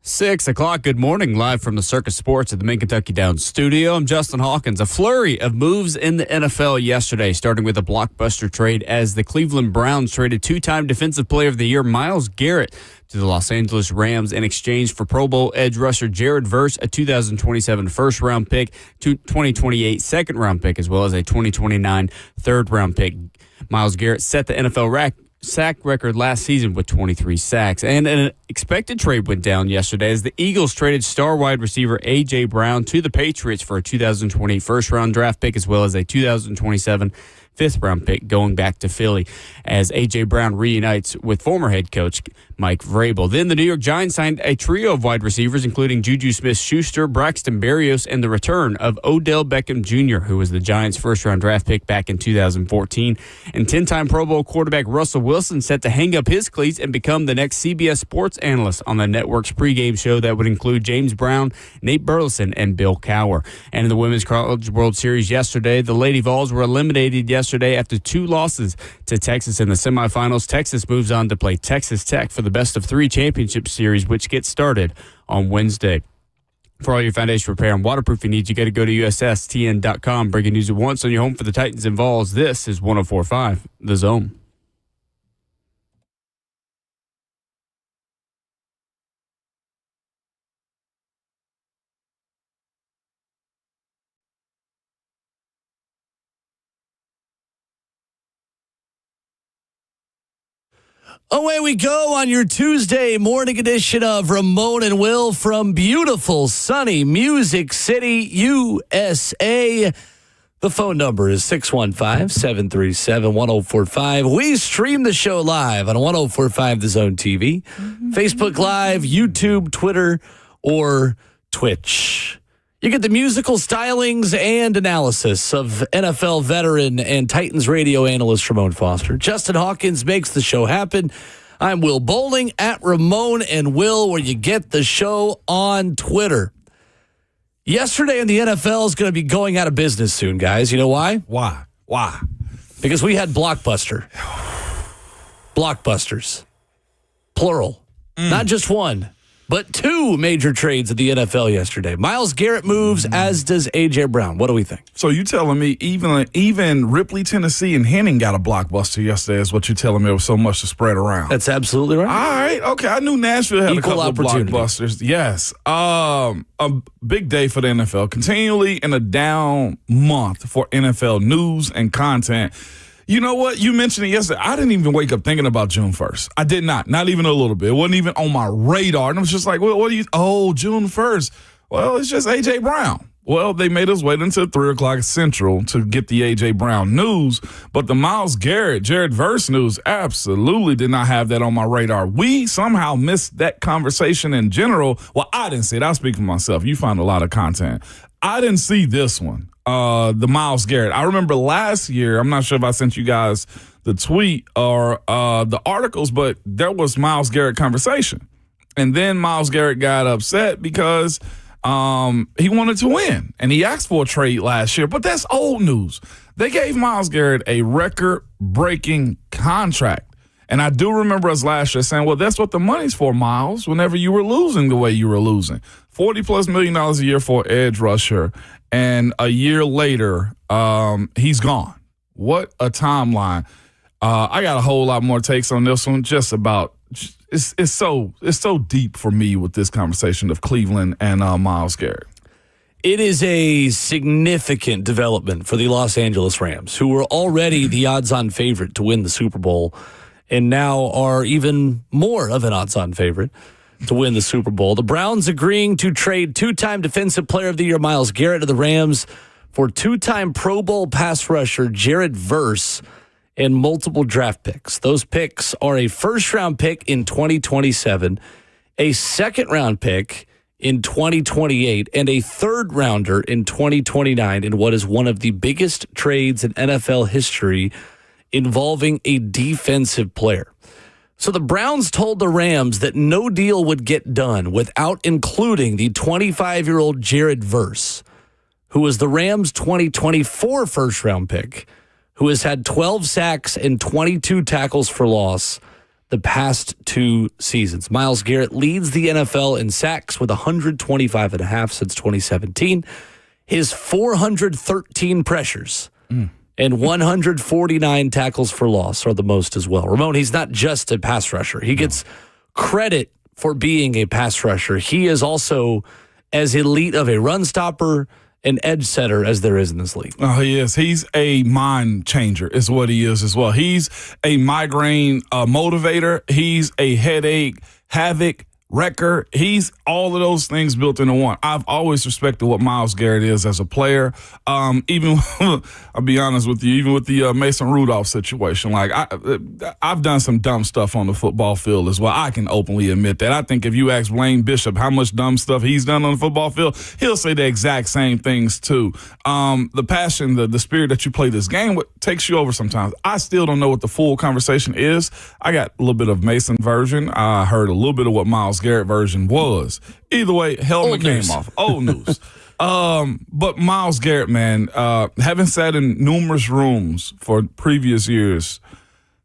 6 o'clock. Good morning. Live from the Circus Sports at the Mid-Kentucky Downs studio. I'm Justin Hawkins. A flurry of moves in the NFL yesterday, starting with a blockbuster trade as the Cleveland Browns traded two-time Defensive Player of the Year Myles Garrett to the Los Angeles Rams in exchange for Pro Bowl edge rusher Jared Verse, a 2027 first-round pick, 2028 second-round pick, as well as a 2029 third-round pick. Myles Garrett set the NFL sack record last season with 23 sacks. And an expected trade went down yesterday as the Eagles traded star wide receiver A.J. Brown to the Patriots for a 2020 first-round draft pick, as well as a 2027 fifth-round pick, going back to Philly as A.J. Brown reunites with former head coach Mike Vrabel. Then the New York Giants signed a trio of wide receivers, including Juju Smith-Schuster, Braxton Berrios, and the return of Odell Beckham Jr., who was the Giants' first-round draft pick back in 2014. And 10-time Pro Bowl quarterback Russell Wilson set to hang up his cleats and become the next CBS Sports analyst on the network's pregame show that would include James Brown, Nate Burleson, and Bill Cowher. And in the Women's College World Series yesterday, the Lady Vols were eliminated yesterday after two losses to Texas in the semifinals. Texas moves on to play Texas Tech for the best-of-3 championship series, which gets started on Wednesday. For all your foundation repair and waterproofing needs, you got to go to USSTN.com. Breaking news at once on your home for the Titans and Vols. This is 104.5 The Zone. Away we go on your Tuesday morning edition of Ramon and Will from beautiful, sunny Music City, USA. The phone number is 615-737-1045. We stream the show live on 1045 The Zone TV, Facebook Live, YouTube, Twitter, or Twitch. You get the musical stylings and analysis of NFL veteran and Titans radio analyst Ramon Foster. Justin Hawkins makes the show happen. I'm Will Bowling at Ramon and Will, where you get the show on Twitter. Yesterday in the NFL is going to be going out of business soon, guys. You know why? Why? Because we had Blockbuster. Blockbusters. Plural. Not just one, but two major trades at the NFL yesterday. Myles Garrett moves, as does A.J. Brown. What do we think? So you telling me even Ripley, Tennessee, and Henning got a blockbuster yesterday is what you're telling me? It was so much to spread around. That's absolutely right. All right. Okay. I knew Nashville had Equal a couple of blockbusters. Yes. A big day for the NFL. Continually in a down month for NFL news and content. You know what? You mentioned it yesterday. I didn't even wake up thinking about June 1st. I did not even a little bit. It wasn't even on my radar. And I was just like, well, June 1st. Well, it's just A.J. Brown. Well, they made us wait until 3 o'clock Central to get the A.J. Brown news. But the Myles Garrett, Jared Verse news absolutely did not have that on my radar. We somehow missed that conversation in general. Well, I didn't see it. I'll speak for myself. You find a lot of content. I didn't see this one. The Myles Garrett. I remember last year, I'm not sure if I sent you guys the tweet or the articles, but there was Myles Garrett conversation. And then Myles Garrett got upset because he wanted to win. And he asked for a trade last year. But that's old news. They gave Myles Garrett a record-breaking contract. And I do remember us last year saying, well, that's what the money's for, Myles, whenever you were losing the way you were losing. $40+ million a year for an edge rusher. And a year later, he's gone. What a timeline. I got a whole lot more takes on this one, just about it's so deep for me with this conversation of Cleveland and Myles Garrett. It is a significant development for the Los Angeles Rams, who were already the odds-on favorite to win the Super Bowl, and now are even more of an odds-on favorite to win the Super Bowl. The Browns agreeing to trade two-time Defensive Player of the Year Myles Garrett to the Rams for two-time Pro Bowl pass rusher Jared Verse and multiple draft picks. Those picks are a first-round pick in 2027, a second-round pick in 2028, and a third-rounder in 2029 in what is one of the biggest trades in NFL history involving a defensive player. So the Browns told the Rams that no deal would get done without including the 25-year-old Jared Verse, who was the Rams' 2024 first-round pick, who has had 12 sacks and 22 tackles for loss the past 2 seasons. Myles Garrett leads the NFL in sacks with 125.5 since 2017. His 413 pressures and 149 tackles for loss are the most as well. Ramon, he's not just a pass rusher. He gets credit for being a pass rusher. He is also as elite of a run stopper and edge setter as there is in this league. Oh, he is. He's a mind changer is what he is as well. He's a migraine motivator. He's a headache, havoc, wrecker. He's all of those things built into one. I've always respected what Myles Garrett is as a player. Even, I'll be honest with you, even with the Mason Rudolph situation, like I've done some dumb stuff on the football field as well. I can openly admit that. I think if you ask Blaine Bishop how much dumb stuff he's done on the football field, he'll say the exact same things too. The passion, the spirit that you play this game with takes you over sometimes. I still don't know what the full conversation is. I got a little bit of Mason version. I heard a little bit of what Myles Garrett version was. Either way, helmet came off. Old news. But Myles Garrett, man, having sat in numerous rooms for previous years,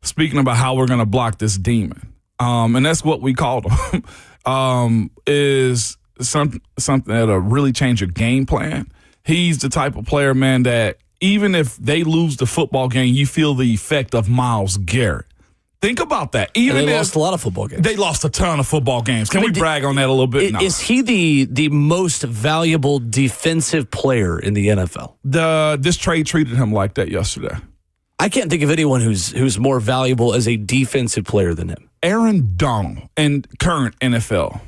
speaking about how we're going to block this demon, and that's what we called him, is something that'll really change your game plan. He's the type of player, man, that even if they lose the football game, you feel the effect of Myles Garrett. Think about that. Even they lost a lot of football games. They lost a ton of football games. Can we brag on that a little bit? No. Is he the most valuable defensive player in the NFL? This trade treated him like that yesterday. I can't think of anyone who's more valuable as a defensive player than him. Aaron Donald in current NFL.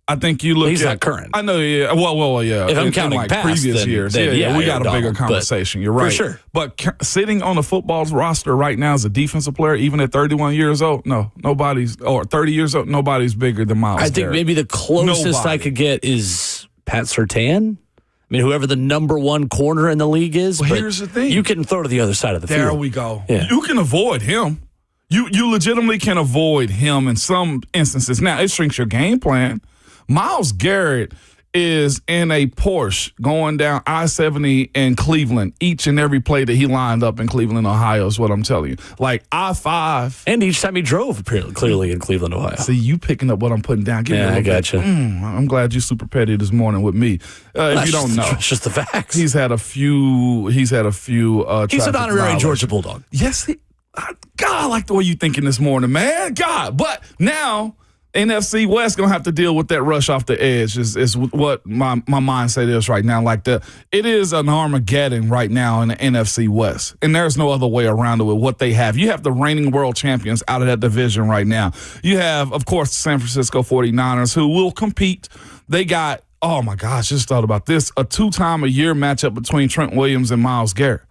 I think you look. He's not current. I know. Yeah. Well. Yeah. If I'm counting like past, previous years, then we got a bigger Donald, conversation. You're right. For sure. But sitting on the football's roster right now as a defensive player, even at 31 years old, nobody's, or 30 years old, nobody's bigger than Myles. I think Garrett. maybe the closest I could get is Pat Surtain. I mean, whoever the number one corner in the league is. Well, here's the thing: you can throw to the other side of the field. There we go. Yeah. You can avoid him. You legitimately can avoid him in some instances. Now it shrinks your game plan. Myles Garrett is in a Porsche going down I-70 in Cleveland each and every play that he lined up in Cleveland, Ohio is what I'm telling you. Like I-5. And each time he drove, clearly in Cleveland, Ohio. See, you picking up what I'm putting down. I gotcha. I'm glad you're super petty this morning with me. If you don't know. It's just the facts. He's had a few He's an honorary violations. Georgia Bulldog. Yes, God, I like the way you thinking this morning, man. God, but now NFC West gonna have to deal with that rush off the edge is what my mindset is right now. Like it is an Armageddon right now in the NFC West, and there's no other way around it with what they have. You have the reigning world champions out of that division right now. You have, of course, the San Francisco 49ers who will compete. They got, oh my gosh, just thought about this, a 2-time-a-year matchup between Trent Williams and Myles Garrett.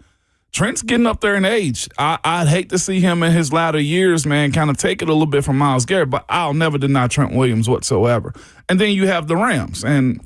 Trent's getting up there in age. I'd hate to see him in his latter years, man, kind of take it a little bit from Myles Garrett, but I'll never deny Trent Williams whatsoever. And then you have the Rams, and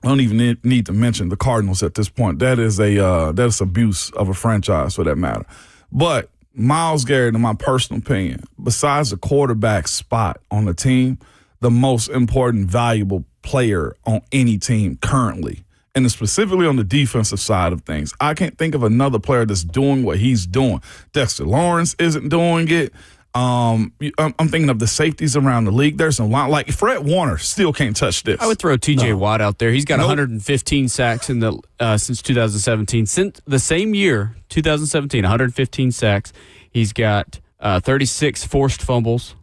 I don't even need to mention the Cardinals at this point. That is that's abuse of a franchise for that matter. But Myles Garrett, in my personal opinion, besides the quarterback spot on the team, the most important, valuable player on any team currently. And specifically on the defensive side of things, I can't think of another player that's doing what he's doing. Dexter Lawrence isn't doing it. I'm thinking of the safeties around the league. There's a lot. Like Fred Warner still can't touch this. I would throw T.J. Watt out there. He's got 115 sacks in the since 2017. Since the same year, 2017, 115 sacks. He's got 36 forced fumbles.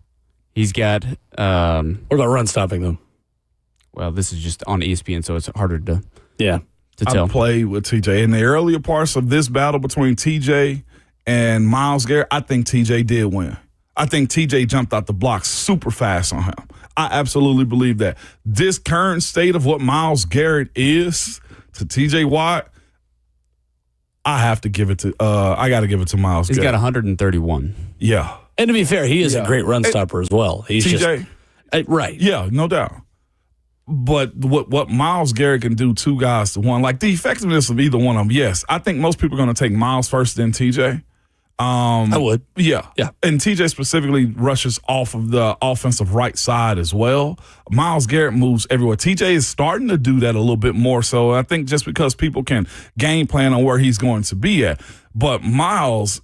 He's got. What about run stopping them? Well, this is just on ESPN, so it's harder to. Yeah, to tell. I played with TJ in the earlier parts of this battle between TJ and Myles Garrett. I think TJ did win. I think TJ jumped out the block super fast on him. I absolutely believe that. This current state of what Myles Garrett is to TJ Watt, I have to give it to. I got to give it to Myles Garrett. He's got 131. Yeah, and to be fair, he is a great run stopper as well. He's TJ, just right. Yeah, no doubt. But what Myles Garrett can do, 2 guys to 1, like the effectiveness of either one of them, yes. I think most people are going to take Myles first, then TJ. I would. Yeah. Yeah. And TJ specifically rushes off of the offensive right side as well. Myles Garrett moves everywhere. TJ is starting to do that a little bit more so. I think just because people can game plan on where he's going to be at. But Myles,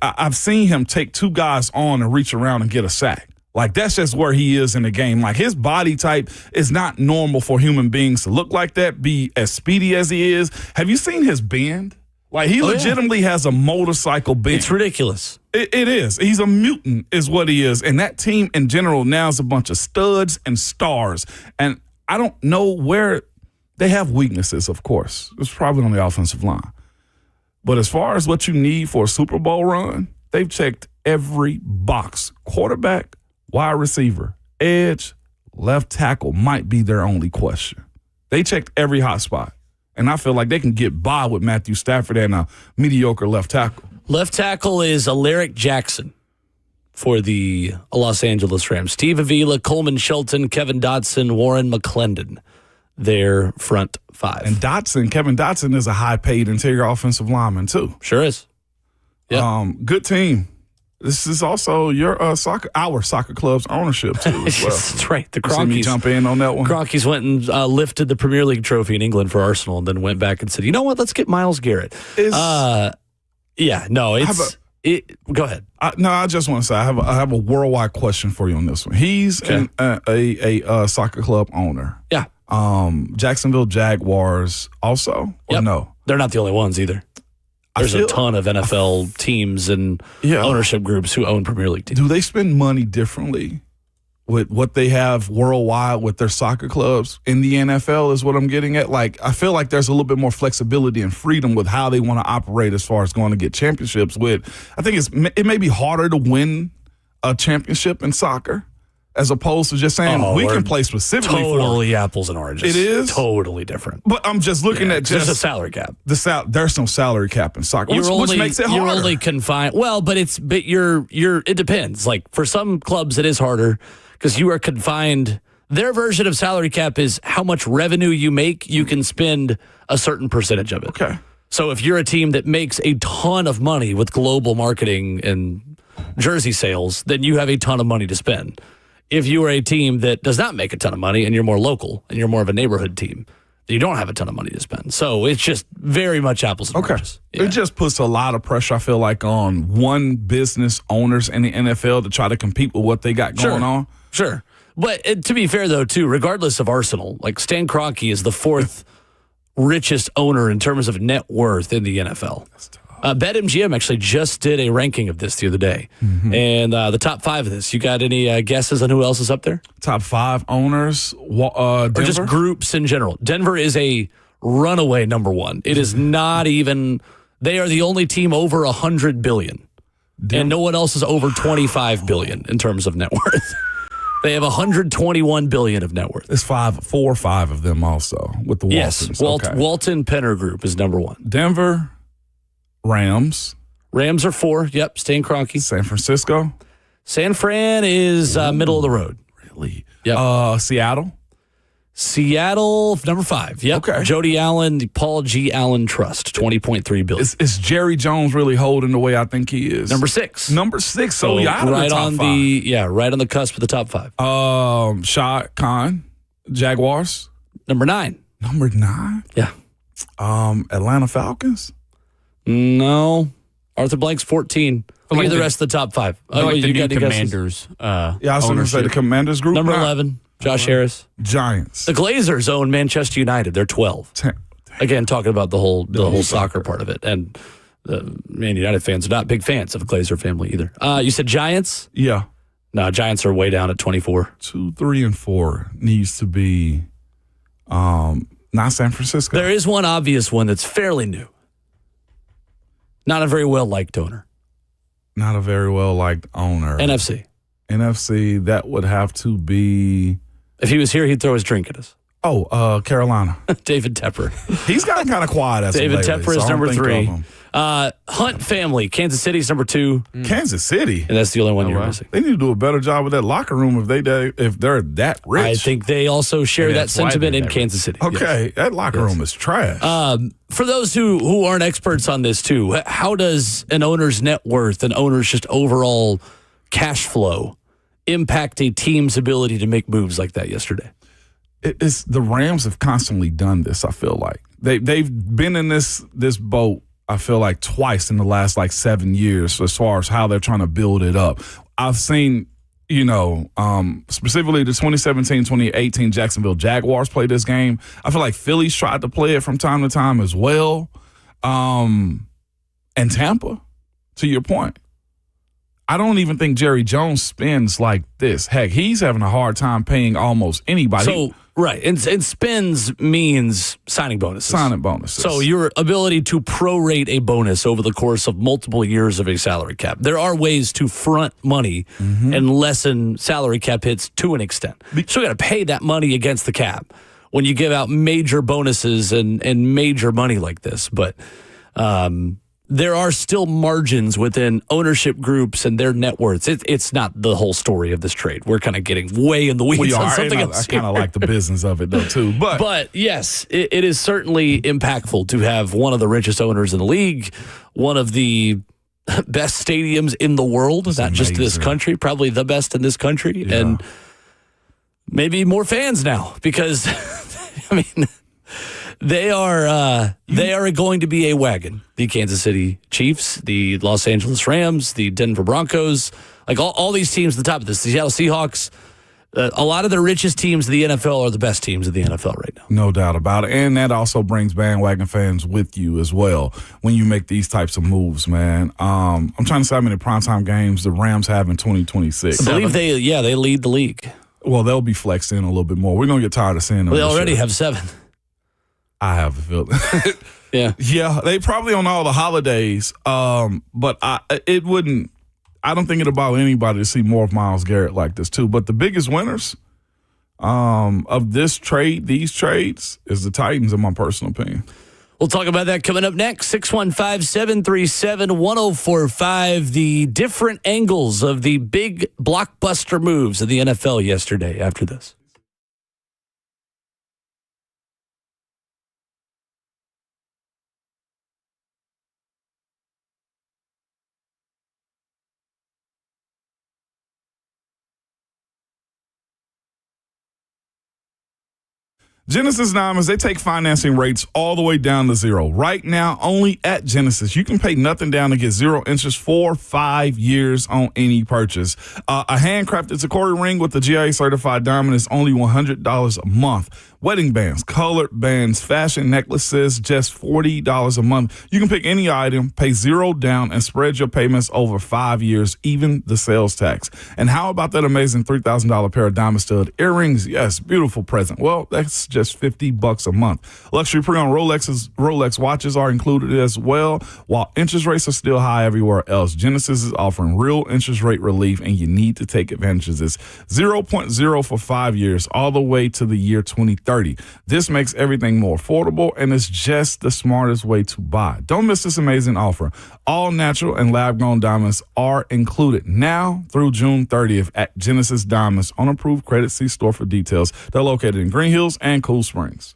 I've seen him take two guys on and reach around and get a sack. Like, that's just where he is in the game. Like, his body type is not normal for human beings to look like that, be as speedy as he is. Have you seen his bend? Like, he legitimately has a motorcycle bend. It's ridiculous. It is. He's a mutant is what he is. And that team in general now is a bunch of studs and stars. And I don't know where they have weaknesses, of course. It's probably on the offensive line. But as far as what you need for a Super Bowl run, they've checked every box. Quarterback, wide receiver, edge, left tackle might be their only question. They checked every hot spot. And I feel like they can get by with Matthew Stafford and a mediocre left tackle. Left tackle is Alaric Jackson for the Los Angeles Rams. Steve Avila, Coleman Shelton, Kevin Dotson, Warren McClendon, their front five. And Kevin Dotson is a high-paid interior offensive lineman too. Sure is. Yeah. Good team. This is also our soccer club's ownership too. As well. That's right. The See me Cronkies. jump in on that one. Cronkies went and lifted the Premier League trophy in England for Arsenal, and then went back and said, "You know what? Let's get Myles Garrett." Go ahead. I just want to say I have a worldwide question for you on this one. He's a soccer club owner. Yeah. Jacksonville Jaguars also, or no? They're not the only ones either. There's a ton of NFL teams and ownership groups who own Premier League teams. Do they spend money differently with what they have worldwide with their soccer clubs in the NFL is what I'm getting at? Like, I feel like there's a little bit more flexibility and freedom with how they want to operate as far as going to get championships with. I think it may be harder to win a championship in soccer as opposed to just saying we can play specifically totally apples and oranges. It is totally different. But I'm just looking at there's a salary cap. There's no salary cap in soccer, which makes it harder. You're only confined. Well, but it depends. Like, for some clubs, it is harder because you are confined. Their version of salary cap is how much revenue you make. You can spend a certain percentage of it. Okay. So if you're a team that makes a ton of money with global marketing and jersey sales, then you have a ton of money to spend. If you are a team that does not make a ton of money and you're more local and you're more of a neighborhood team, you don't have a ton of money to spend. So it's just very much apples and oranges. Yeah. It just puts a lot of pressure, I feel like, on one business owners in the NFL to try to compete with what they got going on. Sure. But to be fair, though, too, regardless of Arsenal, like, Stan Kroenke is the fourth richest owner in terms of net worth in the NFL. That's tough. BetMGM actually just did a ranking of this the other day. Mm-hmm. And the top five of this, you got any guesses on who else is up there? Top five owners, Denver? Or just groups in general. Denver is a runaway number one. It is not even, they are the only team over $100 billion. And no one else is over $25 billion in terms of net worth. They have $121 billion of net worth. There's 4 or 5 of them also with the Waltons. Yes, Walton Penner Group is number one. Denver, Rams. Rams are 4. Yep, Stan Kroenke. San Francisco. San Fran is middle of the road. Really? Yep. Seattle, number 5. Yep. Okay. Jody Allen, the Paul G. Allen Trust, $20.3 billion. Is Jerry Jones really holding the way I think he is? Number 6. So yeah, right the top on 5. Right on the cusp of the top 5. Shad Khan, Jaguars. Number 9. Number 9? Yeah. Atlanta Falcons. No. Arthur Blank's 14. Look at the rest of the top 5. Like the you new got Commanders. I was going to say the Commanders group. Number 11, Josh Harris. Giants. The Glazers own Manchester United. They're 12. Again, talking about the whole soccer part of it. And the Man United fans are not big fans of the Glazer family either. You said Giants? Yeah. No, Giants are way down at 24. 2, 3, and 4 needs to be not San Francisco. There is one obvious one that's fairly new. Not a very well-liked owner. Not a very well-liked owner. NFC, that would have to be... If he was here, he'd throw his drink at us. Carolina. David Tepper. He's gotten kind of quiet as David of lately, Tepper is number 3. Hunt family, Kansas City's number 2, Kansas City. and that's the only one you're missing. They need to do a better job with that locker room if they're that rich. I think they also share that that's why sentiment they're in that Kansas City. Okay, that locker room is trash. For those who aren't experts on this too, how does an owner's net worth, an owner's just overall cash flow impact a team's ability to make moves like that yesterday? It's the Rams have constantly done this. I feel like they've been in this boat. I feel like twice in the last 7 years as far as how they're trying to build it up. I've seen, specifically the 2017-2018 Jacksonville Jaguars play this game. I feel like Philly's tried to play it from time to time as well. And Tampa, to your point. I don't even think Jerry Jones spends like this. Heck, he's having a hard time paying almost anybody. So, right. And spends means signing bonuses. Signing bonuses. So your ability to prorate a bonus over the course of multiple years of a salary cap. There are ways to front money and lessen salary cap hits to an extent. So you got to pay that money against the cap when you give out major bonuses and major money like this. But there are still margins within ownership groups and their net worths. It's not the whole story of this trade. We're kind of getting way in the weeds on something else. I kind of like the business of it, though, too. But yes, it is certainly impactful to have one of the richest owners in the league, one of the best stadiums in the world, not just this country, probably the best in this country, and maybe more fans now because, I mean, they are going to be a wagon. The Kansas City Chiefs, the Los Angeles Rams, the Denver Broncos, like all these teams at the top of this, the Seattle Seahawks. A lot of the richest teams in the NFL are the best teams in the NFL right now. No doubt about it. And that also brings bandwagon fans with you as well when you make these types of moves, man. I'm trying to say how many primetime games the Rams have in 2026. I believe they lead the league. Well, they'll be flexed in a little bit more. We're going to get tired of seeing them. Well, they already have 7. I have a feeling. Yeah, they probably on all the holidays. But it wouldn't. I don't think it'll bother anybody to see more of Myles Garrett like this too. But the biggest winners of these trades, is the Titans, in my personal opinion. We'll talk about that coming up next. 615-737-1045. The different angles of the big blockbuster moves of the NFL yesterday after this. Genesis Diamonds, they take financing rates all the way down to 0. Right now, only at Genesis, you can pay nothing down to get 0 interest for 5 years on any purchase. A handcrafted Sakura ring with the GIA certified diamond is only $100 a month. Wedding bands, colored bands, fashion necklaces, just $40 a month. You can pick any item, pay 0 down, and spread your payments over 5 years, even the sales tax. And how about that amazing $3,000 pair of diamond stud earrings? Yes, beautiful present. Well, that's just $50 a month. Luxury pre-owned Rolex watches are included as well. While interest rates are still high everywhere else, Genesis is offering real interest rate relief, and you need to take advantage of this. 0.0 for 5 years, all the way to the year 2030. This makes everything more affordable, and it's just the smartest way to buy. Don't miss this amazing offer. All natural and lab-grown diamonds are included now through June 30th at Genesis Diamonds on approved credit. See store for details. They're located in Green Hills and Cool Springs.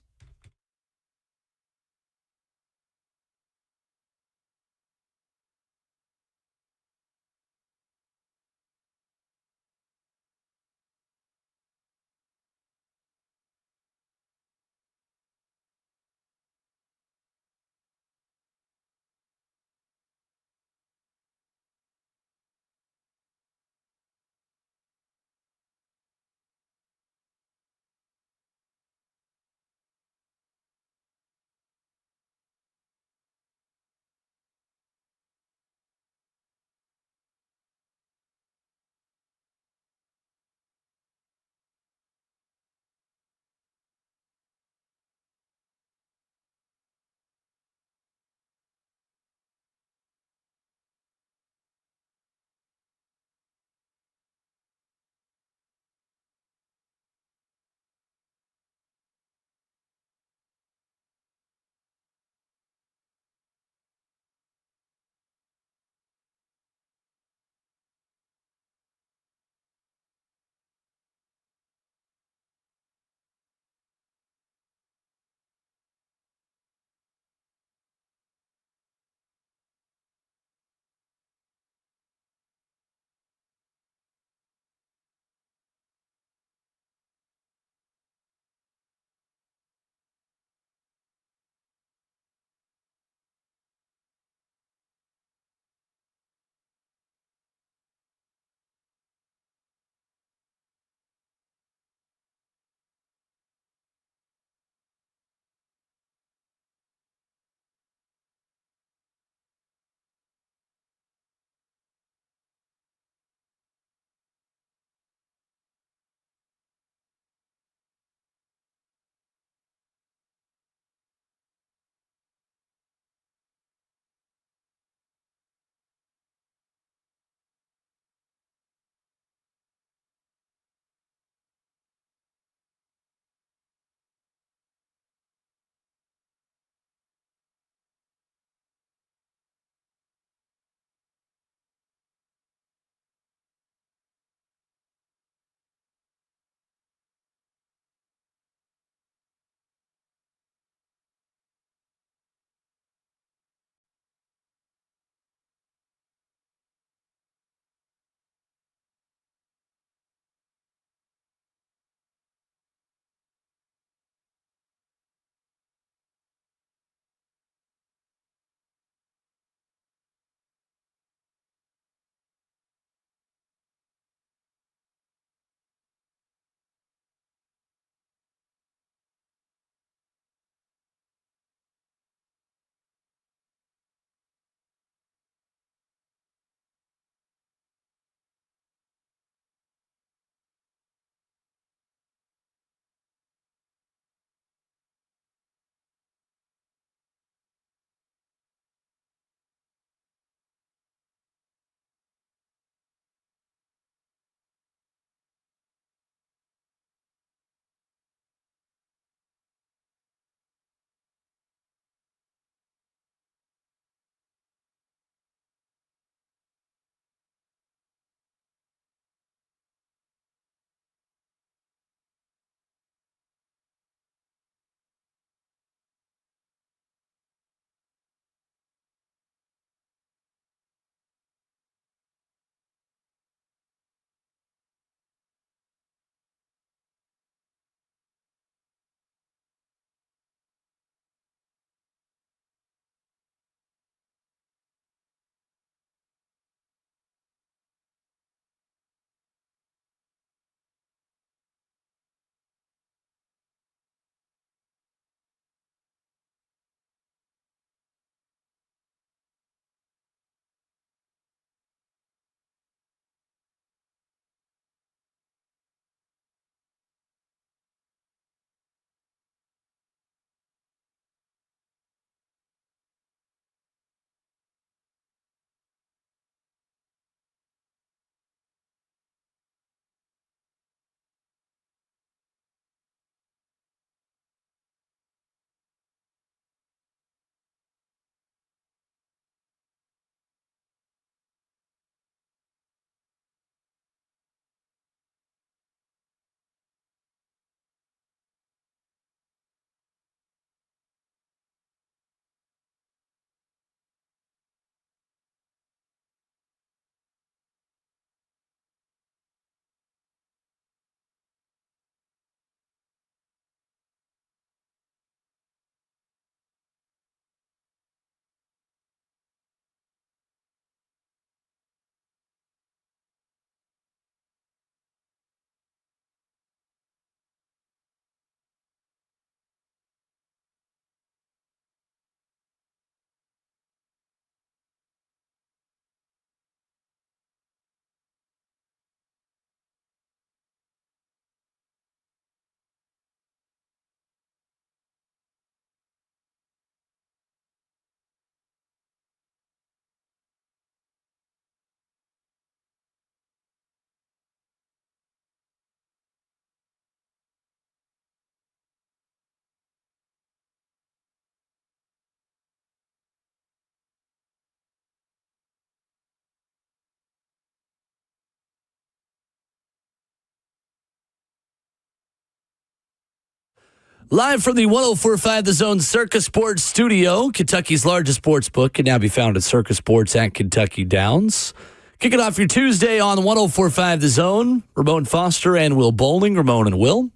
Live from the 104.5 The Zone Circus Sports Studio, Kentucky's largest sports book can now be found at Circus Sports at Kentucky Downs. Kicking off your Tuesday on 104.5 The Zone, Ramon Foster and Will Bowling, Ramon and Will.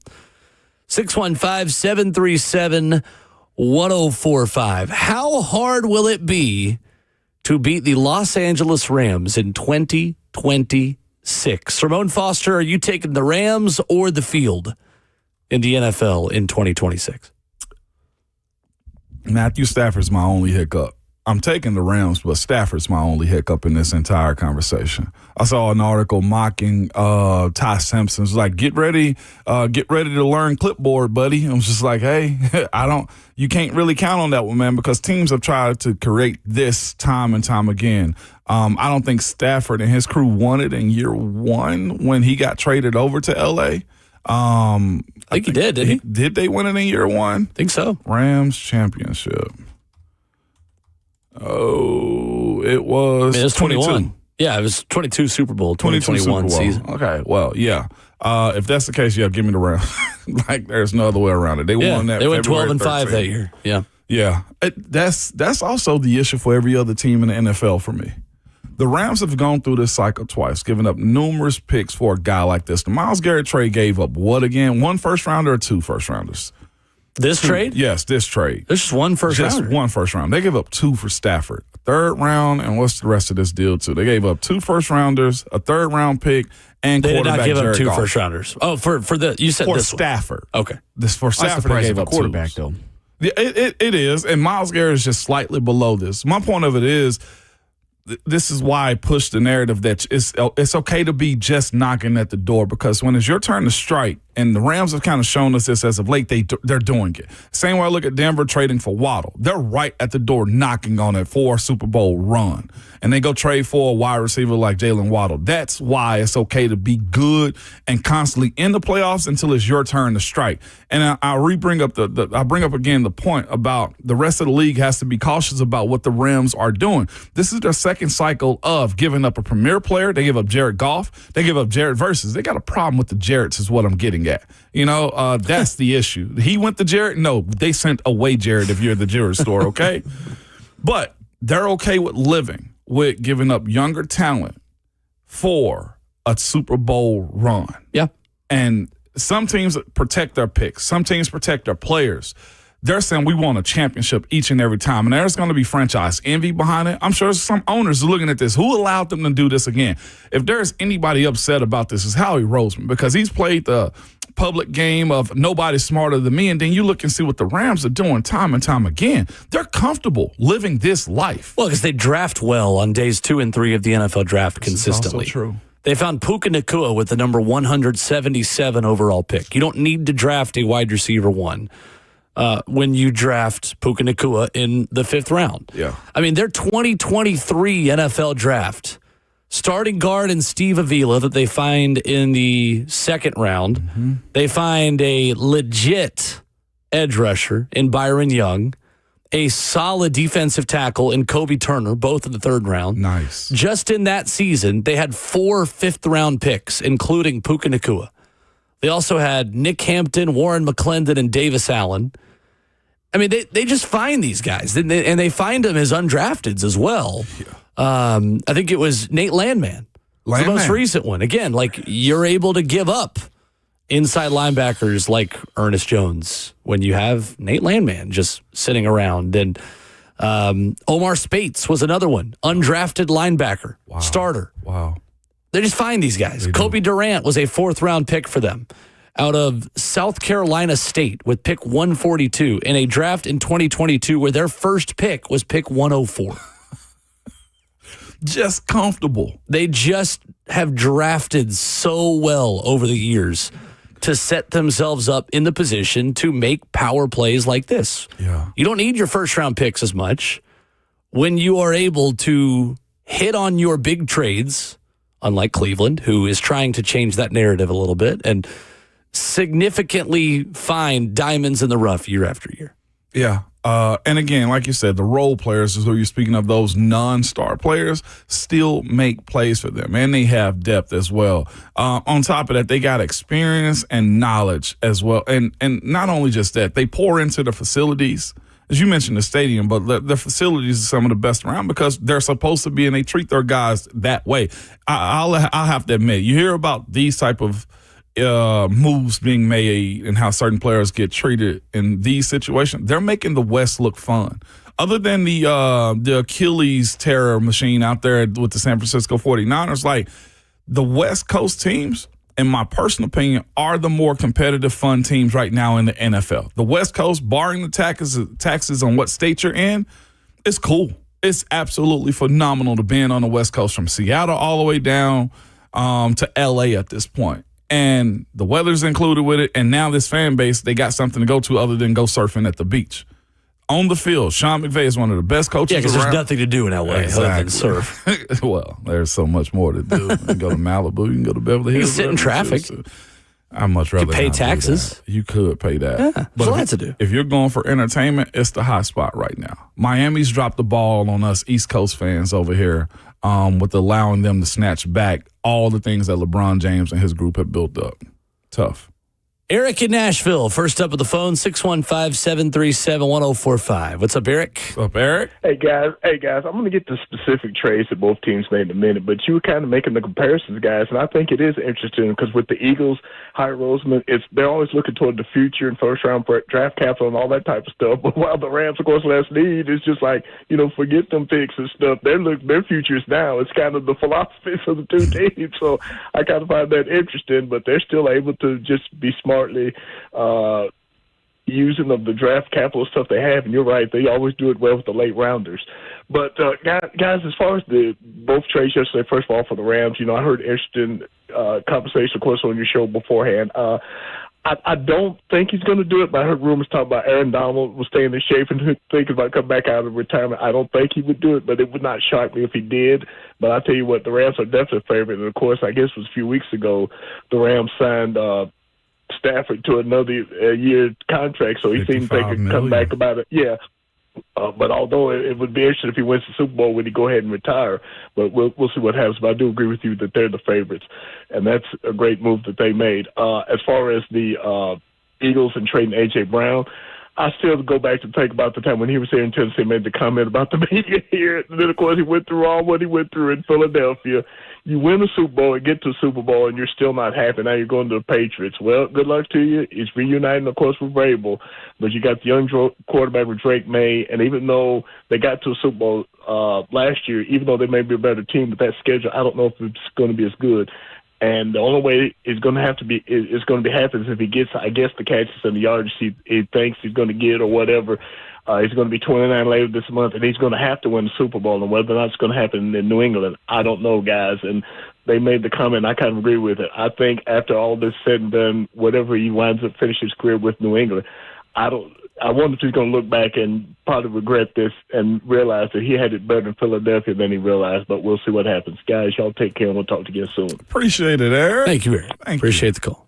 615-737-1045. How hard will it be to beat the Los Angeles Rams in 2026? Ramon Foster, are you taking the Rams or the field in the NFL in 2026? Matthew Stafford's my only hiccup. I'm taking the Rams, but Stafford's my only hiccup in this entire conversation. I saw an article mocking Ty Simpson's like, get ready to learn clipboard, buddy. I was just like, hey, you can't really count on that one, man, because teams have tried to create this time and time again. I don't think Stafford and his crew won it in year one when he got traded over to L.A. I think he did, didn't he? Did they win it in year one? I think so. Rams championship. Oh, it was, it was 21. 22. Yeah, it was 22 Super Bowl, 2021 season. Okay, well, yeah. If that's the case, yeah, give me the Rams. Like, there's no other way around it. They won that. They went February 12-5 that year. Yeah. Yeah. That's also the issue for every other team in the NFL for me. The Rams have gone through this cycle twice, giving up numerous picks for a guy like this. The Myles Garrett trade gave up what again? 1 first rounder or 2 first rounders? This trade? Yes, this trade. There's just 1 first rounder. Just 1 first round. They gave up 2 for Stafford. A 3rd round, and what's the rest of this deal, too? They gave up 2 first rounders, a 3rd round pick, and they quarterback did not give Jared up 2 Goff. first rounders. Oh, for the you said for this Stafford. One. Okay. This for Stafford, they gave up quarterback, 2. though. Yeah, it is, and Myles Garrett is just slightly below this. My point of it is, this is why I push the narrative that it's okay to be just knocking at the door, because when it's your turn to strike, and the Rams have kind of shown us this as of late, they're doing it. Same way I look at Denver trading for Waddle. They're right at the door knocking on it for a Super Bowl run. And they go trade for a wide receiver like Jalen Waddle. That's why it's okay to be good and constantly in the playoffs until it's your turn to strike. And I bring up again the point about the rest of the league has to be cautious about what the Rams are doing. This is their second cycle of giving up a premier player. They give up Jared Goff. They give up Jared Versus. They got a problem with the Jareds is what I'm getting at. That's the issue. He went to Jared? No, they sent away Jared if you're the Jared store, okay? But they're okay with living with giving up younger talent for a Super Bowl run. Yeah. And some teams protect their picks. Some teams protect their players. They're saying we want a championship each and every time. And there's going to be franchise envy behind it. I'm sure some owners are looking at this. Who allowed them to do this again? If there's anybody upset about this, it's Howie Roseman, because he's played the public game of nobody's smarter than me. And then you look and see what the Rams are doing time and time again. They're comfortable living this life. Well, because they draft well on days 2 and 3 of the NFL draft consistently. This is also true. They found Puka Nacua with the number 177 overall pick. You don't need to draft a wide receiver 1. When you draft Puka Nacua in the 5th round. Yeah. I mean, their 2023 NFL draft, starting guard and Steve Avila that they find in the 2nd round. Mm-hmm. They find a legit edge rusher in Byron Young, a solid defensive tackle in Kobe Turner, both in the 3rd round. Nice. Just in that season, they had 4 5th-round picks, including Puka Nacua. They also had Nick Hampton, Warren McClendon, and Davis Allen. I mean, they just find these guys, and they find them as undrafteds as well. Yeah. I think it was Nate Landman, the most recent one. Again, like, you're able to give up inside linebackers like Ernest Jones when you have Nate Landman just sitting around. And Omar Spates was another one, undrafted linebacker, starter. Wow. They just find these guys. Kobe Durant was a 4th-round pick for them out of South Carolina State with pick 142 in a draft in 2022 where their first pick was pick 104. Just comfortable. They just have drafted so well over the years to set themselves up in the position to make power plays like this. Yeah. You don't need your first-round picks as much when you are able to hit on your big trades, unlike Cleveland, who is trying to change that narrative a little bit and significantly find diamonds in the rough year after year. Yeah. And again, like you said, the role players is who you're speaking of. Those non-star players still make plays for them, and they have depth as well. On top of that, they got experience and knowledge as well. And not only just that, they pour into the facilities. As you mentioned, the stadium, but the facilities are some of the best around because they're supposed to be, and they treat their guys that way. I'll have to admit, you hear about these type of moves being made and how certain players get treated in these situations. They're making the West look fun. Other than the Achilles terror machine out there with the San Francisco 49ers, like the West Coast teams, in my personal opinion, are the more competitive, fun teams right now in the NFL. The West Coast, barring the taxes on what state you're in, it's cool. It's absolutely phenomenal to be on the West Coast from Seattle all the way down to L.A. at this point. And the weather's included with it, and now this fan base, they got something to go to other than go surfing at the beach. On the field, Sean McVay is one of the best coaches around. Yeah, because there's nothing to do in L.A. other than surf. Well, there's so much more to do. You can go to Malibu, you can go to Beverly Hills. You can sit in traffic. I'd much rather pay not do taxes. that. You could pay that. Yeah, there's lots to do. If you're going for entertainment, it's the hot spot right now. Miami's dropped the ball on us East Coast fans over here with allowing them to snatch back all the things that LeBron James and his group have built up. Tough. Eric in Nashville, first up with the phone, 615-737-1045. What's up, Eric? What's up, Eric? Hey, guys. I'm going to get the specific trades that both teams made in a minute, but you were kind of making the comparisons, guys, and I think it is interesting because with the Eagles, Howard Roseman, they're always looking toward the future and first-round draft capital and all that type of stuff, but while the Rams, of course, last need, it's just like, forget them picks and stuff. Their future is now. It's kind of the philosophies of the two teams, so I kind of find that interesting, but they're still able to just be smartly using of the draft capital stuff they have, and you're right, they always do it well with the late rounders. But guys, as far as both trades yesterday, first of all for the Rams, I heard interesting conversation, of course, on your show beforehand. I don't think he's going to do it, but I heard rumors talk about Aaron Donald was staying in shape and thinking about coming back out of retirement. I don't think he would do it, but it would not shock me if he did. But I'll tell you what, the Rams are definitely a favorite. And, of course, I guess it was a few weeks ago, the Rams signed Stafford to another year contract, so he seemed they could come back about it. Yeah. But although it would be interesting if he wins the Super Bowl, would he go ahead and retire? But we'll see what happens. But I do agree with you that they're the favorites, and that's a great move that they made. As far as the Eagles and trading A.J. Brown, I still go back to think about the time when he was here in Tennessee, made the comment about the media here. And then, of course, he went through all what he went through in Philadelphia. You win a Super Bowl and get to a Super Bowl, and you're still not happy. Now you're going to the Patriots. Well, good luck to you. It's reuniting, of course, with Vrabel. But you got the young quarterback with Drake May, and even though they got to a Super Bowl last year, even though they may be a better team with that schedule, I don't know if it's going to be as good. And the only way it's going to have to be is going to be happens if he gets, I guess, the catches and the yards he thinks he's going to get or whatever. He's going to be 29 later this month, and he's going to have to win the Super Bowl. And whether or not it's going to happen in New England, I don't know, guys. And they made the comment, I kind of agree with it. I think after all this said and done, whatever he winds up finishing his career with New England, I wonder if he's going to look back and probably regret this and realize that he had it better in Philadelphia than he realized. But we'll see what happens. Guys, y'all take care, and we'll talk to you soon. Appreciate it, Eric. Thank you, Eric. Appreciate the call.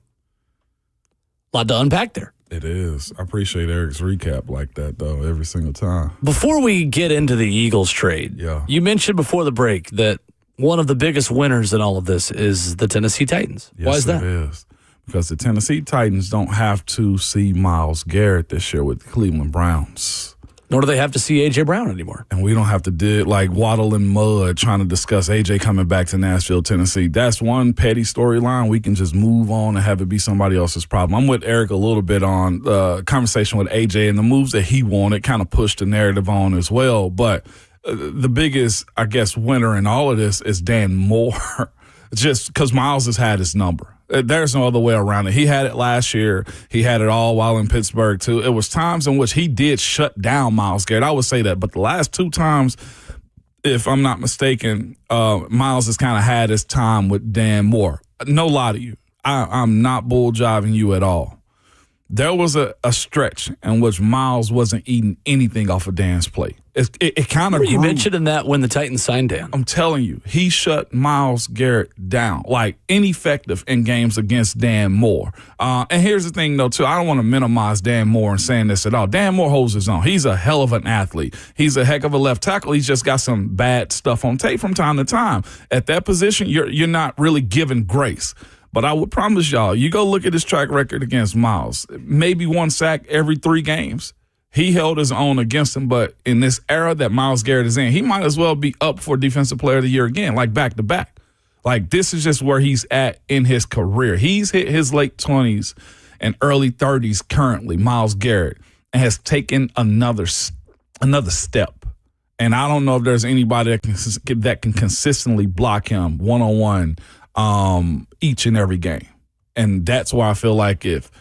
A lot to unpack there. It is. I appreciate Eric's recap like that, though, every single time. Before we get into the Eagles trade, you mentioned before the break that one of the biggest winners in all of this is the Tennessee Titans. Yes, why is that? It is. Because the Tennessee Titans don't have to see Myles Garrett this year with the Cleveland Browns. Nor do they have to see A.J. Brown anymore. And we don't have to waddle in mud trying to discuss A.J. coming back to Nashville, Tennessee. That's one petty storyline. We can just move on and have it be somebody else's problem. I'm with Eric a little bit on the conversation with A.J. and the moves that he wanted kind of pushed the narrative on as well. But the biggest, I guess, winner in all of this is Dan Moore, just because Myles has had his number. There's no other way around it. He had it last year. He had it all while in Pittsburgh, too. It was times in which he did shut down Myles Garrett. I would say that. But the last two times, if I'm not mistaken, Myles has kind of had his time with Dan Moore. No lie to you. I'm not bull jiving you at all. there was a stretch in which Miles wasn't eating anything off of Dan's plate. It kind of grew. You mentioned that when the Titans signed Dan. I'm telling you, he shut Myles Garrett down, like ineffective in games against Dan Moore. And here's the thing, though, too. I don't want to minimize Dan Moore in saying this at all. Dan Moore holds his own. He's a hell of an athlete. He's a heck of a left tackle. He's just got some bad stuff on tape from time to time. At that position, you're not really given grace. But I would promise y'all, you go look at his track record against Miles, maybe 1 sack every 3 games. He held his own against him, but in this era that Myles Garrett is in, he might as well be up for Defensive Player of the Year again, like back-to-back. Like, this is just where he's at in his career. He's hit his late 20s and early 30s currently, Myles Garrett, and has taken another step. And I don't know if there's anybody that can consistently block him one-on-one each and every game. And that's why I feel like if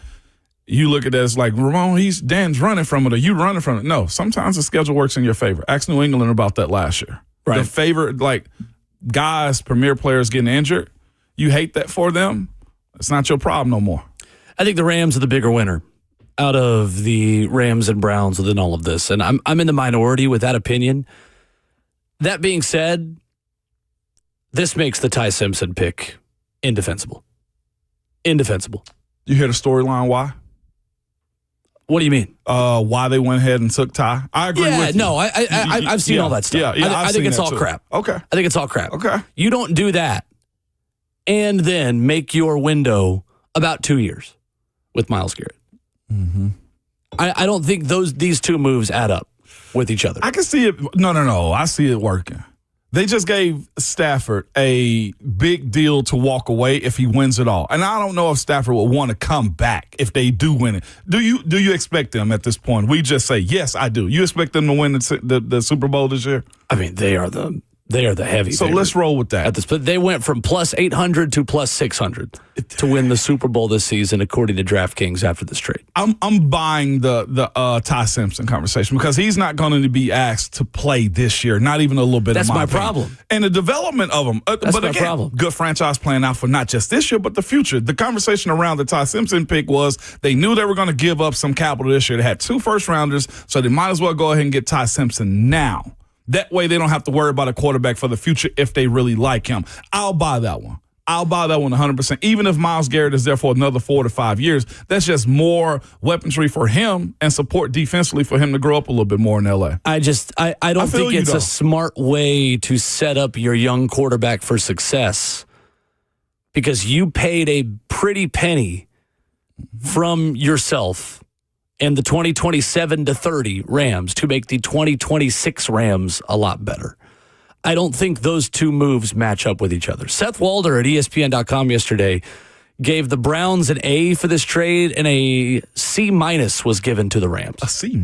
you look at it as like, Ramon, Dan's running from it, or you running from it. No, sometimes the schedule works in your favor. Ask New England about that last year. Right. The favorite, like, guys, premier players getting injured, you hate that for them. It's not your problem no more. I think the Rams are the bigger winner out of the Rams and Browns within all of this. And I'm in the minority with that opinion. That being said, this makes the Ty Simpson pick indefensible. Indefensible. You hear the storyline why? What do you mean? Why they went ahead and took Ty? I agree with you. No, I've seen all that stuff. I think it's all crap. Okay. I think it's all crap. Okay. You don't do that and then make your window about 2 years with Myles Garrett. Mm-hmm. I don't think these two moves add up with each other. I can see it. No. I see it working. They just gave Stafford a big deal to walk away if he wins it all. And I don't know if Stafford will want to come back if they do win it. Do you expect them at this point? We just say, yes, I do. You expect them to win the Super Bowl this year? I mean, they are the heavy. So let's roll with that. They went from plus 800 to plus 600 to win the Super Bowl this season, according to DraftKings after this trade. I'm buying the Ty Simpson conversation because he's not going to be asked to play this year, not even a little bit. That's of my problem. And the development of him. That's my problem. Good franchise plan out for not just this year, but the future. The conversation around the Ty Simpson pick was they knew they were going to give up some capital this year. They had 2 first-rounders, so they might as well go ahead and get Ty Simpson now. That way they don't have to worry about a quarterback for the future if they really like him. I'll buy that one. I'll buy that one 100%. Even if Myles Garrett is there for another 4 to 5 years, that's just more weaponry for him and support defensively for him to grow up a little bit more in L.A. I don't think it's a smart way to set up your young quarterback for success because you paid a pretty penny from yourself and the 2027 to 30 Rams to make the 2026 Rams a lot better. I don't think those two moves match up with each other. Seth Walder at ESPN.com yesterday gave the Browns an A for this trade and a C- was given to the Rams. A C-?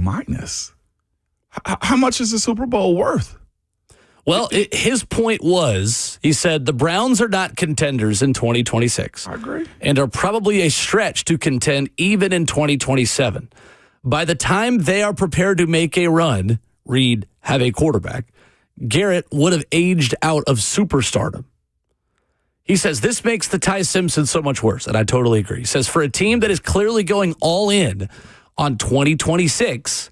How much is the Super Bowl worth? Well, his point was, he said, the Browns are not contenders in 2026. I agree. And are probably a stretch to contend even in 2027. By the time they are prepared to make a run, Reed, have a quarterback, Garrett would have aged out of superstardom. He says, this makes the Ty Simpson so much worse, and I totally agree. He says, for a team that is clearly going all in on 2026,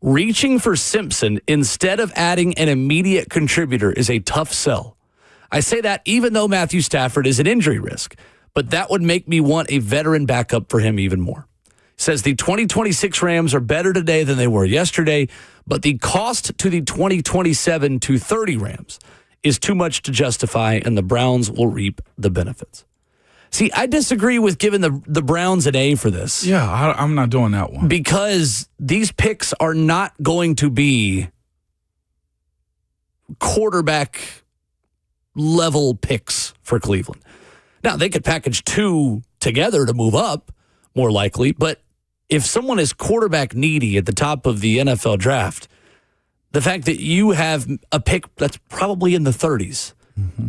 reaching for Simpson instead of adding an immediate contributor is a tough sell. I say that even though Matthew Stafford is an injury risk, but that would make me want a veteran backup for him even more. He says the 2026 Rams are better today than they were yesterday, but the cost to the 2027 to 30 Rams is too much to justify, and the Browns will reap the benefits. See, I disagree with giving the Browns an A for this. Yeah, I'm not doing that one. Because these picks are not going to be quarterback level picks for Cleveland. Now, they could package 2 together to move up, more likely, but if someone is quarterback needy at the top of the NFL draft, the fact that you have a pick that's probably in the 30s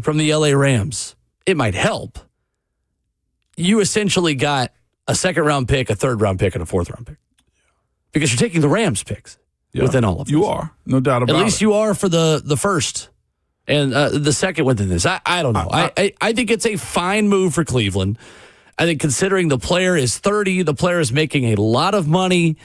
from the LA Rams, it might help. You essentially got a 2nd-round pick, a 3rd-round pick, and a 4th-round pick. Because you're taking the Rams picks within all of this. You are, no doubt about it. At least you are for the first and the second within this. I don't know. I think it's a fine move for Cleveland. I think considering the player is 30, the player is making a lot of money,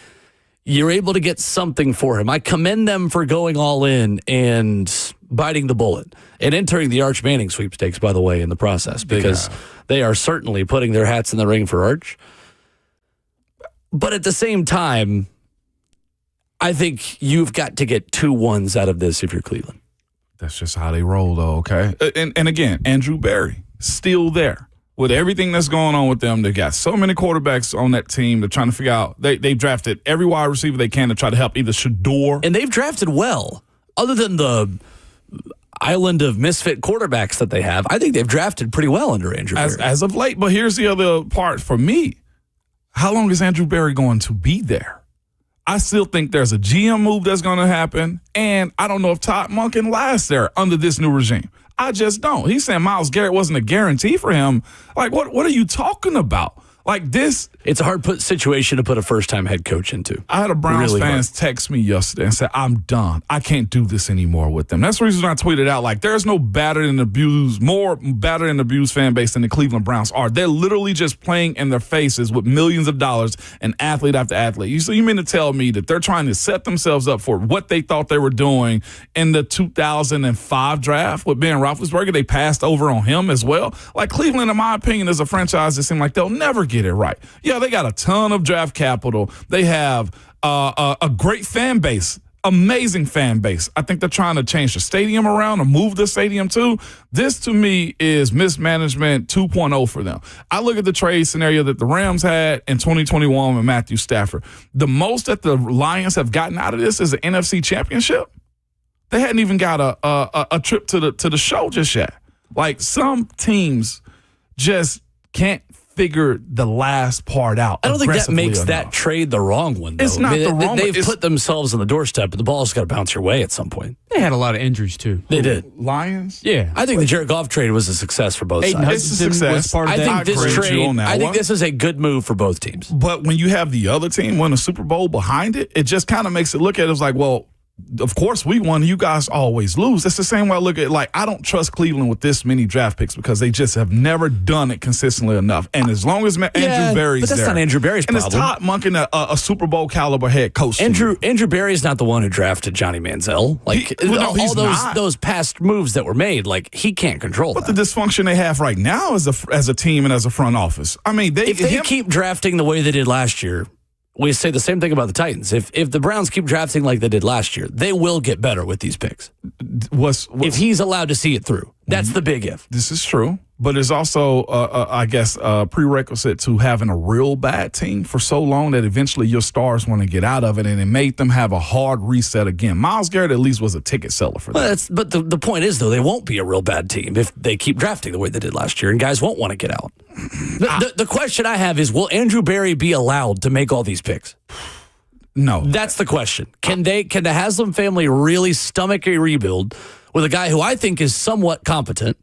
you're able to get something for him. I commend them for going all in and biting the bullet and entering the Arch Manning sweepstakes, by the way, in the process, because they are certainly putting their hats in the ring for Arch. But at the same time, I think you've got to get 2 wins out of this if you're Cleveland. That's just how they roll, though, okay? And again, Andrew Berry, still there. With everything that's going on with them, they got so many quarterbacks on that team. They're trying to figure out. They've drafted every wide receiver they can to try to help either Shador. And they've drafted well. Other than the island of misfit quarterbacks that they have, I think they've drafted pretty well under Andrew Berry. As of late. But here's the other part for me. How long is Andrew Berry going to be there? I still think there's a GM move that's going to happen, and I don't know if Todd Monken lasts there under this new regime. I just don't. He's saying Myles Garrett wasn't a guarantee for him. Like, what are you talking about? Like this, it's a hard situation to put a first-time head coach into. I had a Browns fans text me yesterday and said, I'm done. I can't do this anymore with them. That's the reason I tweeted out, like, there's no battered and abused, more battered and abused fan base than the Cleveland Browns are. They're literally just playing in their faces with millions of dollars and athlete after athlete. So you mean to tell me that they're trying to set themselves up for what they thought they were doing in the 2005 draft with Ben Roethlisberger? They passed over on him as well. Like, Cleveland, in my opinion, is a franchise that seems like they'll never get it right. Yeah, they got a ton of draft capital. They have a great fan base, amazing fan base. I think they're trying to change the stadium around or move the stadium too. This, to me, is mismanagement 2.0 for them. I look at the trade scenario that the Rams had in 2021 with Matthew Stafford. The most that the Lions have gotten out of this is an NFC championship. They hadn't even got a trip to the show just yet. Like, some teams just can't figure the last part out. I don't think that makes that trade the wrong one, though. It's not the wrong one. They've put themselves on the doorstep, but the ball's got to bounce your way at some point. They had a lot of injuries, too. They did. Lions? Yeah. I think the Jared Goff trade was a success for both sides. It's a success. I think this is a good move for both teams. But when you have the other team win a Super Bowl behind it, it just kind of makes it look at it as like, well, of course we won. You guys always lose. It's the same way I look at it. Like, I don't trust Cleveland with this many draft picks because they just have never done it consistently enough. And as long as Andrew Berry's there. But that's not Andrew Berry's problem. And it's Todd Monken, a Super Bowl caliber head coach. Andrew Berry's not the one who drafted Johnny Manziel. Like, those past moves that were made, like, he can't control But the dysfunction they have right now as a team and as a front office. I mean, if they keep drafting the way they did last year, we say the same thing about the Titans. If the Browns keep drafting like they did last year, they will get better with these picks. If he's allowed to see it through. That's the big if. This is true. But it's also, I guess, a prerequisite to having a real bad team for so long that eventually your stars want to get out of it, and it made them have a hard reset again. Myles Garrett at least was a ticket seller for that. But the point is, though, they won't be a real bad team if they keep drafting the way they did last year, and guys won't want to get out. The question I have is, will Andrew Berry be allowed to make all these picks? No. That's the question. Can the Haslam family really stomach a rebuild with a guy who I think is somewhat competent,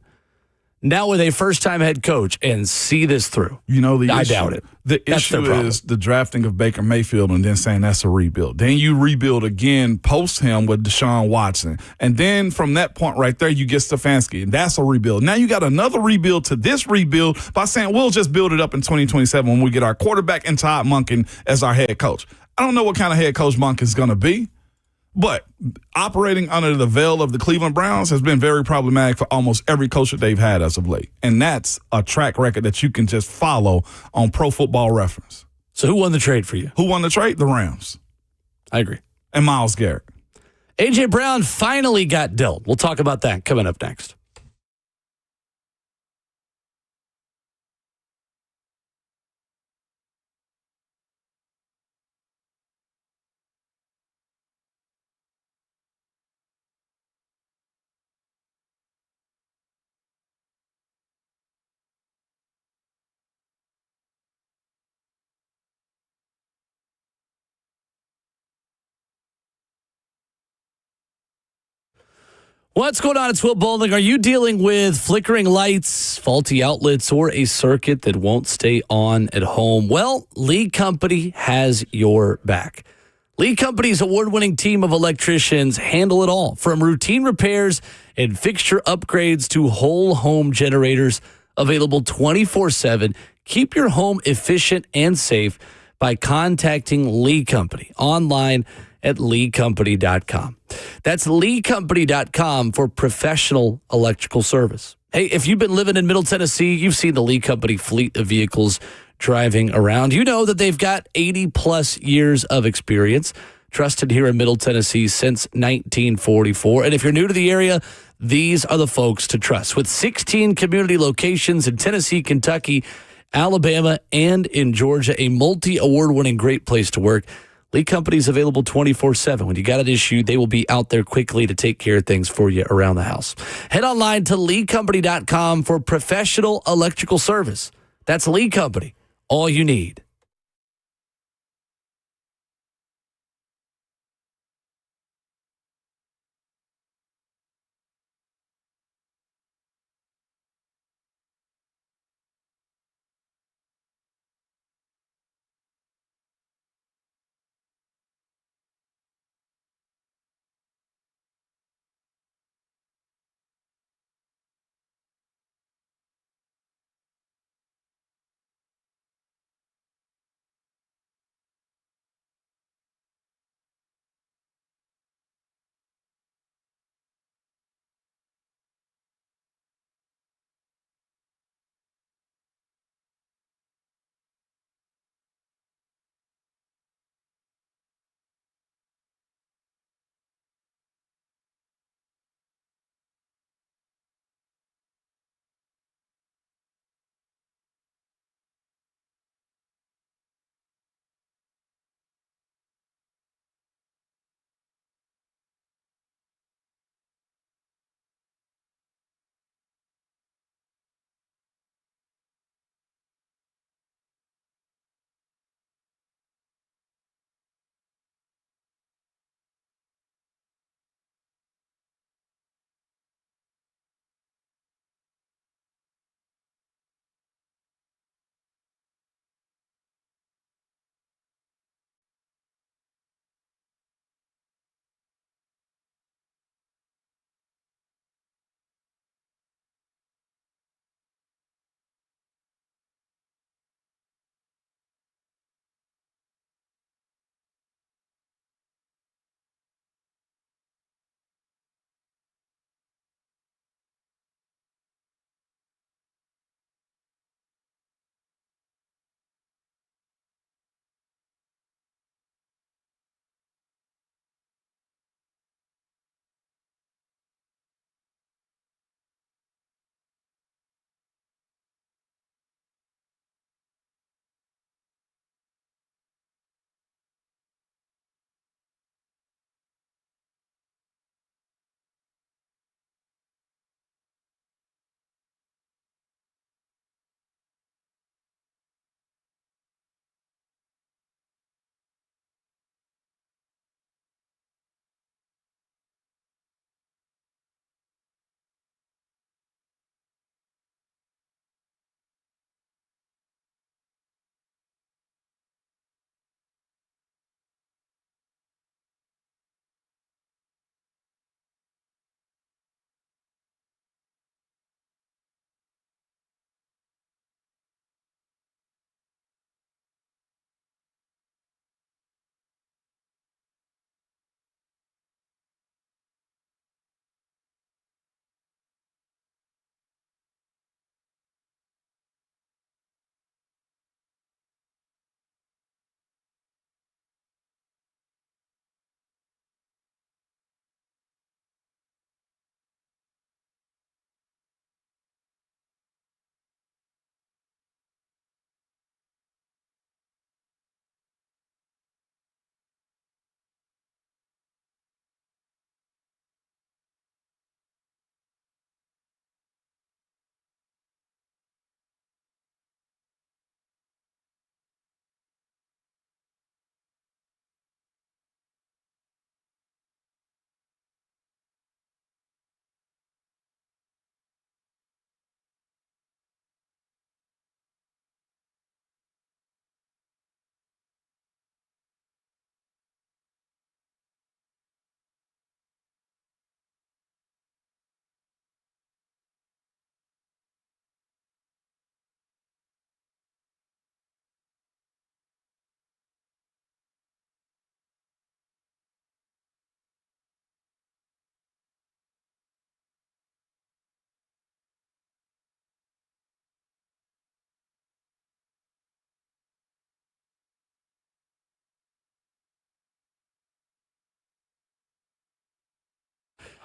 now with a first-time head coach, and see this through? I doubt it. The issue is the drafting of Baker Mayfield and then saying that's a rebuild. Then you rebuild again post him with Deshaun Watson. And then from that point right there, you get Stefanski, and that's a rebuild. Now you got another rebuild to this rebuild by saying we'll just build it up in 2027 when we get our quarterback and Todd Monken as our head coach. I don't know what kind of head coach Monken's going to be. But operating under the veil of the Cleveland Browns has been very problematic for almost every coach that they've had as of late. And that's a track record that you can just follow on Pro Football Reference. So who won the trade for you? Who won the trade? The Rams. I agree. And Myles Garrett. A.J. Brown finally got dealt. We'll talk about that coming up next. What's going on? It's Will Bowling. Are you dealing with flickering lights, faulty outlets, or a circuit that won't stay on at home? Well, Lee Company has your back. Lee Company's award-winning team of electricians handle it all, from routine repairs and fixture upgrades to whole home generators, available 24/7, Keep your home efficient and safe by contacting Lee Company online at leecompany.com. That's leecompany.com for professional electrical service. Hey, if you've been living in Middle Tennessee, you've seen the Lee Company fleet of vehicles driving around. You know that they've got 80-plus years of experience, trusted here in Middle Tennessee since 1944. And if you're new to the area, these are the folks to trust. With 16 community locations in Tennessee, Kentucky, Alabama, and in Georgia, a multi-award-winning great place to work. Lee Company's available 24/7. When you got an issue, they will be out there quickly to take care of things for you around the house. Head online to leecompany.com for professional electrical service. That's Lee Company, all you need.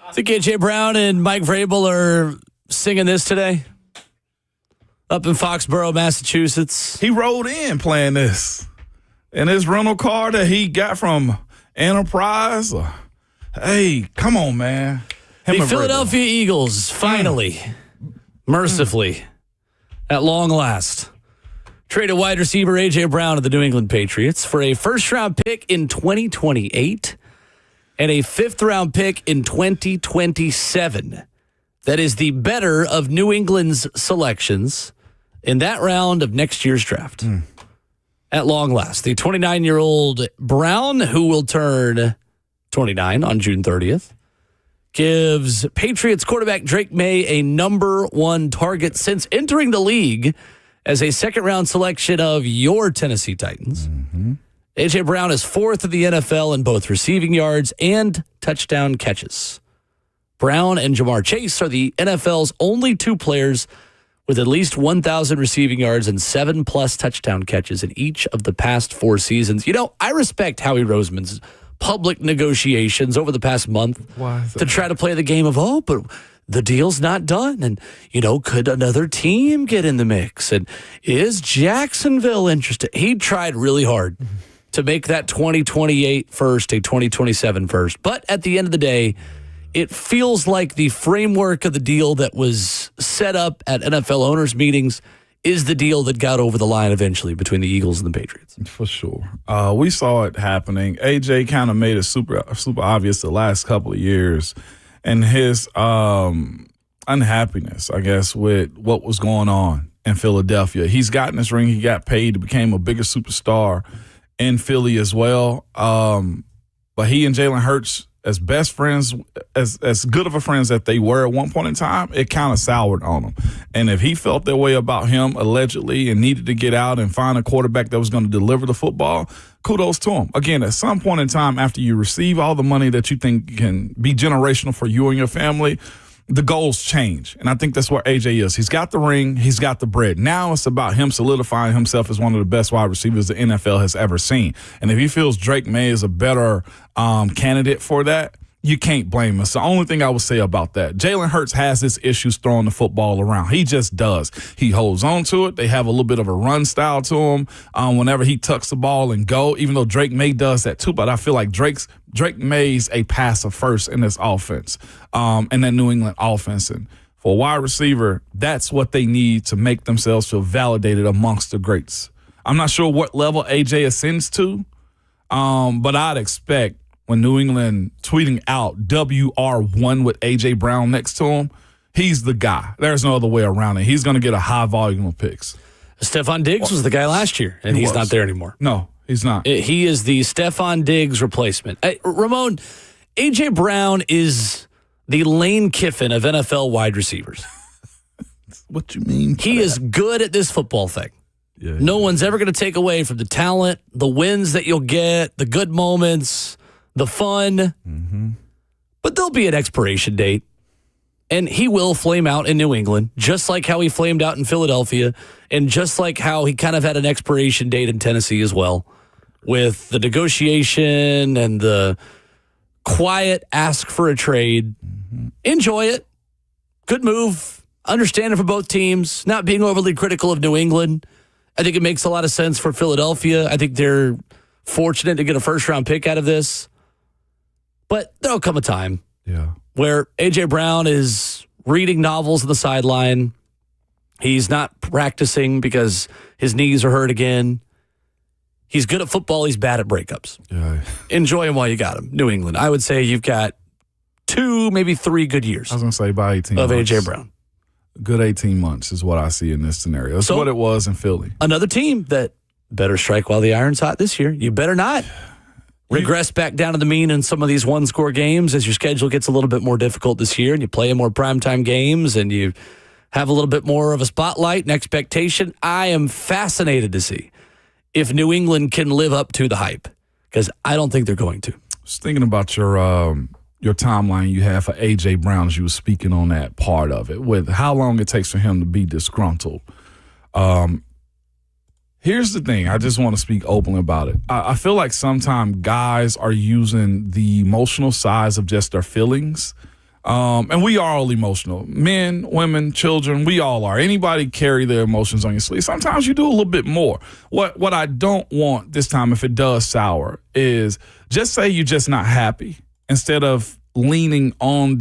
I think A.J. Brown and Mike Vrabel are singing this today up in Foxborough, Massachusetts. He rode in playing this in his rental car that he got from Enterprise. Hey, come on, man. The Philadelphia Eagles finally, mercifully, at long last, traded wide receiver A.J. Brown to the New England Patriots for a first-round pick in 2028 and a fifth-round pick in 2027. That is the better of New England's selections in that round of next year's draft. At long last, the 29-year-old Brown, who will turn 29 on June 30th, gives Patriots quarterback Drake May a number one target since entering the league as a second-round selection of your Tennessee Titans. A.J. Brown is fourth in the NFL in both receiving yards and touchdown catches. Brown and Jamar Chase are the NFL's only two players with at least 1,000 receiving yards and 7+ touchdown catches in each of the past 4 seasons. You know, I respect Howie Roseman's public negotiations over the past month to try to play the game of, but the deal's not done. And, could another team get in the mix? And is Jacksonville interested? He tried really hard to make that 2028 first a 2027 first. But at the end of the day, it feels like the framework of the deal that was set up at NFL owners' meetings is the deal that got over the line eventually between the Eagles and the Patriots. For sure. We saw it happening. AJ kind of made it super obvious the last couple of years, and his unhappiness, I guess, with what was going on in Philadelphia. He's gotten his ring. He got paid. He became a bigger superstar in Philly as well. But he and Jalen Hurts, as best friends, as good of a friends that they were at one point in time, it kind of soured on him. And if he felt that way about him, allegedly, and needed to get out and find a quarterback that was going to deliver the football, kudos to him. Again, at some point in time, after you receive all the money that you think can be generational for you and your family, the goals change. And I think that's where AJ is. He's got the ring. He's got the bread. Now it's about him solidifying himself as one of the best wide receivers the NFL has ever seen. And if he feels Drake May is a better candidate for that, you can't blame us. The only thing I would say about that, Jalen Hurts has his issues throwing the football around. He just does. He holds on to it. They have a little bit of a run style to him whenever he tucks the ball and go, even though Drake May does that too. But I feel like Drake May's a passer first in this offense, in that New England offense. And for a wide receiver, that's what they need to make themselves feel validated amongst the greats. I'm not sure what level AJ ascends to, but I'd expect when New England tweeting out WR1 with A.J. Brown next to him, he's the guy. There's no other way around it. He's going to get a high volume of picks. Stephon Diggs was the guy last year, and he's not there anymore. No, he's not. He is the Stephon Diggs replacement. Ramon, A.J. Brown is the Lane Kiffin of NFL wide receivers. What you mean? He is good at this football thing. Yeah, no one's ever going to take away from the talent, the wins that you'll get, the good moments, the fun, but there'll be an expiration date, and he will flame out in New England, just like how he flamed out in Philadelphia, and just like how he kind of had an expiration date in Tennessee as well, with the negotiation and the quiet ask for a trade. Enjoy it. Good move. Understand it for both teams. Not being overly critical of New England. I think it makes a lot of sense for Philadelphia. I think they're fortunate to get a first-round pick out of this. But there'll come a time where A.J. Brown is reading novels on the sideline. He's not practicing because his knees are hurt again. He's good at football. He's bad at breakups. Yeah. Enjoy him while you got him. New England. I would say you've got 2, maybe 3 good years. I was going to say about 18 of months. A.J. Brown. Good 18 months is what I see in this scenario. That's what it was in Philly. Another team that better strike while the iron's hot this year. You better not regress back down to the mean in some of these one-score games as your schedule gets a little bit more difficult this year and you play in more primetime games and you have a little bit more of a spotlight and expectation. I am fascinated to see if New England can live up to the hype because I don't think they're going to. I was thinking about your timeline you have for A.J. Brown as you were speaking on that part of it, with how long it takes for him to be disgruntled. Here's the thing. I just want to speak openly about it. I feel like sometimes guys are using the emotional sides of just their feelings And we are all emotional. Men, women, children, we all are. Anybody carry their emotions on your sleeve. Sometimes you do a little bit more. What I don't want this time, if it does sour, is just say you're just not happy instead of leaning on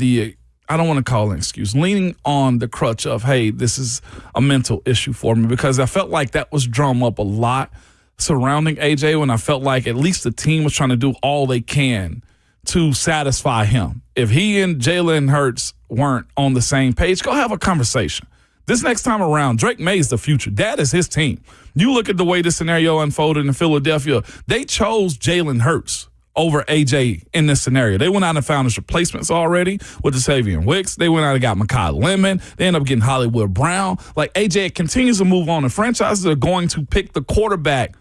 I don't want to call it an excuse, leaning on the crutch of, hey, this is a mental issue for me, because I felt like that was drummed up a lot surrounding AJ when I felt like at least the team was trying to do all they can to satisfy him. If he and Jalen Hurts weren't on the same page, go have a conversation. This next time around, Drake May is the future. That is his team. You look at the way this scenario unfolded in Philadelphia, they chose Jalen Hurts over AJ in this scenario. They went out and found his replacements already with the Savion Wicks. They went out and got Mekhi Lemon. They ended up getting Hollywood Brown. Like, AJ continues to move on, and franchises are going to pick the quarterback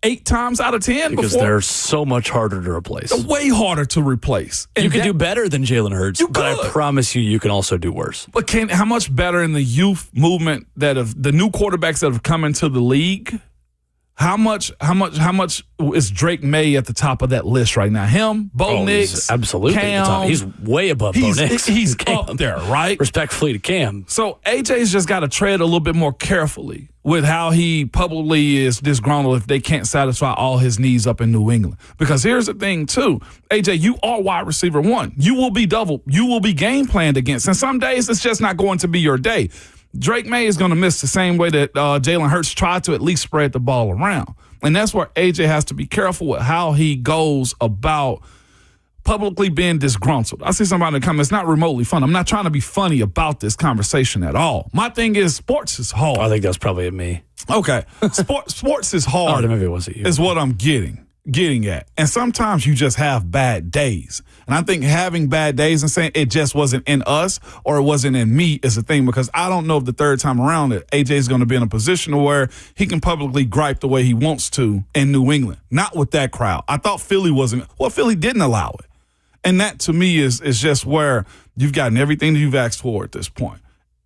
8 times out of 10 because they're so much harder to replace. They're way harder to replace. And you can do better than Jalen Hurts, but I promise you can also do worse. But how much better in the youth movement the new quarterbacks that have come into the league? How much is Drake May at the top of that list right now? Him, Bo Nix, he's absolutely Cam. at the top. He's way above Bo Nix. He's up there, right? Respectfully to Cam. So AJ's just got to tread a little bit more carefully with how he publicly is disgruntled if they can't satisfy all his needs up in New England. Because here's the thing, too. AJ, you are wide receiver 1. You will be game planned against. And some days it's just not going to be your day. Drake May is going to miss the same way that Jalen Hurts tried to at least spread the ball around. And that's where AJ has to be careful with how he goes about publicly being disgruntled. I see somebody in the comments, not remotely fun. I'm not trying to be funny about this conversation at all. My thing is sports is hard. I think that's probably me. Okay. Sports is hard. Oh, maybe it wasn't you. Is what I'm getting at. And sometimes you just have bad days. And I think having bad days and saying it just wasn't in us or it wasn't in me is the thing, because I don't know if the third time around that AJ is going to be in a position where he can publicly gripe the way he wants to in New England. Not with that crowd. I thought Philly Philly didn't allow it. And that to me is just where you've gotten everything that you've asked for at this point.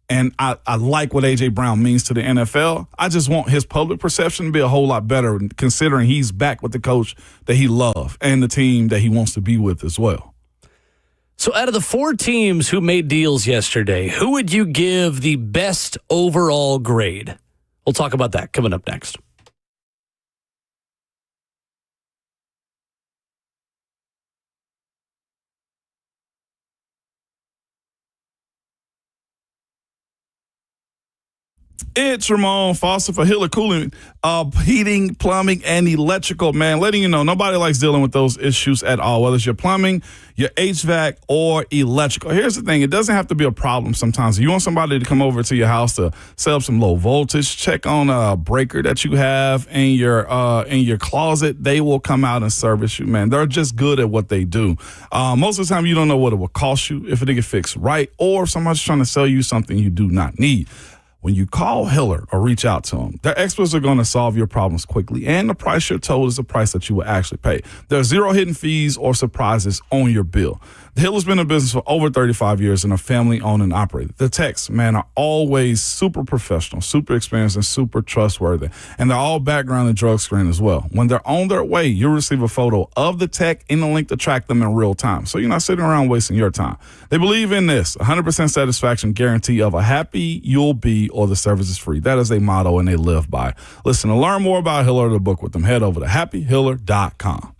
And I like what A.J. Brown means to the NFL. I just want his public perception to be a whole lot better, considering he's back with the coach that he loves and the team that he wants to be with as well. So out of the 4 teams who made deals yesterday, who would you give the best overall grade? We'll talk about that coming up next. It's Ramon Foster for Hiller Cooling, heating, plumbing, and electrical. Man, letting you know, nobody likes dealing with those issues at all, whether it's your plumbing, your HVAC, or electrical. Here's the thing. It doesn't have to be a problem sometimes. If you want somebody to come over to your house to set up some low voltage, check on a breaker that you have in your closet, they will come out and service you, man. They're just good at what they do. Most of the time, you don't know what it will cost you if it get fixed right, or if somebody's trying to sell you something you do not need. When you call Hiller or reach out to them, their experts are going to solve your problems quickly, and the price you're told is the price that you will actually pay. There are 0 hidden fees or surprises on your bill. Hiller's been in business for over 35 years and are family-owned and operated. The techs, man, are always super professional, super experienced, and super trustworthy. And they're all background and drug screened as well. When they're on their way, you'll receive a photo of the tech and a link to track them in real time. So you're not sitting around wasting your time. They believe in this, 100% satisfaction guarantee of a happy you'll be or the service is free. That is a motto and they live by. Listen, to learn more about Hiller or to book with them, head over to happyhiller.com.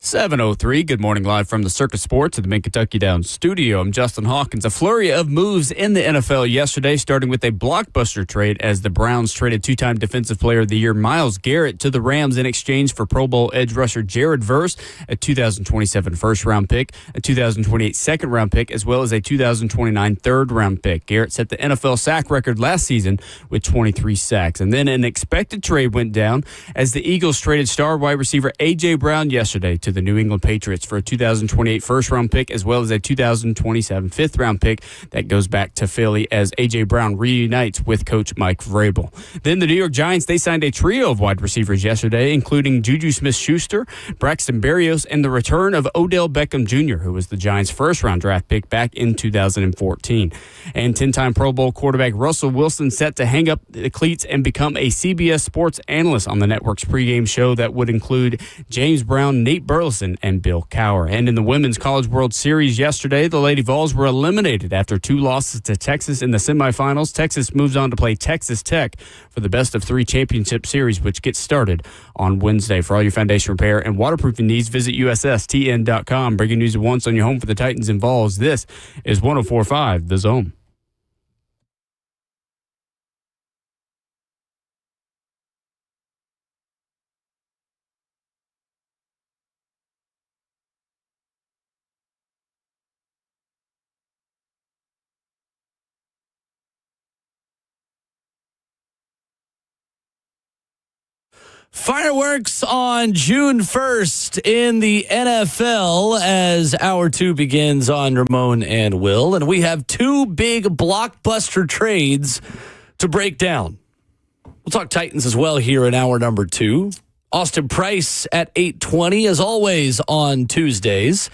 7:03. Good morning, live from the Circus Sports at the Mid-Kentucky Downs studio. I'm Justin Hawkins. A flurry of moves in the NFL yesterday, starting with a blockbuster trade as the Browns traded two-time Defensive Player of the Year Myles Garrett to the Rams in exchange for Pro Bowl edge rusher Jared Verse, a 2027 first-round pick, a 2028 second-round pick, as well as a 2029 third-round pick. Garrett set the NFL sack record last season with 23 sacks. And then an expected trade went down as the Eagles traded star wide receiver A.J. Brown yesterday to the New England Patriots for a 2028 first-round pick as well as a 2027 fifth-round pick that goes back to Philly as A.J. Brown reunites with Coach Mike Vrabel. Then the New York Giants, they signed a trio of wide receivers yesterday, including Juju Smith-Schuster, Braxton Berrios, and the return of Odell Beckham Jr., who was the Giants' first-round draft pick back in 2014. And 10-time Pro Bowl quarterback Russell Wilson set to hang up the cleats and become a CBS Sports analyst on the network's pregame show that would include James Brown, Nate Burleson, and Bill Cowher. And in the Women's College World Series yesterday, the Lady Vols were eliminated after two losses to Texas in the semifinals. Texas moves on to play Texas Tech for the best-of-3 championship series, which gets started on Wednesday. For all your foundation repair and waterproofing needs, visit USSTN.com. Breaking news at once on your home for the Titans and Vols. This is 104.5 The Zone. Fireworks on June 1st in the NFL as Hour 2 begins on Ramon and Will. And we have two big blockbuster trades to break down. We'll talk Titans as well here in hour number 2. Austin Price at 8:20, as always, on Tuesdays.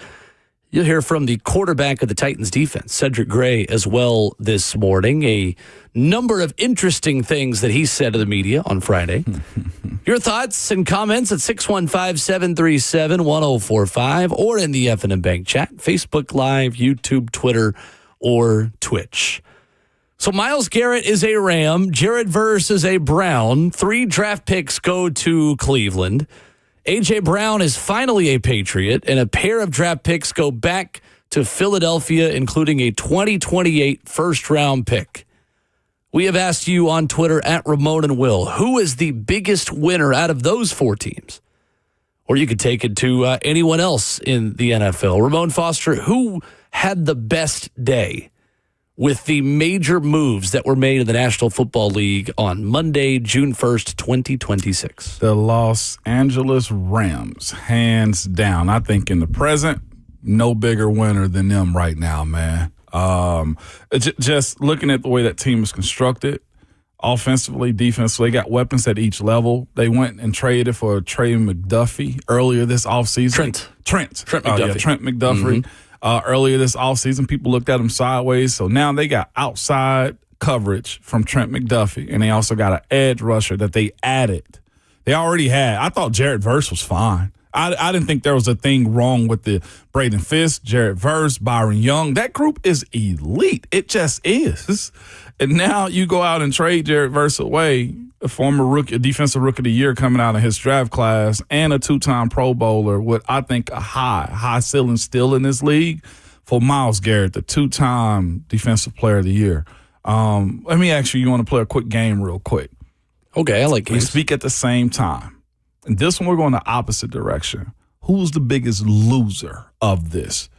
You'll hear from the quarterback of the Titans defense, Cedric Gray, as well this morning. A number of interesting things that he said to the media on Friday. Your thoughts and comments at 615-737-1045 or in the F&M Bank chat, Facebook Live, YouTube, Twitter, or Twitch. So Myles Garrett is a Ram. Jared Verse is a Brown. 3 draft picks go to Cleveland. A.J. Brown is finally a Patriot, and a pair of draft picks go back to Philadelphia, including a 2028 first-round pick. We have asked you on Twitter at Ramon and Will, who is the biggest winner out of those 4 teams? Or you could take it to anyone else in the NFL. Ramon Foster, who had the best day with the major moves that were made in the National Football League on Monday, June 1st, 2026? The Los Angeles Rams, hands down. I think in the present, no bigger winner than them right now, man. Just looking at the way that team is constructed, offensively, defensively, they got weapons at each level. They went and traded for Trey McDuffie earlier this offseason. Trent McDuffie. Trent McDuffie. Mm-hmm. Earlier this offseason, people looked at him sideways. So now they got outside coverage from Trent McDuffie, and they also got an edge rusher that they added. They already had. I thought Jared Verse was fine. I didn't think there was a thing wrong with the Braden Fisk, Jared Verse, Byron Young. That group is elite. It just is. And now you go out and trade Jared Verse away, a former rookie, a defensive rookie of the year coming out of his draft class, and a 2-time Pro Bowler with, I think, a high ceiling still in this league for Myles Garrett, the 2-time defensive player of the year. Let me ask you, you want to play a quick game real quick? Okay, I like it. We speak at the same time. And this one, we're going the opposite direction. Who's the biggest loser of this?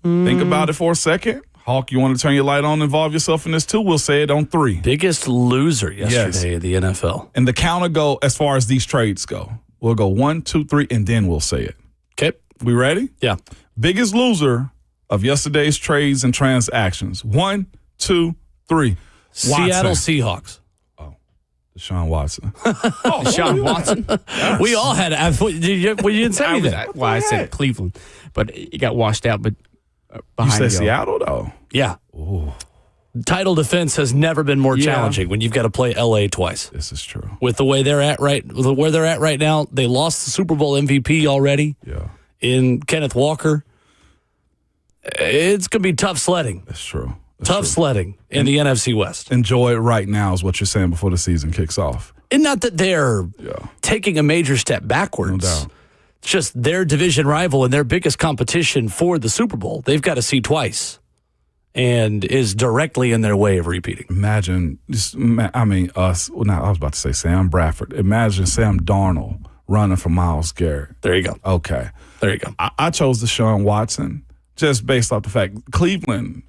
Think about it for a second. Hawk, you want to turn your light on and involve yourself in this too? We'll say it on 3. Biggest loser yesterday in the NFL. And the counter go as far as these trades go. We'll go 1, 2, 3, and then we'll say it. Okay. We ready? Yeah. Biggest loser of yesterday's trades and transactions. 1, 2, 3. Seattle Seahawks. Deshaun Watson. Deshaun Watson? We all had it. You didn't say that. Well, I said Cleveland, but it got washed out. But behind you said Seattle, though? Yeah. Ooh. Title defense has never been more challenging when you've got to play L.A. twice. This is true. With the way they're at right now, they lost the Super Bowl MVP already. Yeah. In Kenneth Walker. It's going to be tough sledding. That's true. Tough sledding in the NFC West. Enjoy it right now is what you're saying before the season kicks off. And not that they're taking a major step backwards. No doubt. It's just their division rival and their biggest competition for the Super Bowl. They've got to see twice and is directly in their way of repeating. Imagine, us. Well, now I was about to say Sam Bradford. Imagine Sam Darnold running for Myles Garrett. There you go. Okay. There you go. I chose Deshaun Watson just based off the fact Cleveland,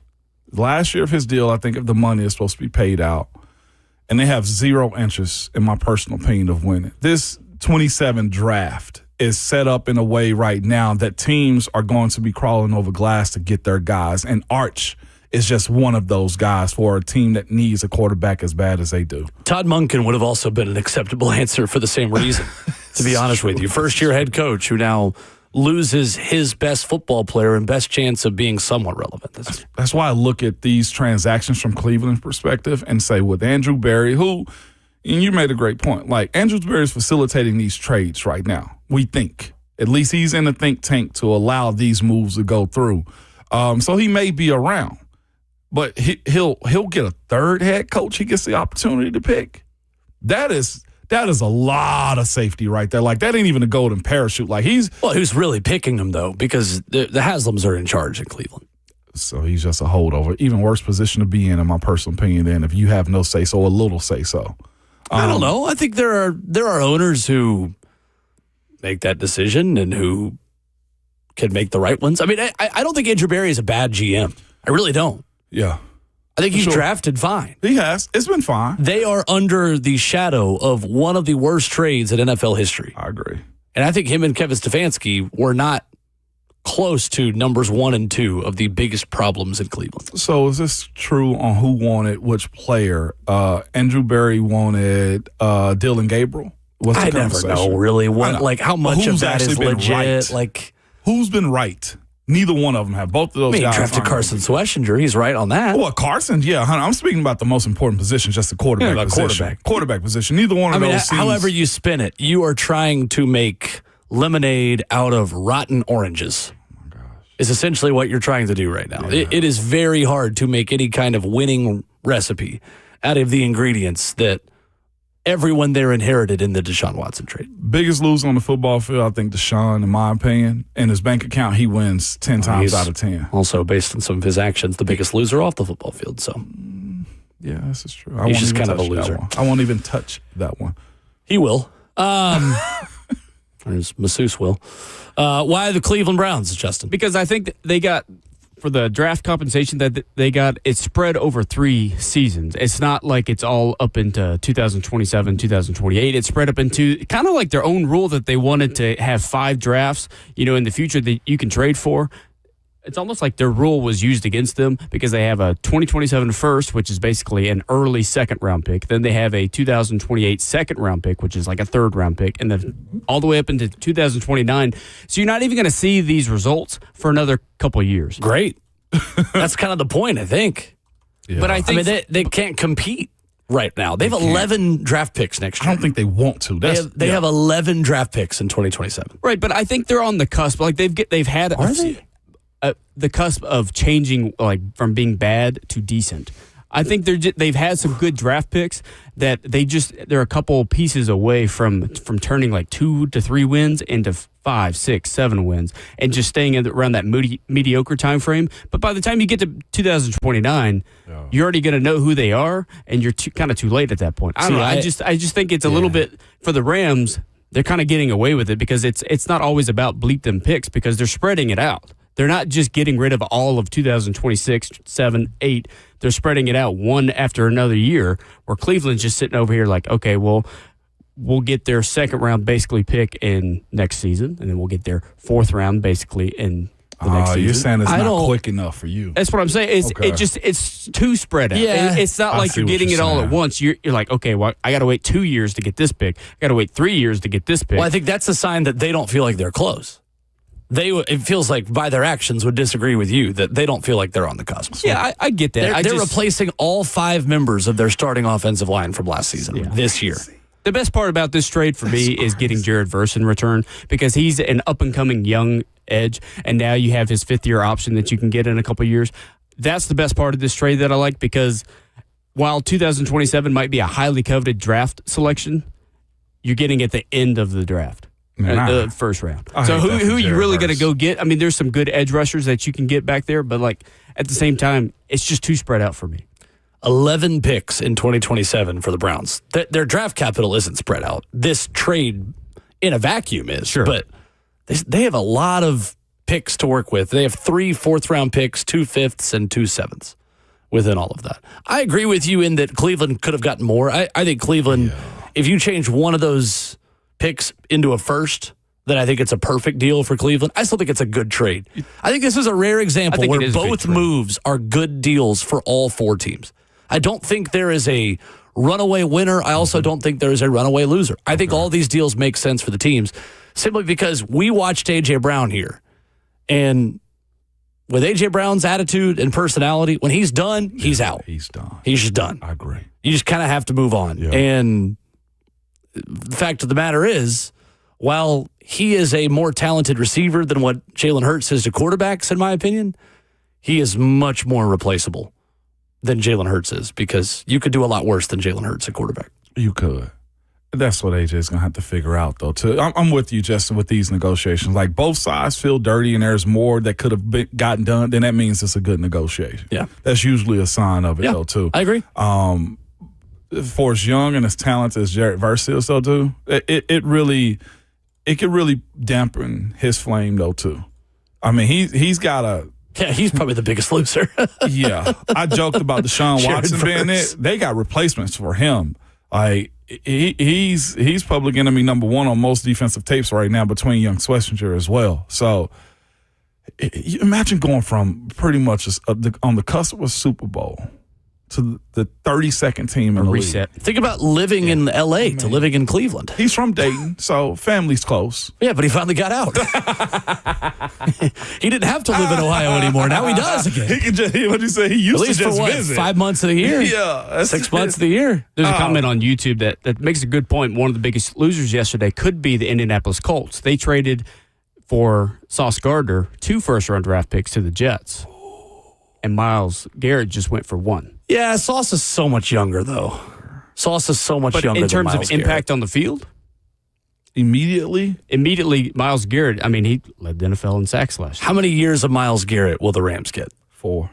last year of his deal, I think if the money is supposed to be paid out, and they have zero interest, in my personal opinion, of winning. This 27 draft is set up in a way right now that teams are going to be crawling over glass to get their guys, and Arch is just one of those guys for a team that needs a quarterback as bad as they do. Todd Monken would have also been an acceptable answer for the same reason, to be honest with you. First-year head coach who now loses his best football player and best chance of being somewhat relevant this year. That's why I look at these transactions from Cleveland's perspective and say with Andrew Berry, who, and you made a great point, like Andrew Berry is facilitating these trades right now, we think. At least he's in the think tank to allow these moves to go through. So he may be around. But he'll get a third head coach he gets the opportunity to pick. That is a lot of safety right there. Like, that ain't even a golden parachute. Like, who's really picking him, though, because the Haslams are in charge in Cleveland. So he's just a holdover. Even worse position to be in my personal opinion, than if you have no say-so or little say-so. I don't know. I think there are owners who make that decision and who can make the right ones. I mean, I don't think Andrew Berry is a bad GM. I really don't. Yeah. I think he's drafted fine. He has. It's been fine. They are under the shadow of one of the worst trades in NFL history. I agree. And I think him and Kevin Stefanski were not close to numbers 1 and 2 of the biggest problems in Cleveland. So is this true on who wanted which player? Andrew Berry wanted Dylan Gabriel? I never know really what, how much of that is legit. Right? Like, who's been right? Neither one of them have. Both of those guys. Drafted Carson Schwarzenegger. He's right on that. Well, Carson, yeah. I'm speaking about the most important position, just the quarterback position. Quarterback position. Neither one of those. However you spin it, you are trying to make lemonade out of rotten oranges. Oh my gosh. Is essentially what you're trying to do right now. Yeah. It is very hard to make any kind of winning recipe out of the ingredients that everyone there inherited in the Deshaun Watson trade. Biggest loser on the football field, I think Deshaun, in my opinion. In his bank account, he wins 10 times out of 10. Also, based on some of his actions, the biggest loser off the football field. So, yeah, this is true. He's just kind of a loser. I won't even touch that one. He will. There's Masseuse will. Why the Cleveland Browns, Justin? Because I think they got, for the draft compensation that they got, it's spread over 3 seasons. It's not like it's all up into 2027, 2028. It's spread up into kind of like their own rule that they wanted to have 5 drafts, in the future that you can trade for. It's almost like their rule was used against them because they have a 2027 first, which is basically an early second-round pick. Then they have a 2028 second-round pick, which is like a third-round pick, and then all the way up into 2029. So you're not even going to see these results for another couple of years. Great. That's kind of the point, I think. Yeah. But I think they can't compete right now. They have 11 draft picks next year. I don't think they want to. They have 11 draft picks in 2027. Right, but I think they're on the cusp. Like they've had the cusp of changing, like from being bad to decent. I think they've had some good draft picks that they're a couple pieces away from turning like 2 to 3 wins into 5, 6, 7 wins and just staying around that mediocre time frame. But by the time you get to 2029, you're already going to know who they are, and you're kind of too late at that point. I don't know. I just think it's a little bit for the Rams. They're kind of getting away with it because it's not always about bleep them picks because they're spreading it out. They're not just getting rid of all of 2026, 7, 8. They're spreading it out one after another year, where Cleveland's just sitting over here like, okay, well, we'll get their second round basically pick in next season, and then we'll get their 4th round basically in the next season. You're saying it's not quick enough for you. That's what I'm saying. It's too spread out. Yeah. It's not like you're getting it all at once. You're like, okay, well, I got to wait 2 years to get this pick. I got to wait 3 years to get this pick. Well, I think that's a sign that they don't feel like they're close. It feels like by their actions would disagree with you that they don't feel like they're on the cusp. Yeah, I get that. They're replacing all 5 members of their starting offensive line from last season this year. The best part about this trade for me is getting Jared Verse in return because he's an up-and-coming young edge, and now you have his 5th-year option that you can get in a couple years. That's the best part of this trade that I like because while 2027 might be a highly coveted draft selection, you're getting at the end of the draft. first round. I So hate that for who are you Jared really going to Verse. go get? I mean, there's some good edge rushers that you can get back there, but like at the same time, it's just too spread out for me. 11 picks in 2027 for the Browns. Their draft capital isn't spread out. This trade in a vacuum is. Sure. But they have a lot of picks to work with. They have 3 fourth-round picks, 2 fifths, and 2 sevenths within all of that. I agree with you in that Cleveland could have gotten more. I think Cleveland, if you change one of those picks into a first, then I think it's a perfect deal for Cleveland. I still think it's a good trade. I think this is a rare example think where it is a good both trade. moves are good deals for all 4 teams. I don't think there is a runaway winner. I also don't think there is a runaway loser. I think all these deals make sense for the teams simply because we watched A.J. Brown here. And with A.J. Brown's attitude and personality, when he's done, he's out. He's done. He's just done. I agree. You just kind of have to move on. Yeah. And the fact of the matter is, while he is a more talented receiver than what Jalen Hurts is to quarterbacks, in my opinion, he is much more replaceable than Jalen Hurts is because you could do a lot worse than Jalen Hurts at quarterback. You could. That's what AJ's going to have to figure out, though, too. I'm with you, Justin, with these negotiations. Like, both sides feel dirty and there's more that could have gotten done, then that means it's a good negotiation. Yeah. That's usually a sign of it, though, too. I agree. For as young and as talented as Jared Verse is, though, too, it could really dampen his flame, though, too. I mean, he's got a... Yeah, he's probably the biggest loser. Yeah. I joked about Deshaun Jared Watson being Verse. it. They got replacements for him. Like, he's public enemy number 1 on most defensive tapes right now between Young Schlesinger as well. So you imagine going from pretty much on the cusp of Super Bowl to the 32nd team in the Reset. Think about living in L.A. to living in Cleveland. league. He's from Dayton, so family's close. Yeah, but he finally got out. He didn't have to live in Ohio anymore. Now he does again. He can just, what do you say? He used At least to for just what, visit. 5 months of the year? Yeah. that's 6 months of the year? There's a comment on YouTube that makes a good point. One of the biggest losers yesterday could be the Indianapolis Colts. They traded for Sauce Gardner 2 first-round draft picks to the Jets. And Myles Garrett just went for 1. Yeah, Sauce is so much younger, though. Sauce is so much But younger in terms than of Myles impact on the field, Immediately, Myles Garrett, I mean, he led the NFL in sacks last year. How many years of Myles Garrett will the Rams get? 4.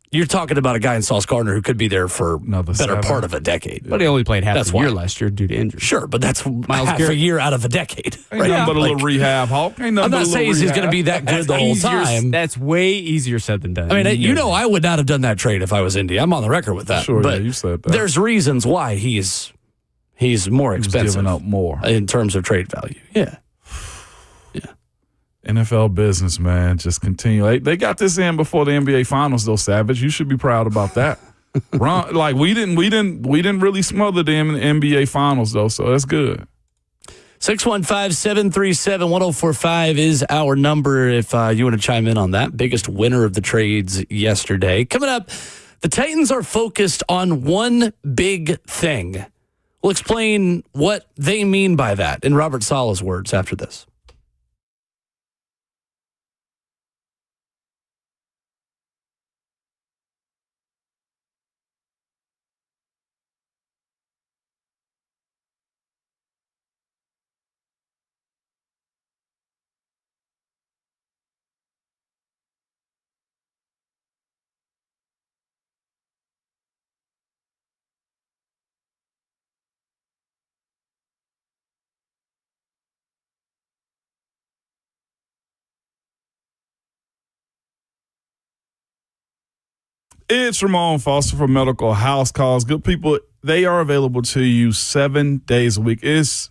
You're talking about a guy in Sauce Gardner who could be there for Another better 7. part of a decade. But he only played half That's the year why. last year due to injury. Sure, but that's Myles half a Garrett. year out of a decade. Ain't nothing but a little rehab, Hawk. Ain't nothing I'm but a not little saying he's going to rehab. be that good the whole time. That's way easier said than done. I mean, you know, I would not have done that trade if I was Indy. I'm on the record with that. Sure, but yeah, you said that. There's reasons why he's more He was expensive giving up more. in terms of trade value. Yeah. NFL business, man, just continue. They got this in before the NBA Finals, though. Savage, you should be proud about that. Like we didn't really smother them in the NBA Finals, though. So that's good. 615-737-1045 is our number if you want to chime in on that. Biggest winner of the trades yesterday. Coming up, the Titans are focused on one big thing. We'll explain what they mean by that in Robert Saleh's words after this. It's Ramon Foster from Medical House Calls. Good people, they are available to you 7 days a week. It's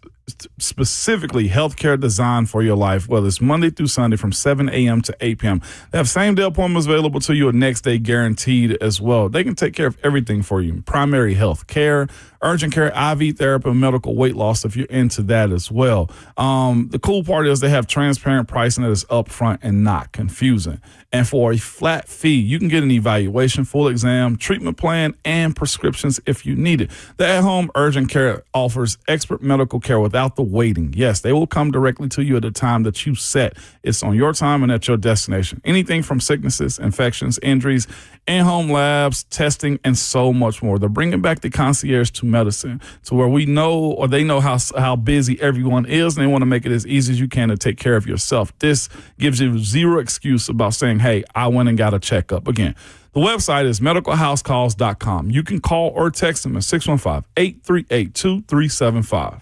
specifically healthcare designed for your life, whether it's Monday through Sunday from 7 a.m. to 8 p.m. They have same-day appointments available to you, a next day guaranteed as well. They can take care of everything for you. Primary health care, urgent care, IV therapy, and medical weight loss if you're into that as well. The cool part is they have transparent pricing that is upfront and not confusing. And for a flat fee, you can get an evaluation, full exam, treatment plan, and prescriptions if you need it. The at-home urgent care offers expert medical care without the waiting. Yes, they will come directly to you at a time that you set. It's on your time and at your destination. Anything from sicknesses, infections, injuries, in-home labs, testing, and so much more. They're bringing back the concierge to telemedicine, to where we know, or they know how busy everyone is, and they want to make it as easy as you can to take care of yourself. This gives you zero excuse about saying, hey, I went and got a checkup. Again, the website is medicalhousecalls.com. You can call or text them at 615-838-2375.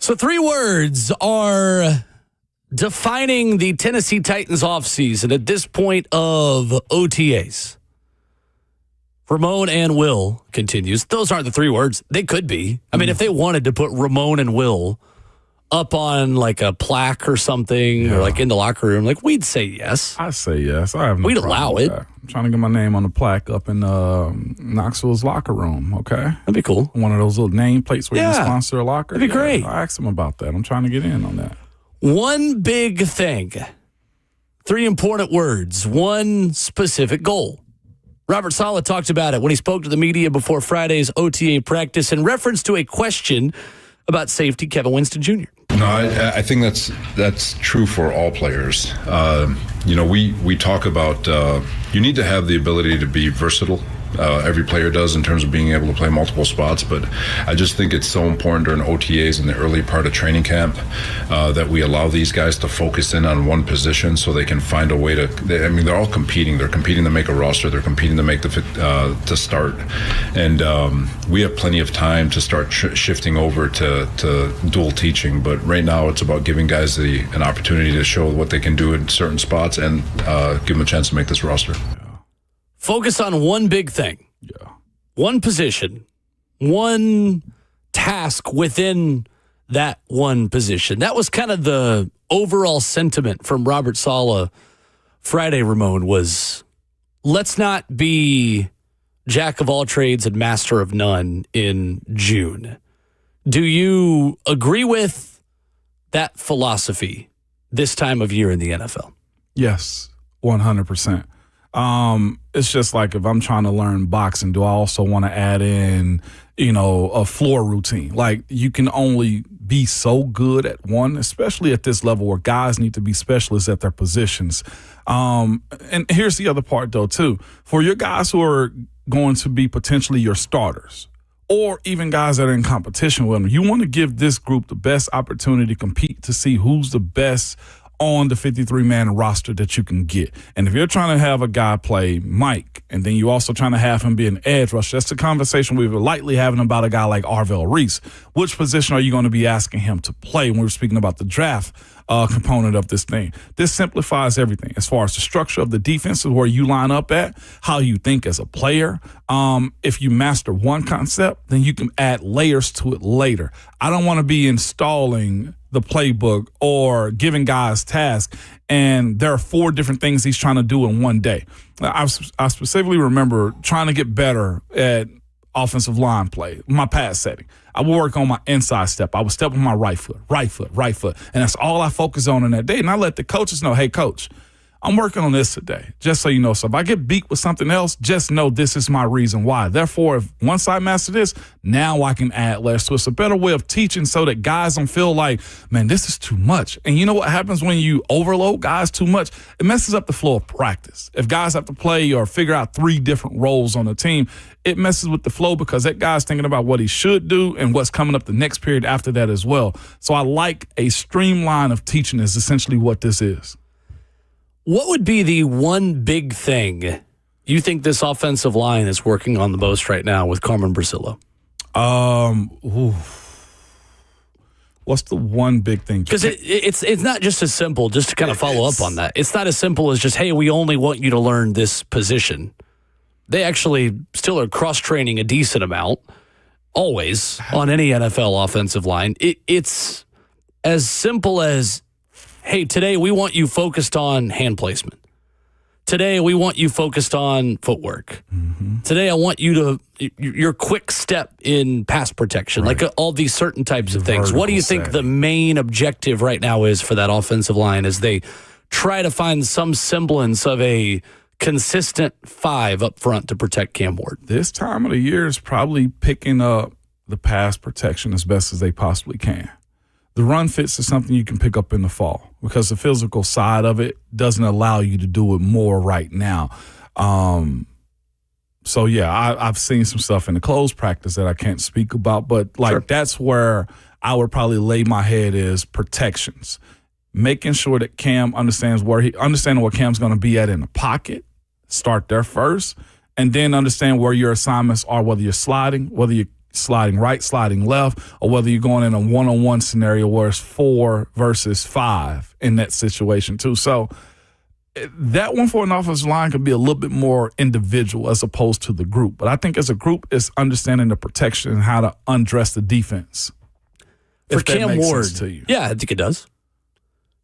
So 3 words are defining the Tennessee Titans offseason at this point of OTAs. Ramon and Will continues. Those aren't the 3 words. They could be. I mean, if they wanted to put Ramon and Will up on like a plaque or something, or like in the locker room, like we'd say yes. I say yes. I have no We'd problem allow with it. that. I'm trying to get my name on the plaque up in Knoxville's locker room, okay? That'd be cool. One of those little name plates where you Yeah. sponsor a locker. That'd be great. I asked him about that. I'm trying to get in on that. One big thing. 3 important words. 1 specific goal. Robert Saleh talked about it when he spoke to the media before Friday's OTA practice in reference to a question about safety Kevin Winston Jr. No, I think that's true for all players. We talk about you need to have the ability to be versatile. Every player does in terms of being able to play multiple spots, but I just think it's so important during OTAs in the early part of training camp that we allow these guys to focus in on one position so they can find a way to. They're all competing. They're competing to make a roster. They're competing to make to start, and we have plenty of time to start shifting over to dual teaching. But right now, it's about giving guys an opportunity to show what they can do in certain spots and give them a chance to make this roster. Focus on one big thing. Yeah. One position. One task within that one position. That was kind of the overall sentiment from Robert Saleh Friday, Ramon, was let's not be jack of all trades and master of none in June. Do you agree with that philosophy this time of year in the NFL? Yes, 100%. It's just like if I'm trying to learn boxing, do I also want to add in, a floor routine? Like you can only be so good at one, especially at this level where guys need to be specialists at their positions. And here's the other part though, too. For your guys who are going to be potentially your starters, or even guys that are in competition with them, you want to give this group the best opportunity to compete to see who's the best on the 53-man roster that you can get. And if you're trying to have a guy play Mike, and then you're also trying to have him be an edge rusher, that's the conversation we were lightly having about a guy like Arvell Reese. Which position are you going to be asking him to play when we're speaking about the draft component of this thing? This simplifies everything as far as the structure of the defense is where you line up at, how you think as a player. If you master one concept, then you can add layers to it later. I don't want to be installing the playbook or giving guys tasks, and there are 4 different things he's trying to do in one day. I specifically remember trying to get better at offensive line play, my pass setting. I would work on my inside step. I would step on my right foot. And that's all I focus on in that day. And I let the coaches know, hey, coach, I'm working on this today, just so you know. So if I get beat with something else, just know this is my reason why. Therefore, if once I master this, now I can add less. So it's a better way of teaching so that guys don't feel like, man, this is too much. And you know what happens when you overload guys too much? It messes up the flow of practice. If guys have to play or figure out 3 different roles on the team, it messes with the flow because that guy's thinking about what he should do and what's coming up the next period after that as well. So I like a streamline of teaching is essentially what this is. What would be the one big thing you think this offensive line is working on the most right now with Carmen Brasillo? What's the one big thing? Because it's not just as simple, just to kind of follow up on that. It's not as simple as just, hey, we only want you to learn this position. They actually still are cross-training a decent amount, always, on any NFL offensive line. It's as simple as, hey, today we want you focused on hand placement. Today we want you focused on footwork. Mm-hmm. Today I want you to, your quick step in pass protection, right. Like all these certain types of things. What do you think the main objective right now is for that offensive line as they try to find some semblance of a consistent 5 up front to protect Cam Ward? This time of the year is probably picking up the pass protection as best as they possibly can. The run fits is something you can pick up in the fall because the physical side of it doesn't allow you to do it more right now. So, yeah, I've seen some stuff in the closed practice that I can't speak about, but That's where I would probably lay my head is protections, making sure that Cam understands understanding where Cam's going to be at in the pocket, start there first, and then understand where your assignments are, whether you're sliding, whether you're sliding right, sliding left, or whether you're going in a one-on-one scenario where it's 4 versus 5 in that situation too. So that one for an offensive line could be a little bit more individual as opposed to the group. But I think as a group, it's understanding the protection and how to undress the defense. For Cam Ward, to you. yeah, I think it does.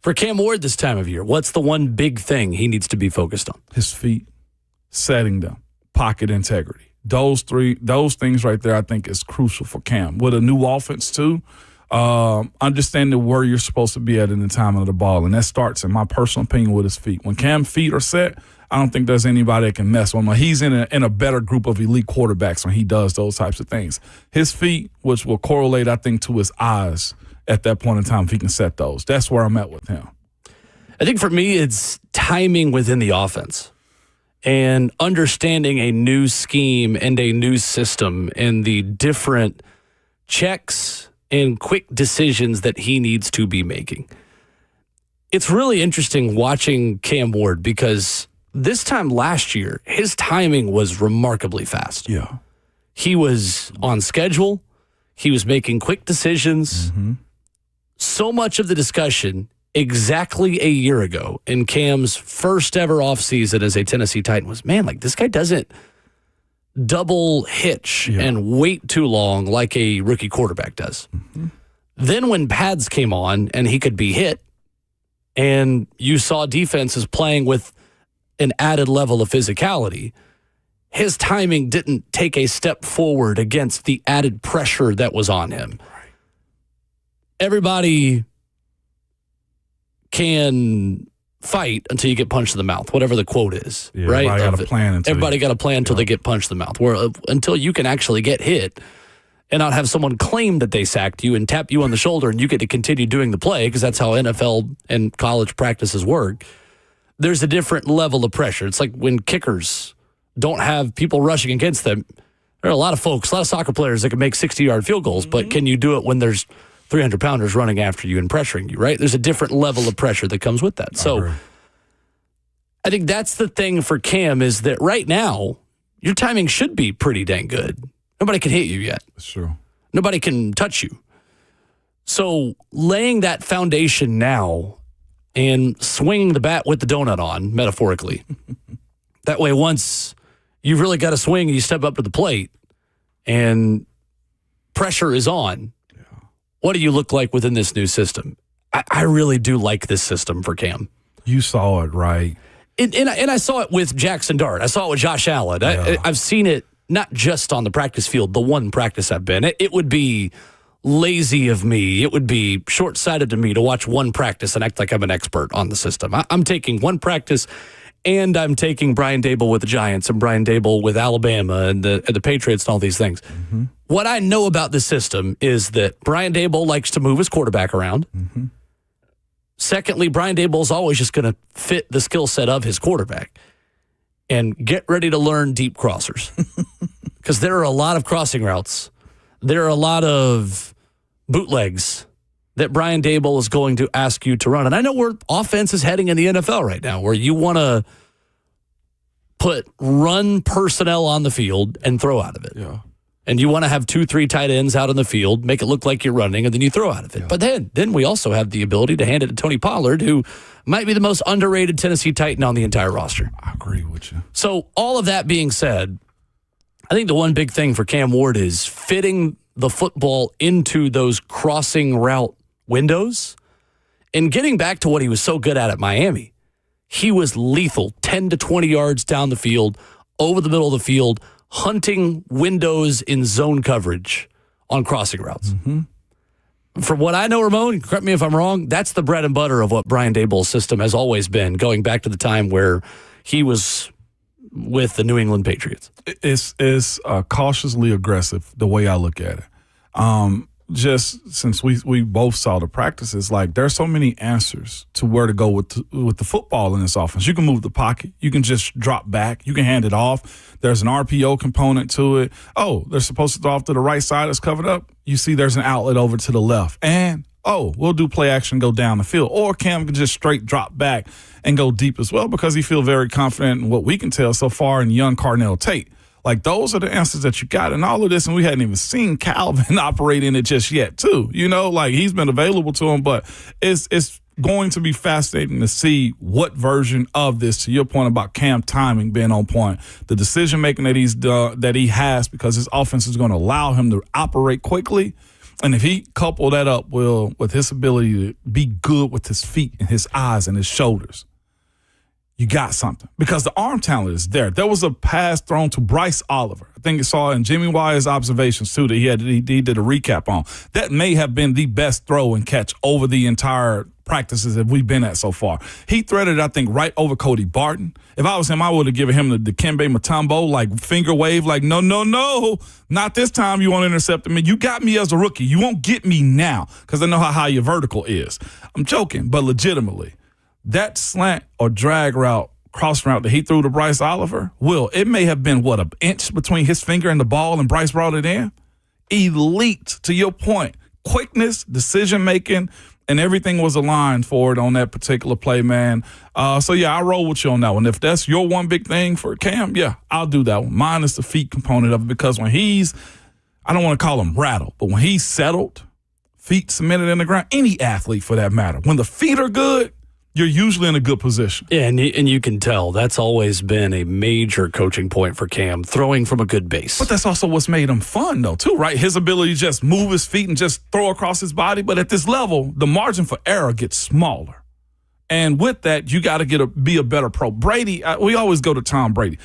For Cam Ward this time of year, what's the one big thing he needs to be focused on? His feet, setting them, pocket integrity. Those things right there, I think is crucial for Cam. With a new offense too, understanding where you're supposed to be at in the time of the ball. And that starts, in my personal opinion, with his feet. When Cam's feet are set, I don't think there's anybody that can mess with him. He's in a better group of elite quarterbacks when he does those types of things. His feet, which will correlate, I think, to his eyes at that point in time, if he can set those. That's where I'm at with him. I think for me, it's timing within the offense and understanding a new scheme and a new system and the different checks and quick decisions that he needs to be making. It's really interesting watching Cam Ward because this time last year, his timing was remarkably fast. Yeah. He was on schedule. He was making quick decisions. Mm-hmm. So much of the discussion exactly a year ago in Cam's first ever offseason as a Tennessee Titan was, man, like this guy doesn't double hitch and wait too long like a rookie quarterback does. Mm-hmm. Then when pads came on and he could be hit and you saw defenses playing with an added level of physicality, his timing didn't take a step forward against the added pressure that was on him. Right. Everybody can fight until you get punched in the mouth, whatever the quote is, right? Everybody got a plan until they get punched in the mouth. Where until you can actually get hit and not have someone claim that they sacked you and tap you on the shoulder and you get to continue doing the play, because that's how NFL and college practices work. There's a different level of pressure. It's like when kickers don't have people rushing against them. There are a lot of folks, a lot of soccer players that can make 60-yard field goals, but can you do it when there's 300-pounders running after you and pressuring you, right? There's a different level of pressure that comes with that. So I think that's the thing for Cam is that right now, your timing should be pretty dang good. Nobody can hit you yet. That's true. Nobody can touch you. So laying that foundation now and swinging the bat with the donut on, metaphorically, that way once you've really got to swing and you step up to the plate and pressure is on, what do you look like within this new system? I really do like this system for Cam. You saw it, right? And I saw it with Jackson Dart. I saw it with Josh Allen. Yeah. I've seen it not just on the practice field, the one practice I've been. It would be lazy of me. It would be short-sighted to me to watch one practice and act like I'm an expert on the system. I'm taking one practice, and I'm taking Brian Daboll with the Giants and Brian Daboll with Alabama and the Patriots and all these things. Mm-hmm. What I know about the system is that Brian Daboll likes to move his quarterback around. Mm-hmm. Secondly, Brian Daboll is always just going to fit the skill set of his quarterback. And get ready to learn deep crossers. Because there are a lot of crossing routes. There are a lot of bootlegs that Brian Daboll is going to ask you to run. And I know where offense is heading in the NFL right now, where you want to put run personnel on the field and throw out of it. Yeah. And you want to have 2-3 tight ends out on the field, make it look like you're running, and then you throw out of it. Yeah. But then we also have the ability to hand it to Tony Pollard, who might be the most underrated Tennessee Titan on the entire roster. I agree with you. So all of that being said, I think the one big thing for Cam Ward is fitting the football into those crossing route windows and getting back to what he was so good at Miami. He was lethal, 10 to 20 yards down the field, over the middle of the field, hunting windows in zone coverage on crossing routes. Mm-hmm. From what I know, Ramon, correct me if I'm wrong, that's the bread and butter of what Brian Daboll's system has always been, going back to the time where he was with the New England Patriots. It's cautiously aggressive, the way I look at it. Just since we both saw the practices, like there's so many answers to where to go with the football in this offense. You can move the pocket. You can just drop back. You can hand it off. There's an RPO component to it. Oh, they're supposed to throw off to the right side that's covered up. You see there's an outlet over to the left. And, we'll do play action, go down the field. Or Cam can just straight drop back and go deep as well because he feels very confident in what we can tell so far in young Carnell Tate. Like, those are the answers that you got in all of this, and we hadn't even seen Calvin operate in it just yet, too. You know, like, he's been available to him, but it's going to be fascinating to see what version of this, to your point about Cam timing being on point, the decision-making that he's done, that he has, because his offense is going to allow him to operate quickly. And if he couple that up, Will, with his ability to be good with his feet and his eyes and his shoulders, you got something. Because the arm talent is there. There was a pass thrown to Bryce Oliver. I think you saw in Jimmy Wire's observations, too, that he did a recap on. That may have been the best throw and catch over the entire practices that we've been at so far. He threaded, I think, right over Cody Barton. If I was him, I would have given him the Dikembe Mutombo, like, finger wave, like, no, not this time you won't intercept me. You got me as a rookie. You won't get me now, because I know how high your vertical is. I'm joking, but legitimately, that slant or drag route, cross route that he threw to Bryce Oliver, Will, it may have been, an inch between his finger and the ball, and Bryce brought it in? Elite, to your point. Quickness, decision-making, and everything was aligned for it on that particular play, man. So, yeah, I roll with you on that one. If that's your one big thing for Cam, yeah, I'll do that one. Mine is the feet component of it, because when he's, I don't want to call him rattled, but when he's settled, feet cemented in the ground, any athlete for that matter, when the feet are good, you're usually in a good position. Yeah, and you can tell that's always been a major coaching point for Cam, throwing from a good base. But that's also what's made him fun, though, too, right? His ability to just move his feet and just throw across his body. But at this level, the margin for error gets smaller. And with that, you got to be a better pro. Brady, we always go to Tom Brady.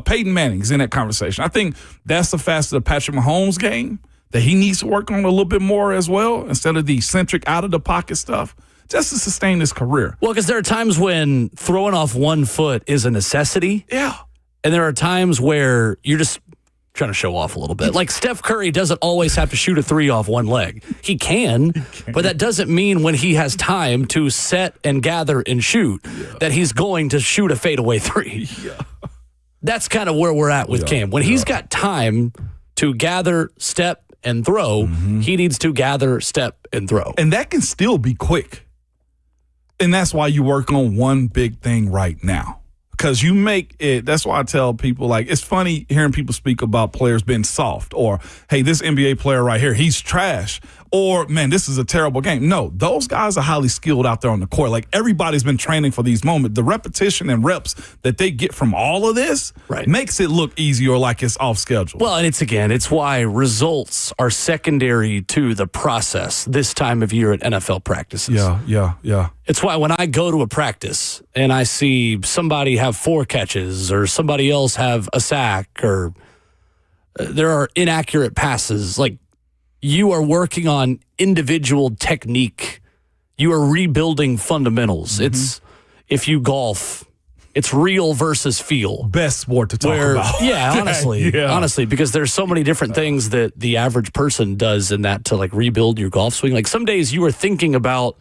Peyton Manning's in that conversation. I think that's the facet of Patrick Mahomes' game that he needs to work on a little bit more as well, instead of the eccentric, out-of-the-pocket stuff, just to sustain his career. Well, because there are times when throwing off one foot is a necessity. Yeah. And there are times where you're just trying to show off a little bit. Like, Steph Curry doesn't always have to shoot a three off one leg. He can, but that doesn't mean when he has time to set and gather and shoot that he's going to shoot a fadeaway three. Yeah. That's kind of where we're at with Cam. When he's got time to gather, step, and throw, he needs to gather, step, and throw. And that can still be quick. And that's why you work on one big thing right now. Because you make it, that's why I tell people, like, it's funny hearing people speak about players being soft, or, hey, this NBA player right here, he's trash, or, man, this is a terrible game. No, those guys are highly skilled out there on the court. Like, everybody's been training for these moments. The repetition and reps that they get from all of this makes it look easier, like it's off schedule. Well, and it's why results are secondary to the process this time of year at NFL practices. Yeah. It's why when I go to a practice and I see somebody have 4 catches or somebody else have a sack or there are inaccurate passes, like, you are working on individual technique. You are rebuilding fundamentals. It's, if you golf, it's real versus feel. Best sport to talk about. Yeah, honestly, because there's so many different things that the average person does in that to, like, rebuild your golf swing. Like, some days you are thinking about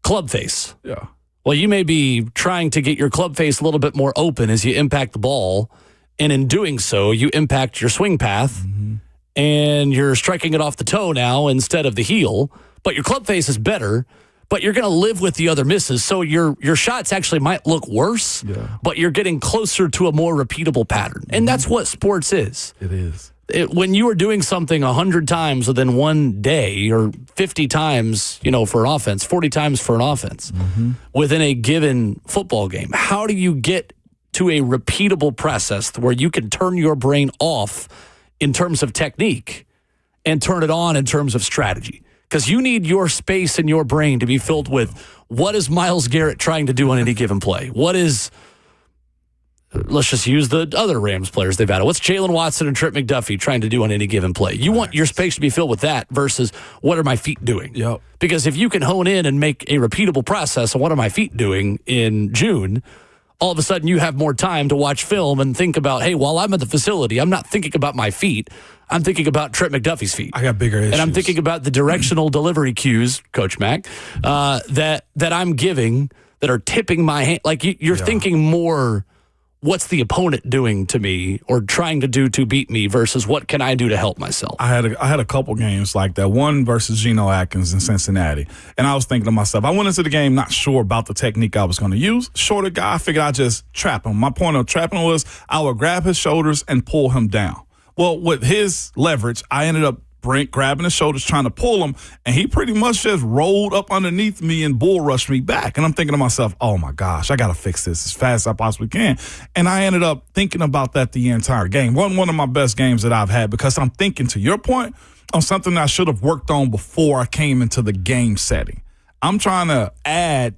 club face. Yeah. Well, you may be trying to get your club face a little bit more open as you impact the ball. And in doing so, you impact your swing path. And you're striking it off the toe now instead of the heel, but your club face is better, but you're going to live with the other misses. So your shots actually might look worse, but you're getting closer to a more repeatable pattern. And that's what sports is. It is. When you are doing something 100 times within one day, or 50 times, for an offense, 40 times for an offense, within a given football game, how do you get to a repeatable process where you can turn your brain off in terms of technique and turn it on in terms of strategy? Because you need your space in your brain to be filled with, what is Myles Garrett trying to do on any given play? What is, let's just use the other Rams players they've had. What's Jalen Watson and Trent McDuffie trying to do on any given play? You want your space to be filled with that versus, what are my feet doing? Yep. Because if you can hone in and make a repeatable process on what are my feet doing in June, all of a sudden you have more time to watch film and think about, hey, while I'm at the facility, I'm not thinking about my feet. I'm thinking about Trent McDuffie's feet. I got bigger issues. And I'm thinking about the directional delivery cues, Coach Mack, that I'm giving that are tipping my hand. Like, you're thinking more what's the opponent doing to me or trying to do to beat me versus what can I do to help myself? I had a couple games like that. One versus Geno Atkins in Cincinnati. And I was thinking to myself, I went into the game not sure about the technique I was going to use. Shorter guy, I figured I'd just trap him. My point of trapping was I would grab his shoulders and pull him down. Well, with his leverage, I ended up grabbing his shoulders, trying to pull him, and he pretty much just rolled up underneath me and bull rushed me back. And I'm thinking to myself, oh my gosh, I got to fix this as fast as I possibly can. And I ended up thinking about that the entire game. One of my best games that I've had, because I'm thinking, to your point, on something that I should have worked on before I came into the game setting. I'm trying to add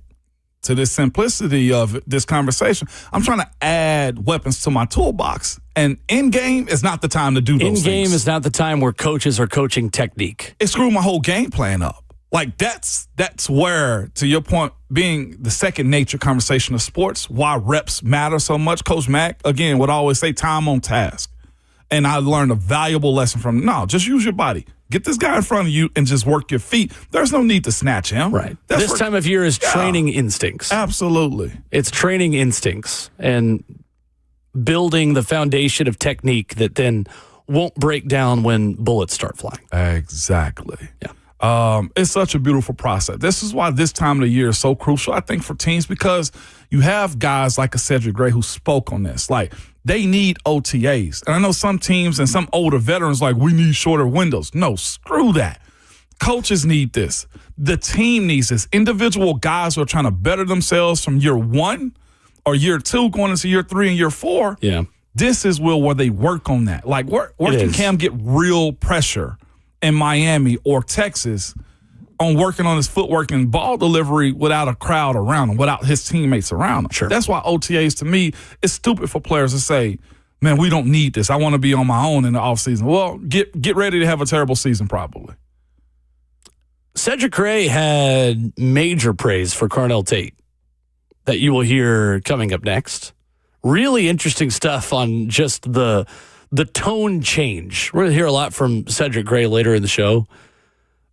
to the simplicity of this conversation. I'm trying to add weapons to my toolbox. And in-game is not the time to do those things. In-game is not the time where coaches are coaching technique. It screwed my whole game plan up. Like, that's where, to your point, being the second nature conversation of sports, why reps matter so much. Coach Mack, again, would always say time on task. And I learned a valuable lesson from, no, just use your body. Get this guy in front of you and just work your feet. There's no need to snatch him. Right. This time of year is training instincts. Absolutely. It's training instincts and building the foundation of technique that then won't break down when bullets start flying. Exactly. Yeah. It's such a beautiful process. This is why this time of the year is so crucial, I think, for teams, because you have guys like a Cedric Gray who spoke on this. Like, they need OTAs. And I know some teams and some older veterans like, we need shorter windows. No, screw that. Coaches need this. The team needs this. Individual guys who are trying to better themselves from year one or year two going into year 3 and year 4. Yeah. This is where they work on that. Like, where can Cam get real pressure in Miami or Texas on working on his footwork and ball delivery without a crowd around him, without his teammates around him? Sure. That's why OTAs, to me, it's stupid for players to say, man, we don't need this. I want to be on my own in the offseason. Well, get ready to have a terrible season probably. Cedric Gray had major praise for Carnell Tate that you will hear coming up next. Really interesting stuff on just the tone change. We're going to hear a lot from Cedric Gray later in the show.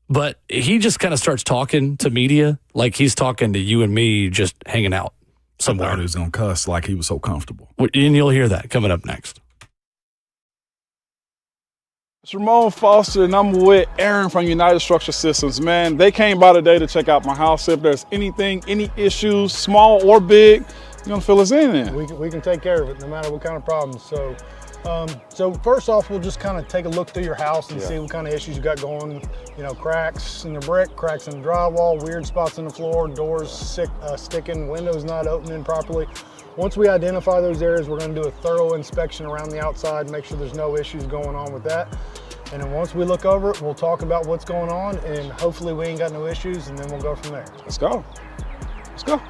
But he just kind of starts talking to media like he's talking to you and me just hanging out somewhere. I thought he was going to cuss like he was so comfortable. And you'll hear that coming up next. It's Ramon Foster, and I'm with Aaron from United Structure Systems. Man, they came by today to check out my house. If there's anything, any issues, small or big, you're going to fill us in there. We can take care of it no matter what kind of problems. So first off, we'll just kind of take a look through your house and see what kind of issues you got going. You know, cracks in the brick, cracks in the drywall, weird spots in the floor, doors sticking, windows not opening properly. Once we identify those areas, we're going to do a thorough inspection around the outside, make sure there's no issues going on with that. And then once we look over it, we'll talk about what's going on, and hopefully we ain't got no issues, and then we'll go from there. Let's go. Let's go.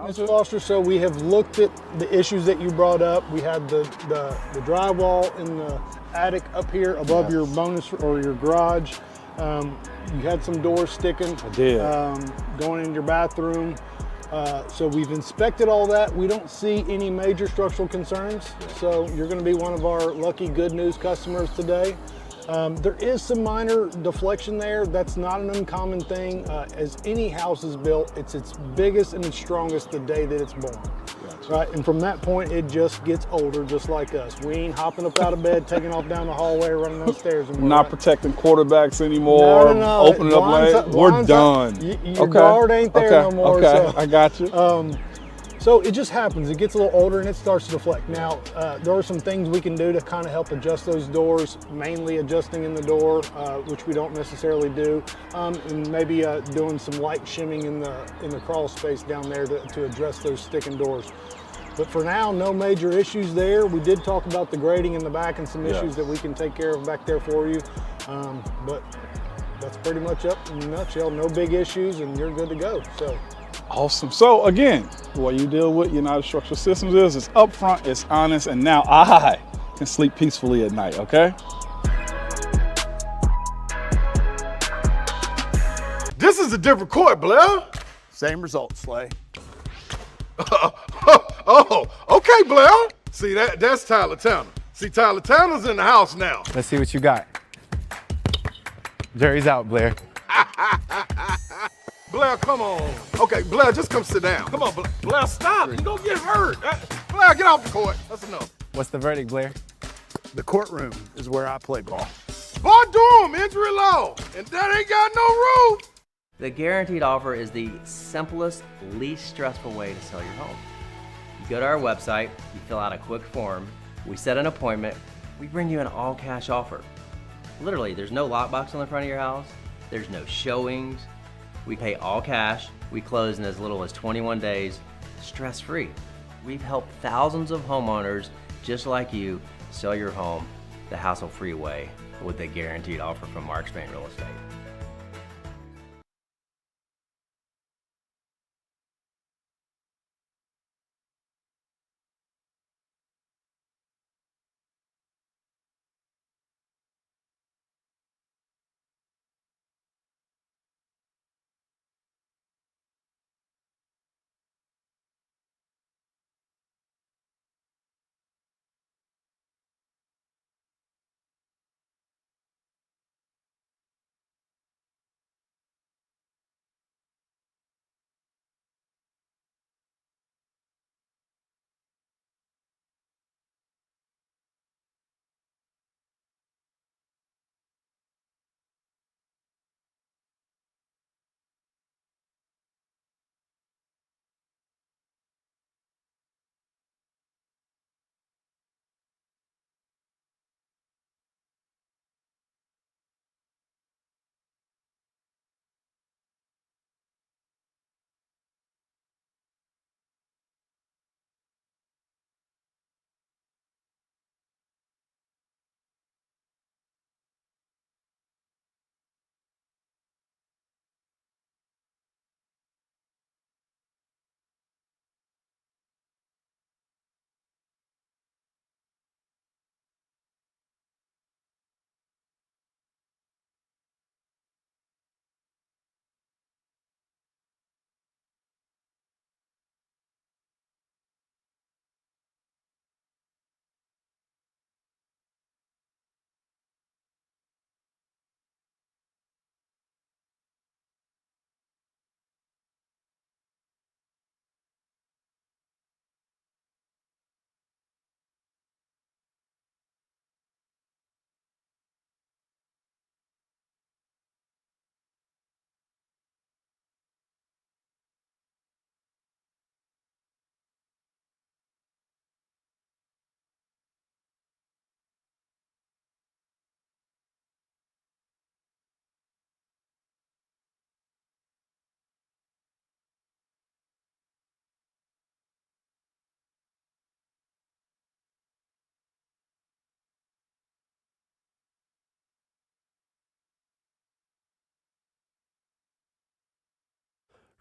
Ms. Foster, so we have looked at the issues that you brought up. We had the drywall in the attic up here above your bonus or your garage. You had some doors sticking. I did. Going in your bathroom. So we've inspected all that. We don't see any major structural concerns. So you're going to be one of our lucky good news customers today. There is some minor deflection there. That's not an uncommon thing. As any house is built, it's its biggest and its strongest the day that it's born. Gotcha. Right? And from that point, it just gets older, just like us. We ain't hopping up out of bed, taking off down the hallway, running upstairs. And not protecting quarterbacks anymore. No. Opening up late. We're done. Your guard ain't there no more. Okay, so, I got you. So it just happens. It gets a little older and it starts to deflect. Now, there are some things we can do to kind of help adjust those doors, mainly adjusting in the door, which we don't necessarily do, and maybe doing some light shimming in the crawl space down there to address those sticking doors. But for now, no major issues there. We did talk about the grading in the back and some issues that we can take care of back there for you. But that's pretty much up in a nutshell. No big issues and you're good to go. So. Awesome. So again, what you deal with United Structural Systems is it's upfront, it's honest, and now I can sleep peacefully at night, okay? This is a different court, Blair. Same result, Slay. Oh, okay, Blair. See, that's Tyler Tanner. See, Tyler Tanner's in the house now. Let's see what you got. Jerry's out, Blair. Blair, come on. Okay, Blair, just come sit down. Come on, Blair, stop. You're going to get hurt. Blair, get off the court. That's enough. What's the verdict, Blair? The courtroom is where I play ball. Boy, Durham, injury law, and that ain't got no roof. The guaranteed offer is the simplest, least stressful way to sell your home. You go to our website, you fill out a quick form, we set an appointment, we bring you an all-cash offer. Literally, there's no lockbox on the front of your house, there's no showings, we pay all cash, we close in as little as 21 days, stress-free. We've helped thousands of homeowners just like you sell your home the hassle-free way with a guaranteed offer from Mark Spain Real Estate.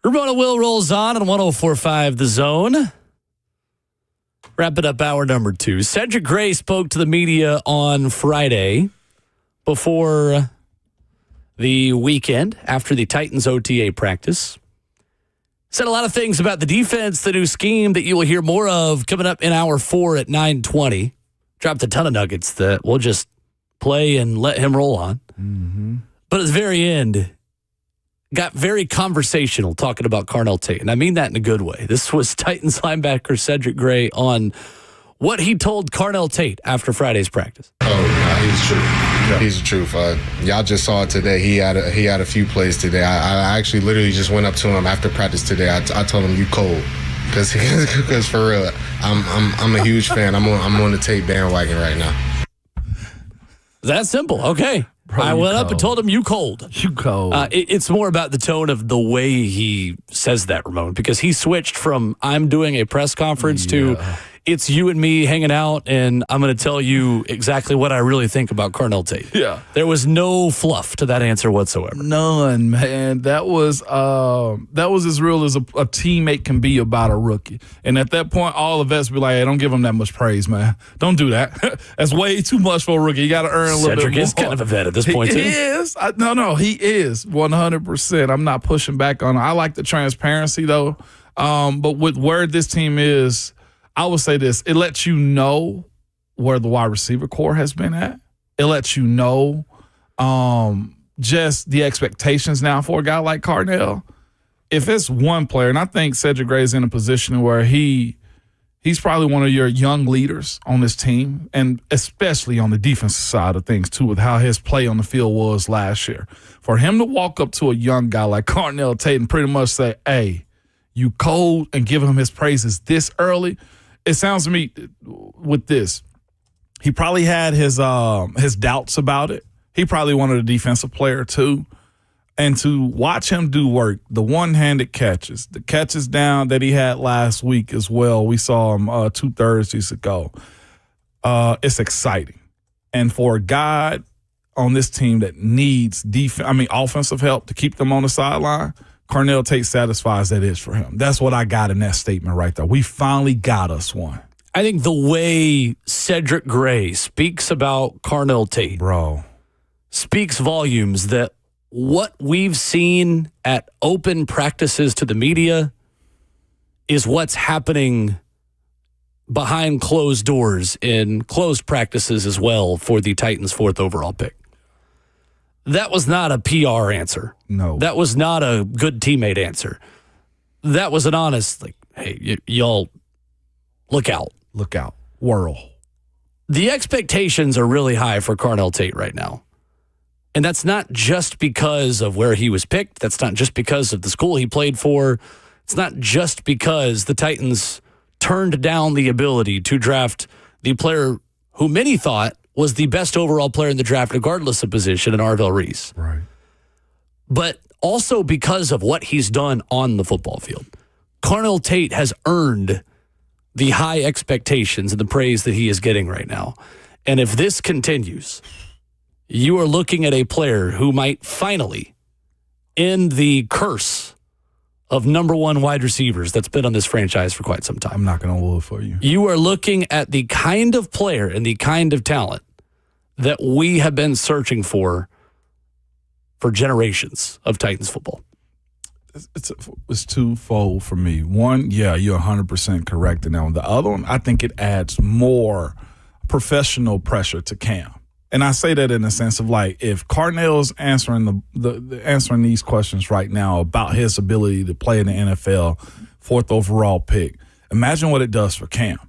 Ramon Will rolls on 104.5 The Zone. Wrapping up hour number 2. Cedric Gray spoke to the media on Friday before the weekend after the Titans OTA practice. Said a lot of things about the defense, the new scheme that you will hear more of coming up in hour 4 at 9:20. Dropped a ton of nuggets that we'll just play and let him roll on. Mm-hmm. But at the very end, got very conversational talking about Carnell Tate, and I mean that in a good way. This was Titans linebacker Cedric Gray on what he told Carnell Tate after Friday's practice. Oh, no, he's true. Yeah. He's the truth. Y'all just saw it today. He had a few plays today. I actually literally just went up to him after practice today. I told him, "You cold," because for real, I'm a huge fan. I'm on the Tate bandwagon right now. That simple. Okay. Bro, I went up and told him, "You cold." You cold. It's more about the tone of the way he says that, Ramon, because he switched from "I'm doing a press conference" to "It's you and me hanging out, and I'm going to tell you exactly what I really think about Carnell Tate." Yeah. There was no fluff to that answer whatsoever. None, man. That was as real as a teammate can be about a rookie. And at that point, all of us be like, "Hey, don't give him that much praise, man. Don't do that. That's way too much for a rookie. You got to earn a little bit more." Cedric is kind of a vet at this point, too. He is. No, he is 100%. I'm not pushing back on him. I like the transparency, though. But with where this team is, I would say this. It lets you know where the wide receiver core has been at. It lets you know just the expectations now for a guy like Carnell. If it's one player, and I think Cedric Gray is in a position where he's probably one of your young leaders on this team, and especially on the defensive side of things, too, with how his play on the field was last year. For him to walk up to a young guy like Carnell Tate and pretty much say, hey, you cold, and give him his praises this early, it sounds to me with this, he probably had his doubts about it. He probably wanted a defensive player, too. And to watch him do work, the one-handed catches, the catches down that he had last week as well, we saw him 2 Thursdays ago. It's exciting. And for a guy on this team that needs offensive help to keep them on the sideline, Carnell Tate satisfies that itch for him. That's what I got in that statement right there. We finally got us one. I think the way Cedric Gray speaks about Carnell Tate, bro, speaks volumes that what we've seen at open practices to the media is what's happening behind closed doors in closed practices as well for the Titans' 4th overall pick. That was not a PR answer. No. That was not a good teammate answer. That was an honest, hey, y'all, look out. Look out. Whirl. The expectations are really high for Carnell Tate right now. And that's not just because of where he was picked. That's not just because of the school he played for. It's not just because the Titans turned down the ability to draft the player who many thought was the best overall player in the draft, regardless of position, in Arvell Reese. Right. But also because of what he's done on the football field. Carnell Tate has earned the high expectations and the praise that he is getting right now. And if this continues, you are looking at a player who might finally end the curse of number 1 wide receivers that's been on this franchise for quite some time. I'm knocking on wood for you. You are looking at the kind of player and the kind of talent that we have been searching for generations of Titans football. It's twofold for me. One, yeah, you're 100% correct in that one. The other one, I think it adds more professional pressure to Cam. And I say that in the sense of if Carnell's answering answering these questions right now about his ability to play in the NFL, 4th overall pick, imagine what it does for Cam.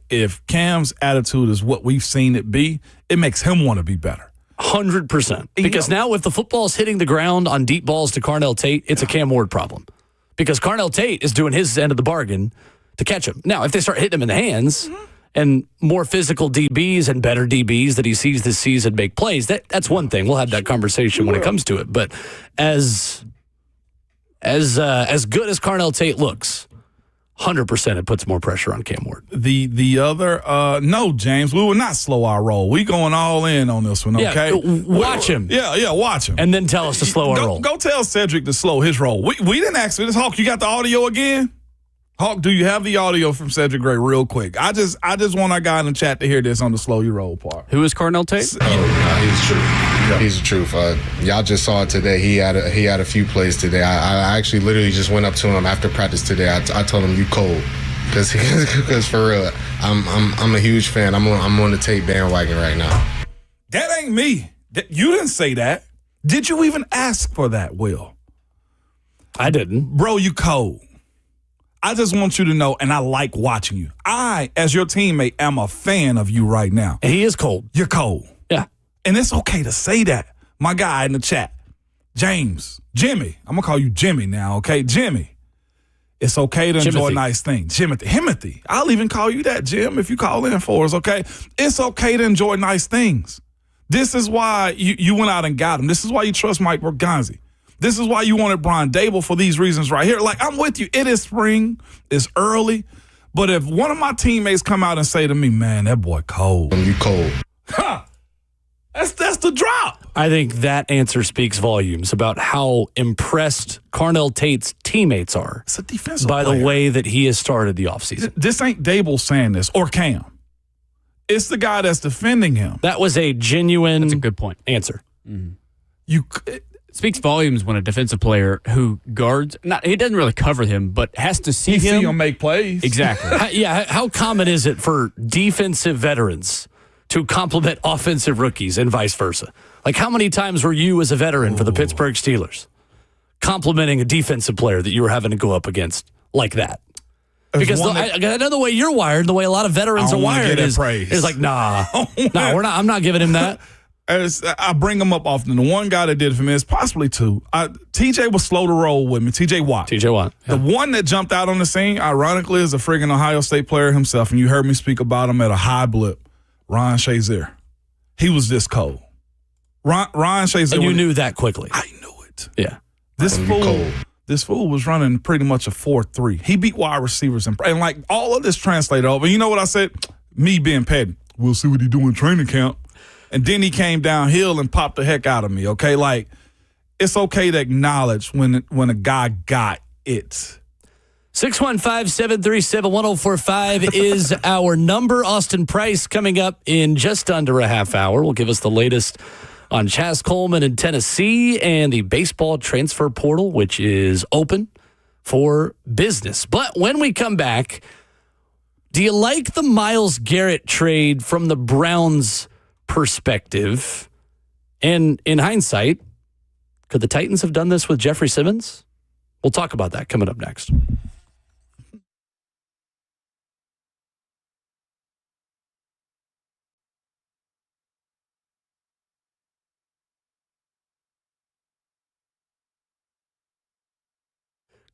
If Cam's attitude is what we've seen it be, it makes him want to be better. 100%. Because now if the football's hitting the ground on deep balls to Carnell Tate, it's a Cam Ward problem. Because Carnell Tate is doing his end of the bargain to catch him. Now, if they start hitting him in the hands and more physical DBs and better DBs that he sees this season make plays, that's one thing. We'll have that conversation when it comes to it. But as good as Carnell Tate looks, 100% it puts more pressure on Cam Ward. The other, no, James, we will not slow our roll. We going all in on this one, okay? Watch him. Yeah, watch him. And then tell us to slow our roll. Go tell Cedric to slow his roll. We didn't ask for this. Hawk, you got the audio again? Hawk, do you have the audio from Cedric Gray real quick? I just want our guy in the chat to hear this on the slow your roll part. Who is Carnell Tate? He's the truth. Yeah. He's the truth. Y'all just saw it today. He had a few plays today. I actually literally just went up to him after practice today. I told him, you cold. Because for real, I'm a huge fan. I'm on the Tate bandwagon right now. That ain't me. You didn't say that. Did you even ask for that, Will? I didn't. Bro, you cold. I just want you to know, and I like watching you. I, as your teammate, am a fan of you right now. And he is cold. You're cold. Yeah. And it's okay to say that. My guy in the chat, James, Jimmy. I'm going to call you Jimmy now, okay? Jimmy. It's okay to enjoy nice things. Himothy. I'll even call you that, Jim, if you call in for us, okay? It's okay to enjoy nice things. This is why you went out and got him. This is why you trust Mike Borgonzi. This is why you wanted Brian Dable for these reasons right here. I'm with you. It is spring. It's early. But if one of my teammates come out and say to me, man, that boy cold. You cold. Ha! That's the drop. I think that answer speaks volumes about how impressed Carnell Tate's teammates are It's a defensive by player. the way that he has started the offseason. This ain't Dable saying this or Cam. It's the guy that's defending him. That was a genuine That's a good point. answer. You speaks volumes when a defensive player who guards, he doesn't really cover him, but has to see You him. see him make plays. Exactly. How common is it for defensive veterans to compliment offensive rookies and vice versa? Like, how many times were you as a veteran for the Pittsburgh Steelers complimenting a defensive player that you were having to go up against like that? Because I know the way you're wired, the way a lot of veterans are wired is like, I'm not giving him that. I bring him up often. The one guy that did it for me is possibly two. TJ was slow to roll with me. TJ Watt. Yeah. The one that jumped out on the scene, ironically, is a friggin' Ohio State player himself, and you heard me speak about him at a high blip. Ron Shazier. He was this cold. Ron Shazier. And you knew that quickly. I knew it. Yeah. This fool was running pretty much a 4-3. He beat wide receivers and like all of this translated over. You know what I said? Me being petty. We'll see what he do in training camp. And then he came downhill and popped the heck out of me, okay? Like, it's okay to acknowledge when a guy got it. 615-737-1045 is our number. Austin Price coming up in just under a half hour will give us the latest on Chaz Coleman in Tennessee and the baseball transfer portal, which is open for business. But when we come back, do you like the Myles Garrett trade from the Browns' perspective? And in hindsight, could the Titans have done this with Jeffrey Simmons? We'll talk about that coming up next.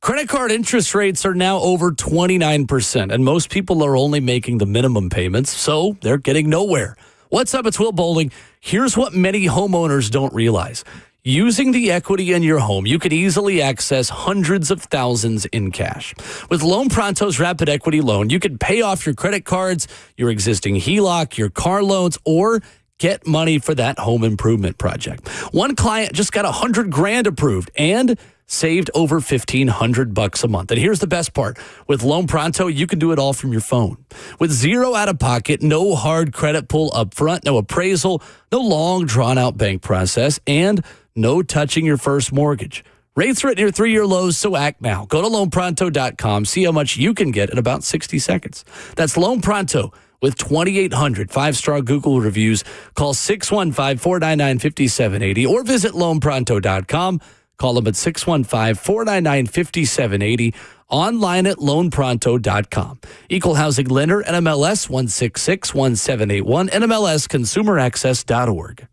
Credit card interest rates are now over 29%, and most people are only making the minimum payments, so they're getting nowhere. What's up? It's Will Bowling. Here's what many homeowners don't realize. Using the equity in your home, you could easily access hundreds of thousands in cash. With Loan Pronto's Rapid Equity Loan, you can pay off your credit cards, your existing HELOC, your car loans, or get money for that home improvement project. One client just got $100,000 approved and saved over $1,500 a month. And here's the best part. With Loan Pronto, you can do it all from your phone. With zero out of pocket, no hard credit pull up front, no appraisal, no long drawn out bank process, and no touching your first mortgage. Rates are at near 3-year lows, so act now. Go to loanpronto.com, see how much you can get in about 60 seconds. That's Loan Pronto with 2,800 5-star Google reviews. Call 615-499-5780 or visit loanpronto.com. Call them at 615-499-5780. Online at loanpronto.com. Equal housing lender, NMLS 1661781, NMLSconsumeraccess.org.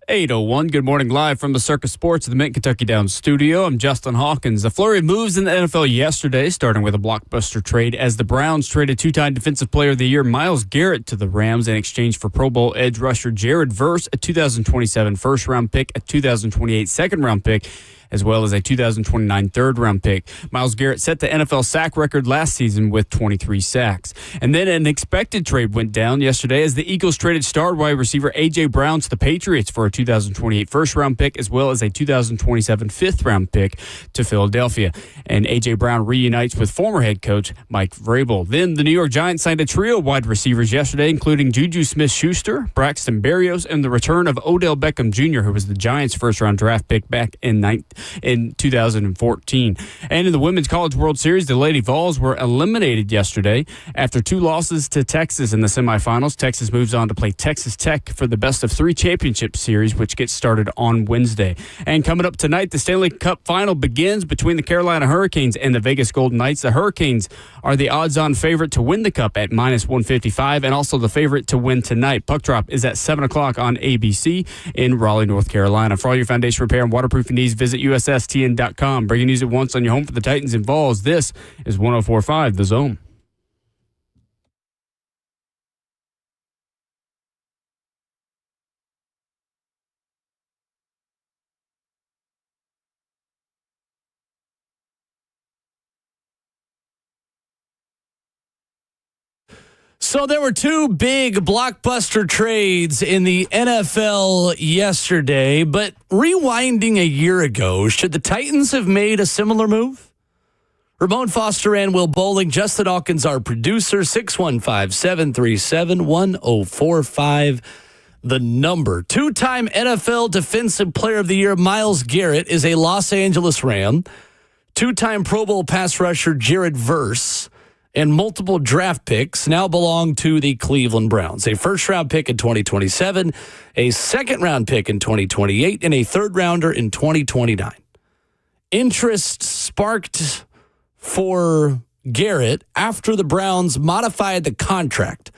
8:01. Good morning, live from the Circus Sports at the Mid-Kentucky Downs studio. I'm Justin Hawkins. A flurry of moves in the NFL yesterday, starting with a blockbuster trade as the Browns traded two-time Defensive Player of the Year Myles Garrett to the Rams in exchange for Pro Bowl edge rusher Jared Verse, a 2027 first-round pick, a 2028 second-round pick, as well as a 2029 third-round pick. Myles Garrett set the NFL sack record last season with 23 sacks. And then an expected trade went down yesterday as the Eagles traded star wide receiver A.J. Brown to the Patriots for a 2028 first-round pick, as well as a 2027 fifth-round pick to Philadelphia. And A.J. Brown reunites with former head coach Mike Vrabel. Then the New York Giants signed a trio of wide receivers yesterday, including Juju Smith-Schuster, Braxton Berrios, and the return of Odell Beckham Jr., who was the Giants' first-round draft pick back in 2014. And in the Women's College World Series, the Lady Vols were eliminated yesterday after two losses to Texas in the semifinals. Texas moves on to play Texas Tech for the best-of-3 championship series, which gets started on Wednesday. And coming up tonight, the Stanley Cup final begins between the Carolina Hurricanes and the Vegas Golden Knights. The Hurricanes are the odds-on favorite to win the Cup at -155 and also the favorite to win tonight. Puck drop is at 7 o'clock on ABC in Raleigh, North Carolina. For all your foundation repair and waterproofing needs, visit USSTN.com. Breaking news at once on your home for the Titans and Vols. This is 104.5 The Zone. So there were two big blockbuster trades in the NFL yesterday, but rewinding a year ago, should the Titans have made a similar move? Ramon Foster and Will Bowling, Justin Hawkins, our producer, 615-737-1045, the number. Two-time NFL Defensive Player of the Year Myles Garrett is a Los Angeles Ram. Two-time Pro Bowl pass rusher Jared Verse and multiple draft picks now belong to the Cleveland Browns. A first-round pick in 2027, a second-round pick in 2028, and a third-rounder in 2029. Interest sparked for Garrett after the Browns modified the contract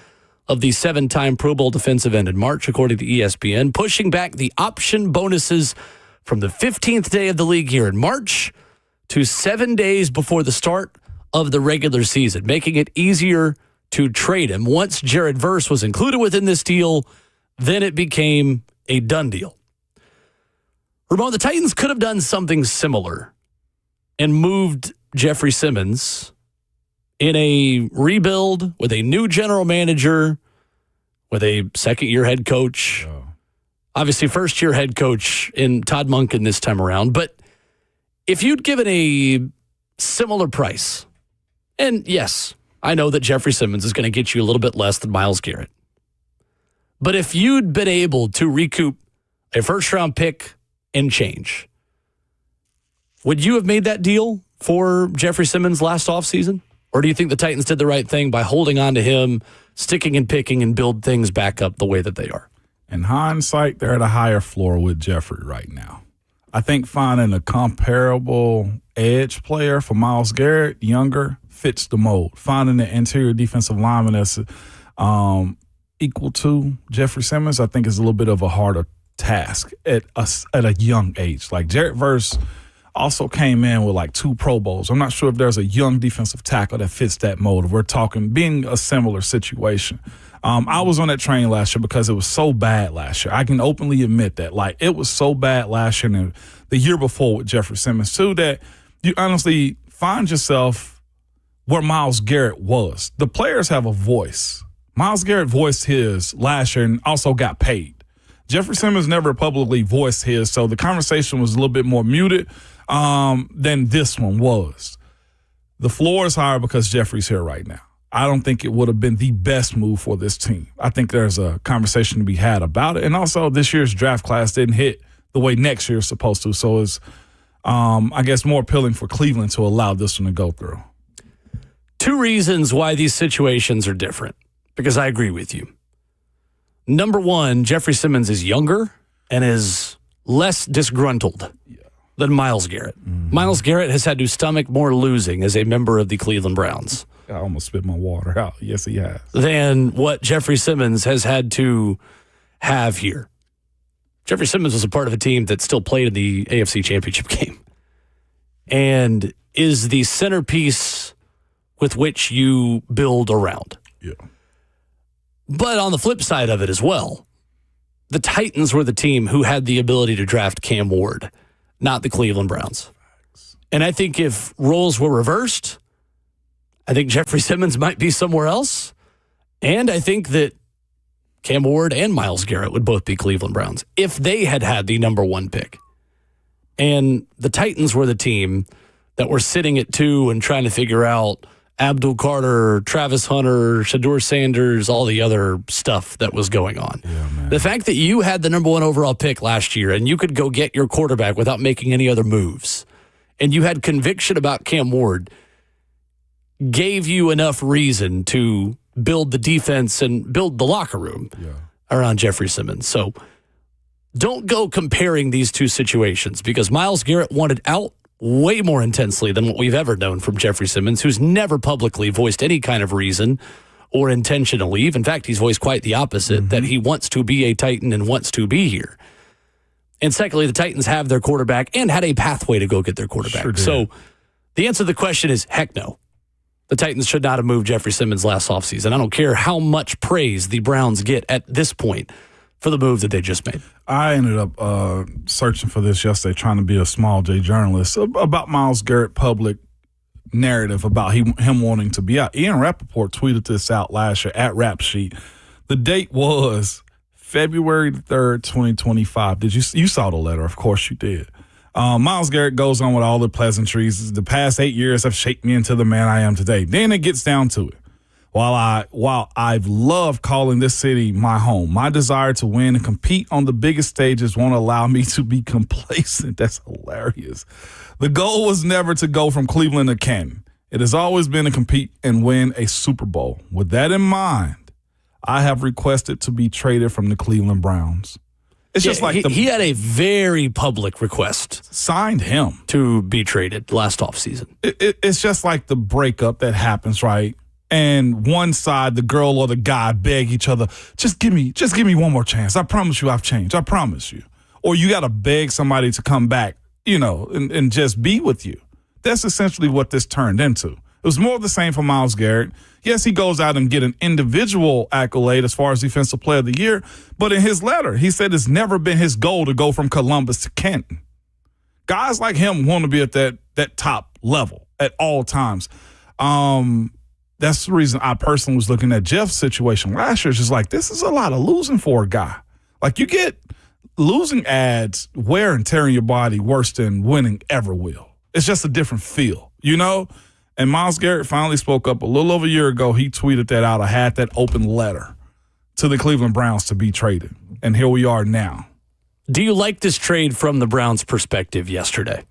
of the seven-time Pro Bowl defensive end in March, according to ESPN, pushing back the option bonuses from the 15th day of the league year in March to 7 days before the start of the regular season, making it easier to trade him. Once Jared Verse was included within this deal, then it became a done deal. Ramon, the Titans could have done something similar and moved Jeffrey Simmons in a rebuild with a new general manager, with a second-year head coach, obviously first-year head coach in Todd Monken this time around. But if you'd given a similar price, and yes, I know that Jeffrey Simmons is going to get you a little bit less than Myles Garrett. But if you'd been able to recoup a first-round pick and change, would you have made that deal for Jeffrey Simmons last offseason? Or do you think the Titans did the right thing by holding on to him, sticking and picking, and build things back up the way that they are? In hindsight, they're at a higher floor with Jeffrey right now. I think finding a comparable edge player for Myles Garrett, younger, fits the mold. Finding an interior defensive lineman that's equal to Jeffrey Simmons, I think is a little bit of a harder task at a young age. Like Jared Verse also came in with like 2 Pro Bowls. I'm not sure if there's a young defensive tackle that fits that mold. We're talking being a similar situation. I was on that train last year because it was so bad last year. I can openly admit that. Like, it was so bad last year and the year before with Jeffrey Simmons, too, that you honestly find yourself where Myles Garrett was. The players have a voice. Myles Garrett voiced his last year and also got paid. Jeffrey Simmons never publicly voiced his, so the conversation was a little bit more muted than this one was. The floor is higher because Jeffrey's here right now. I don't think it would have been the best move for this team. I think there's a conversation to be had about it. And also, this year's draft class didn't hit the way next year is supposed to. So it's, I guess, more appealing for Cleveland to allow this one to go through. Two reasons why these situations are different, because I agree with you. Number one, Jeffrey Simmons is younger and is less disgruntled than Myles Garrett. Mm-hmm. Myles Garrett has had to stomach more losing as a member of the Cleveland Browns. I almost spit my water out. Yes, he has. Than what Jeffrey Simmons has had to have here. Jeffrey Simmons was a part of a team that still played in the AFC Championship game and is the centerpiece with which you build around. Yeah. But on the flip side of it as well, the Titans were the team who had the ability to draft Cam Ward, not the Cleveland Browns. And I think if roles were reversed, I think Jeffrey Simmons might be somewhere else. And I think that Cam Ward and Myles Garrett would both be Cleveland Browns if they had had the number 1 pick. And the Titans were the team that were sitting at 2 and trying to figure out Abdul Carter, Travis Hunter, Shador Sanders, all the other stuff that was going on. Yeah, the fact that you had the number 1 overall pick last year and you could go get your quarterback without making any other moves, and you had conviction about Cam Ward, gave you enough reason to build the defense and build the locker room around Jeffrey Simmons. So don't go comparing these two situations because Myles Garrett wanted out way more intensely than what we've ever known from Jeffrey Simmons, who's never publicly voiced any kind of reason or intention to leave. In fact, he's voiced quite the opposite, that he wants to be a Titan and wants to be here. And secondly, the Titans have their quarterback and had a pathway to go get their quarterback. Sure did. So the answer to the question is heck no. The Titans should not have moved Jeffrey Simmons last offseason. I don't care how much praise the Browns get at this point for the move that they just made. I ended up searching for this yesterday, trying to be a small J journalist, about Myles Garrett public narrative about him wanting to be out. Ian Rappaport tweeted this out last year at Rap Sheet. The date was February 3rd, 2025. You saw the letter? Of course you did. Myles Garrett goes on with all the pleasantries. The past 8 years have shaped me into the man I am today. Then it gets down to it. While I've loved calling this city my home, my desire to win and compete on the biggest stages won't allow me to be complacent. That's hilarious. The goal was never to go from Cleveland to Canton. It has always been to compete and win a Super Bowl. With that in mind, I have requested to be traded from the Cleveland Browns. It's just like he had a very public request. Signed him to be traded last offseason. It's just like the breakup that happens, right? And one side, the girl or the guy, beg each other, just give me one more chance. I promise you I've changed. I promise you. Or you got to beg somebody to come back, and just be with you. That's essentially what this turned into. It was more of the same for Myles Garrett. Yes, he goes out and get an individual accolade as far as Defensive Player of the Year, but in his letter, he said it's never been his goal to go from Columbus to Canton. Guys like him want to be at that top level at all times. That's the reason I personally was looking at Jeff's situation last year. It's just like, this is a lot of losing for a guy. Like, you get losing adds wear and tear in your body worse than winning ever will. It's just a different feel, And Myles Garrett finally spoke up a little over a year ago. He tweeted that out. I had that open letter to the Cleveland Browns to be traded. And here we are now. Do you like this trade from the Browns' perspective yesterday?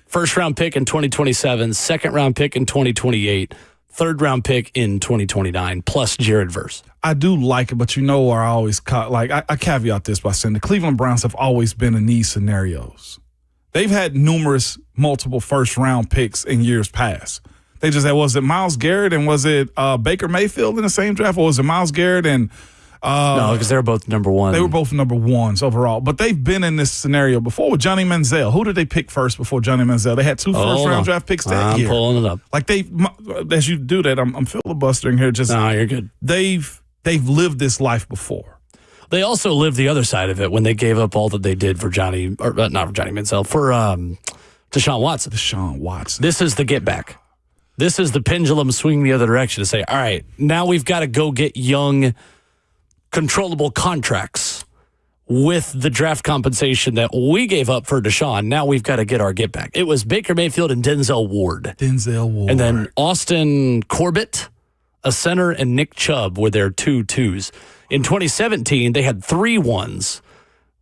First round pick in 2027, second round pick in 2028, third round pick in 2029, plus Jared Verse. I do like it, but where I always I caveat this by saying the Cleveland Browns have always been in these scenarios. They've had multiple first round picks in years past. They just had, was it Myles Garrett and was it Baker Mayfield in the same draft, or was it Myles Garrett and no, because they were both number one. They were both number ones overall. But they've been in this scenario before with Johnny Manziel. Who did they pick first before Johnny Manziel? They had two first-round draft picks that year. I'm pulling it up. Like as you do that, I'm filibustering here. No, you're good. They've lived this life before. They also lived the other side of it when they gave up all that they did for not for Johnny Manziel, for Deshaun Watson. Deshaun Watson. This is the get back. This is the pendulum swinging the other direction to say, all right, now we've got to go get young, controllable contracts with the draft compensation that we gave up for Deshaun. Now we've got to get our get back. It was Baker Mayfield and Denzel Ward. And then Austin Corbett, a center, and Nick Chubb were their 2-2s. In 2017, they had 3 1s,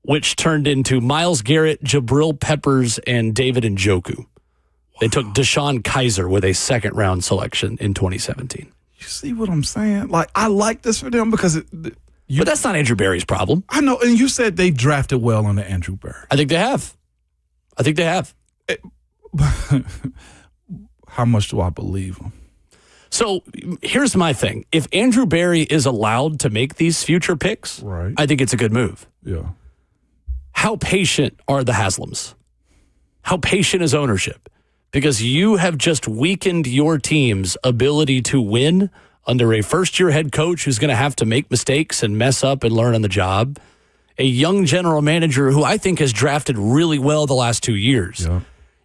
which turned into Myles Garrett, Jabril Peppers, and David Njoku. They took Deshaun Kaiser with a second-round selection in 2017. You see what I'm saying? Like, I like this for them because but that's not Andrew Berry's problem. I know, and you said they drafted well under Andrew Berry. I think they have. How much do I believe them? So here's my thing. If Andrew Berry is allowed to make these future picks, right, I think it's a good move. Yeah. how patient are the Haslams? How patient is ownership? Because you have just weakened your team's ability to win under a first-year head coach who's going to have to make mistakes and mess up and learn on the job. A young general manager who I think has drafted really well the last 2 years. Yeah.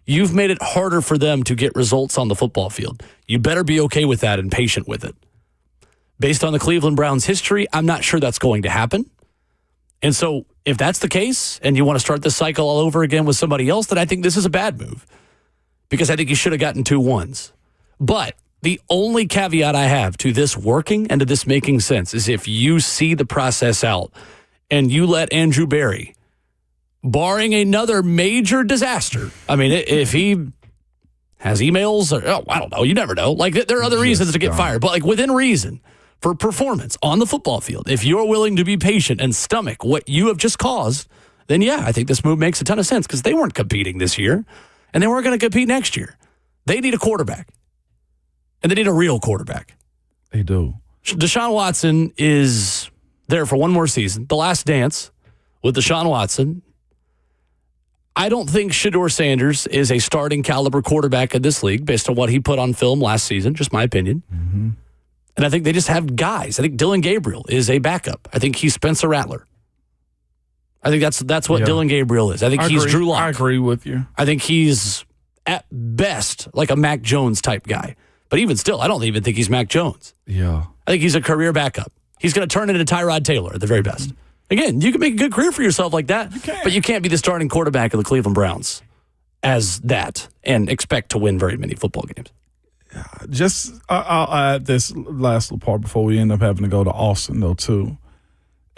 You've made it harder for them to get results on the football field. You better be okay with that and patient with it. Based on the Cleveland Browns' history, I'm not sure that's going to happen. And so if that's the case and you want to start this cycle all over again with somebody else, then I think this is a bad move because I think you should have gotten 2 wins. But the only caveat I have to this working and to this making sense is if you see the process out and you let Andrew Berry, barring another major disaster, I mean, if he has emails or, I don't know, you never know. Like, there are other reasons to get fired, but like within reason for performance on the football field, if you're willing to be patient and stomach what you have just caused, then yeah, I think this move makes a ton of sense because they weren't competing this year and they weren't going to compete next year. They need a quarterback and they need a real quarterback. They do. Deshaun Watson is there for one more season, the last dance with Deshaun Watson. I don't think Shedeur Sanders is a starting caliber quarterback in this league based on what he put on film last season, just my opinion. Mm-hmm. And I think they just have guys. I think Dylan Gabriel is a backup. I think he's Spencer Rattler. I think that's what Dylan Gabriel is. I think he's Drew Lock. I agree with you. I think he's at best like a Mac Jones type guy. But even still, I don't even think he's Mac Jones. Yeah. I think he's a career backup. He's going to turn into Tyrod Taylor at the very best. Again, you can make a good career for yourself like that, but you can't be the starting quarterback of the Cleveland Browns as that and expect to win very many football games. Just I'll add this last little part before we end up having to go to Austin, though, too,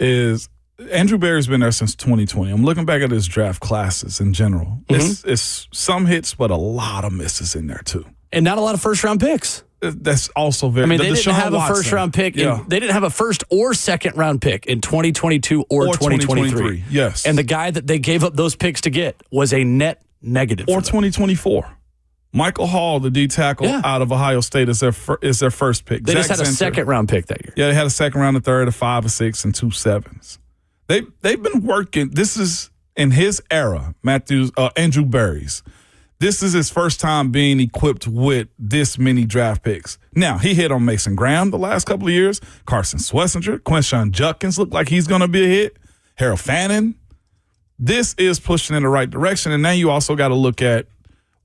is Andrew Berry's been there since 2020. I'm looking back at his draft classes in general. Mm-hmm. It's some hits, but a lot of misses in there, too. And not a lot of first-round picks. That's also very. I mean, they didn't have a first-round pick. Yeah. They didn't have a first or second-round pick in 2022 or 2023. Yes. And the guy that they gave up those picks to get was a net negative. Or 2024. Michael Hall, the D tackle out of Ohio State, is their first pick. They just had a second-round pick that year. Yeah, they had a second round, a third, a 5, a 6, and 2 7s. They've been working. This is in his era, Andrew Berry's. This is his first time being equipped with this many draft picks. Now, he hit on Mason Graham the last couple of years. Carson Schlesinger, Quinshon Judkins look like he's going to be a hit. Harold Fannin. This is pushing in the right direction. And now you also got to look at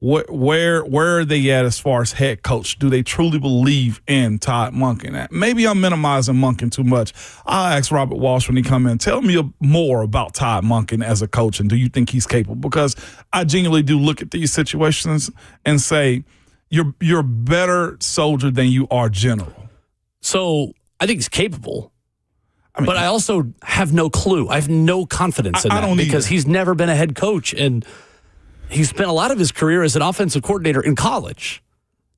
where are they at as far as head coach? Do they truly believe in Todd Monken? Maybe I'm minimizing Monken too much. I'll ask Robert Walsh when he come in, tell me more about Todd Monken as a coach, and do you think he's capable? Because I genuinely do look at these situations and say, you're a better soldier than you are general. So I think he's capable. But I also have no clue. I have no confidence in that because he's never been a head coach, and he spent a lot of his career as an offensive coordinator in college,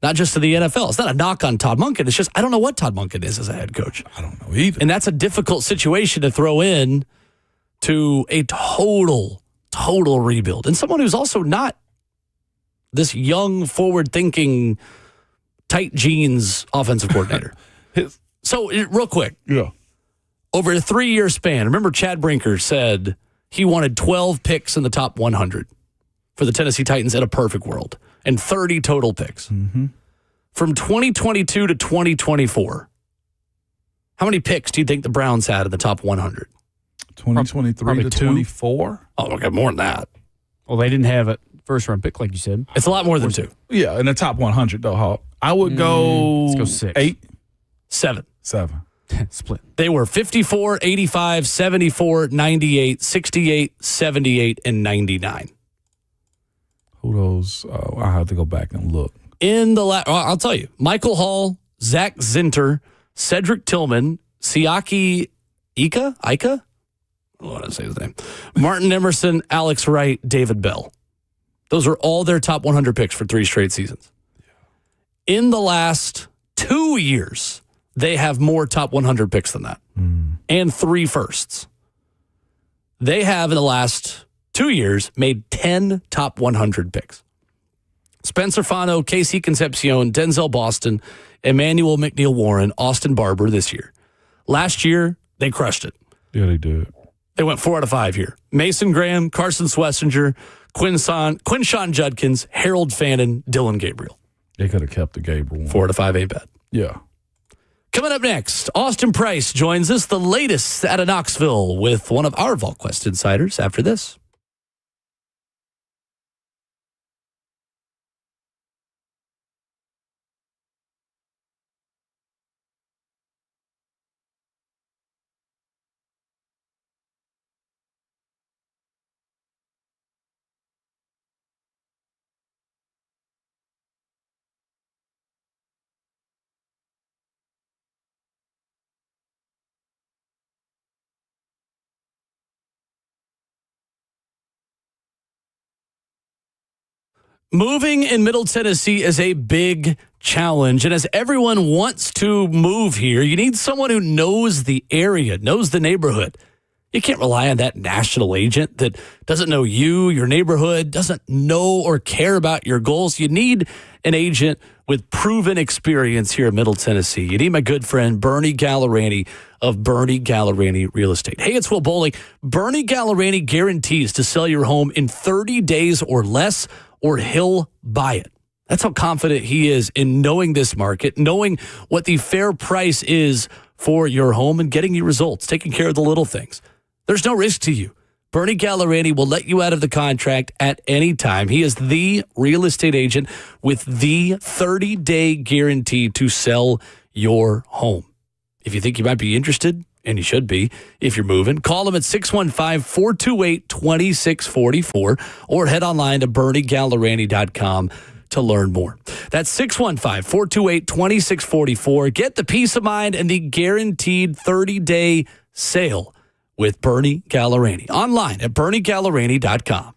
not just in the NFL. It's not a knock on Todd Monken. It's just I don't know what Todd Monken is as a head coach. I don't know either. And that's a difficult situation to throw in to a total rebuild. And someone who's also not this young, forward-thinking, tight jeans offensive coordinator. So real quick. Yeah. Over a 3-year span, remember Chad Brinker said he wanted 12 picks in the top 100 for the Tennessee Titans in a perfect world, and 30 total picks. Mm-hmm. From 2022 to 2024, how many picks do you think the Browns had in the top 100? 2023 to 24? Oh, okay, more than that. Well, they didn't have a first-round pick, like you said. It's a lot more than 2. Yeah, in the top 100, though, Hawk. I would go... Let's go 6. 8? 7. Split. They were 54, 85, 74, 98, 68, 78, and 99. Who those? I have to go back and look. I'll tell you, Michael Hall, Zach Zinter, Cedric Tillman, Siaki Ika? I don't want to say his name. Martin Emerson, Alex Wright, David Bell. Those are all their top 100 picks for 3 straight seasons. In the last 2 years, they have more top 100 picks than that. And 3 firsts. They have, in the last 2 years, made 10 top 100 picks. Spencer Fano, Casey Concepcion, Denzel Boston, Emmanuel McNeil Warren, Austin Barber this year. Last year, they crushed it. Yeah, they did. They went 4 out of 5 here. Mason Graham, Carson Swessinger, Quinshawn Judkins, Harold Fannin, Dylan Gabriel. They could have kept the Gabriel one. 4 out of 5 A-bet. Yeah. Coming up next, Austin Price joins us, the latest out of Knoxville, with one of our VaultQuest insiders after this. Moving in Middle Tennessee is a big challenge. And as everyone wants to move here, you need someone who knows the area, knows the neighborhood. You can't rely on that national agent that doesn't know you, your neighborhood, doesn't know or care about your goals. You need an agent with proven experience here in Middle Tennessee. You need my good friend, Bernie Gallerani of Bernie Gallerani Real Estate. Hey, it's Will Bowling. Bernie Gallerani guarantees to sell your home in 30 days or less, or he'll buy it. That's how confident he is in knowing this market, knowing what the fair price is for your home and getting you results, taking care of the little things. There's no risk to you. Bernie Gallerani will let you out of the contract at any time. He is the real estate agent with the 30-day guarantee to sell your home. If you think you might be interested, and you should be if you're moving, call him at 615-428-2644 or head online to BernieGallerani.com to learn more. That's 615-428-2644. Get the peace of mind and the guaranteed 30-day sale with Bernie Gallerani. Online at BernieGallerani.com.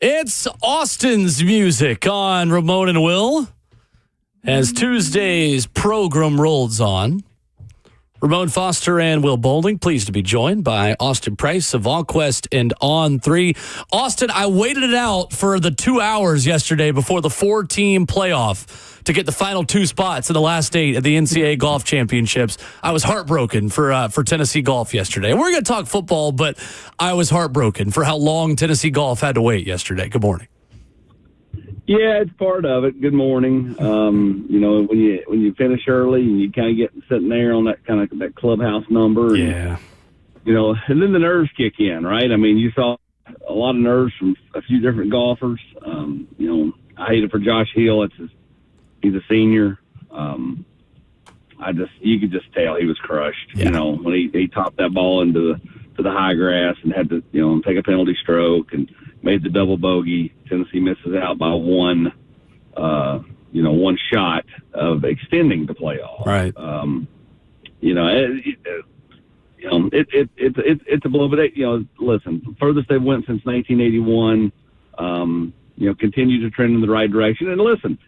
It's Austin's music on Ramon and Will as Tuesday's program rolls on. Ramon Foster and Will Boulding, pleased to be joined by Austin Price of VolQuest and On3. Austin, I waited it out for the 2 hours yesterday before the 4-team playoff to get the final 2 spots in the last 8 of the NCAA Golf Championships. I was heartbroken for Tennessee Golf yesterday. We're going to talk football, but I was heartbroken for how long Tennessee Golf had to wait yesterday. Good morning. Yeah, it's part of it. Good morning. When you finish early and you kind of get sitting there on that clubhouse number. Yeah. And then the nerves kick in, right? I mean, you saw a lot of nerves from a few different golfers. I hate it for Josh Hill. He's a senior. You could just tell he was crushed. Yeah. When he topped that ball into the high grass and had to take a penalty stroke and made the double bogey. Tennessee misses out by one shot of extending the playoff. Right. It's a blow. But listen, furthest they've went since 1981. Continue to trend in the right direction. And listen,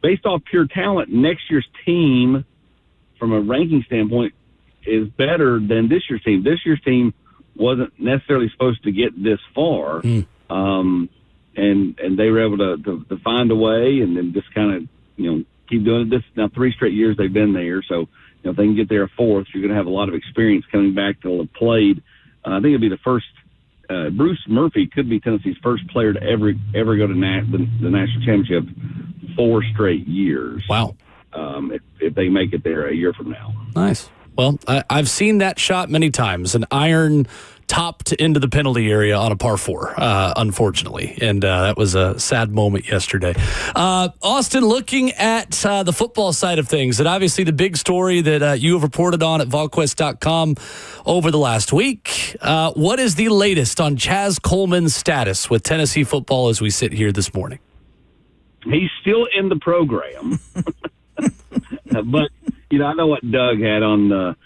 based off pure talent, next year's team, from a ranking standpoint, is better than this year's team. This year's team wasn't necessarily supposed to get this far, and they were able to find a way, and then just kind of keep doing it. This now 3 straight years they've been there, so if they can get there a 4th, you're going to have a lot of experience coming back to have played. I think it'll be the first. Bruce Murphy could be Tennessee's first player to ever go to the national championship 4 straight years. Wow! If they make it there a year from now. Nice. Well, I've seen that shot many times, an iron topped into the penalty area on a par 4, unfortunately. And that was a sad moment yesterday. Austin, looking at the football side of things, and obviously the big story that you have reported on at volquest.com over the last week. What is the latest on Chaz Coleman's status with Tennessee football as we sit here this morning? He's still in the program. But I know what Doug had on the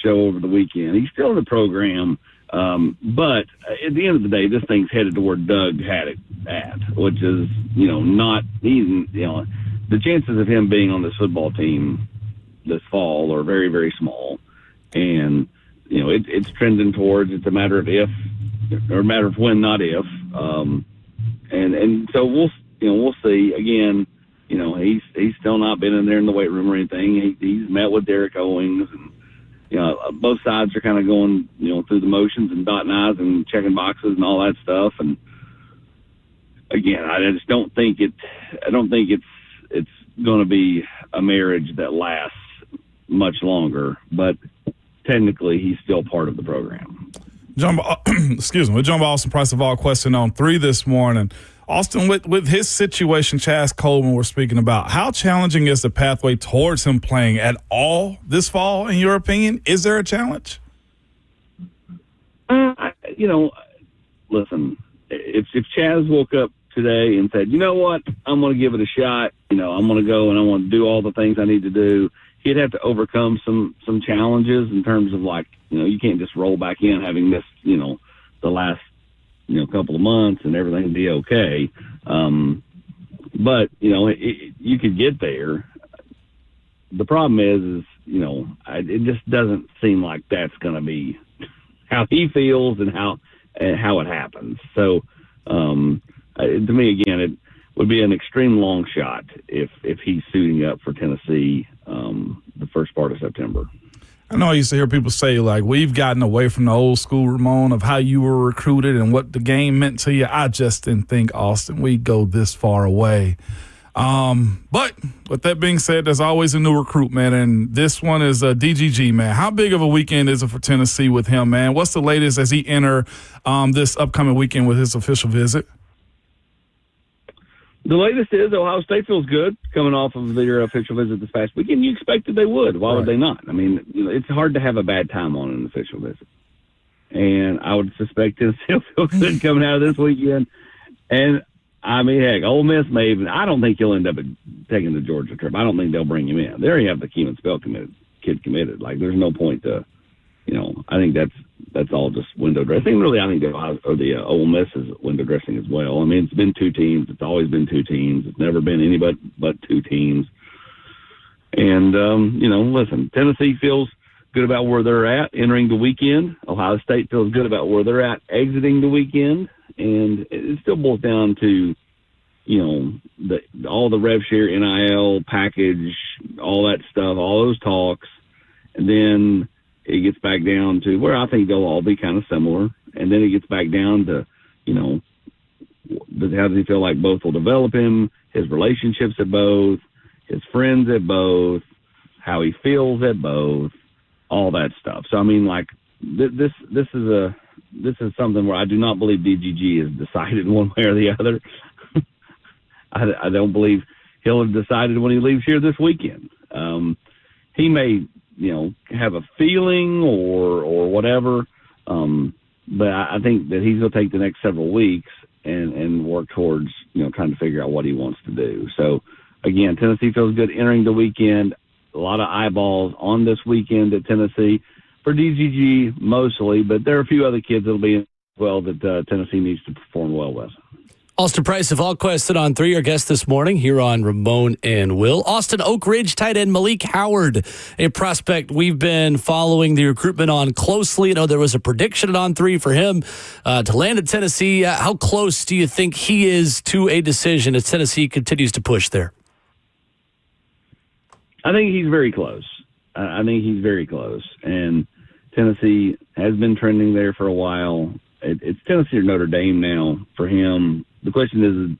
show over the weekend. He's still in the program, but at the end of the day, this thing's headed to where Doug had it at, which is not even the chances of him being on this football team this fall are very, very small, and it's trending towards it's a matter of if or a matter of when, not if, and so we'll see again. He's still not been in there in the weight room or anything. He's met with Derek Owings, and both sides are kind of going through the motions and dotting I's and checking boxes and all that stuff. And again, I just don't think it's going to be a marriage that lasts much longer. But technically, he's still part of the program. Excuse me. We jump Austin Price of VolQuest on 3 this morning. Austin, with his situation, Chaz Coleman, we're speaking about, how challenging is the pathway towards him playing at all this fall, in your opinion? Is there a challenge? Listen, if Chaz woke up today and said, you know what, I'm going to give it a shot, I'm going to go and I want to do all the things I need to do, he'd have to overcome some challenges in terms of you can't just roll back in having missed, the last couple of months and everything would be okay. But, you could get there. The problem is it just doesn't seem like that's going to be how he feels and how it happens. So, to me, again, it would be an extreme long shot if he's suiting up for Tennessee the first part of September. I know I used to hear people say, we've gotten away from the old school, Ramon, of how you were recruited and what the game meant to you. I just didn't think, Austin, we'd go this far away. But with that being said, there's always a new recruit, man, and this one is DGG, man. How big of a weekend is it for Tennessee with him, man? What's the latest as he enter this upcoming weekend with his official visit? The latest is Ohio State feels good coming off of their official visit this past weekend. You expected they would. Why would they not? I mean, it's hard to have a bad time on an official visit. And I would suspect Tennessee will feel good coming out of this weekend. And, I mean, heck, Ole Miss may even – I don't think he'll end up taking the Georgia trip. I don't think they'll bring him in. They already have the Keenan Spell kid committed. There's no point to – I think that's that's all just window dressing. Really, I think the Ole Miss is window dressing as well. I mean, it's been 2 teams. It's always been 2 teams. It's never been anybody but 2 teams. And, listen, Tennessee feels good about where they're at entering the weekend. Ohio State feels good about where they're at exiting the weekend. And it still boils down to, all the rev share, NIL package, all that stuff, all those talks. And then it gets back down to where I think they'll all be kind of similar. And then it gets back down to, how does he feel like both will develop him, his relationships at both, his friends at both, how he feels at both, all that stuff. So, I mean, like, this is something where I do not believe DGG has decided one way or the other. I don't believe he'll have decided when he leaves here this weekend. He may, have a feeling or whatever, but I think that he's going to take the next several weeks and work towards, trying to figure out what he wants to do. So, again, Tennessee feels good entering the weekend. A lot of eyeballs on this weekend at Tennessee for DGG mostly, but there are a few other kids that'll be in as well that Tennessee needs to perform well with. Austin Price of Allquest stood on 3, our guest this morning here on Ramon and Will. Austin, Oak Ridge tight end Malik Howard, a prospect we've been following the recruitment on closely. I know there was a prediction on 3 for him to land at Tennessee. How close do you think he is to a decision as Tennessee continues to push there? I think he's very close. And Tennessee has been trending there for a while. It's Tennessee or Notre Dame now for him. The question is,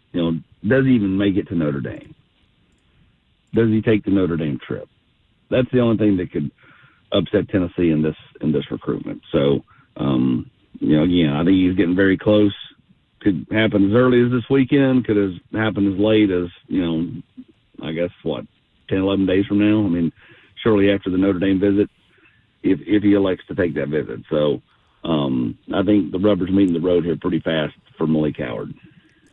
does he even make it to Notre Dame? Does he take the Notre Dame trip? That's the only thing that could upset Tennessee in this recruitment. So, again, I think he's getting very close. Could happen as early as this weekend. Could have happened as late as, I guess, 10, 11 days from now. I mean, shortly after the Notre Dame visit, if he elects to take that visit. So, I think the rubber's meeting the road here pretty fast for Malik Howard.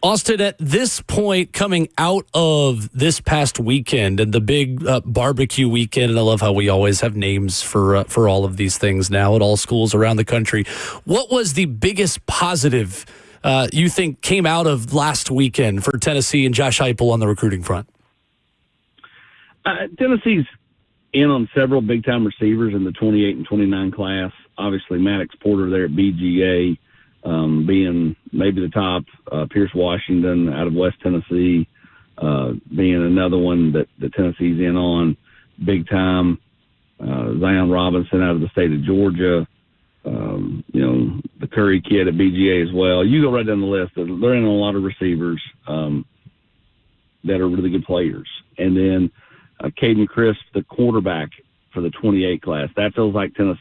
Austin, at this point, coming out of this past weekend and the big barbecue weekend, and I love how we always have names for all of these things now at all schools around the country. What was the biggest positive you think came out of last weekend for Tennessee and Josh Heupel on the recruiting front? Tennessee's in on several big-time receivers in the 28 and 29 class. Obviously, Maddox Porter there at BGA being maybe the top. Pierce Washington out of West Tennessee being another one that Tennessee's in on big time. Zion Robinson out of the state of Georgia. The Curry kid at BGA as well. You go right down the list. They're in on a lot of receivers that are really good players. And then Caden Crisp, the quarterback for the 28 class. That feels like Tennessee.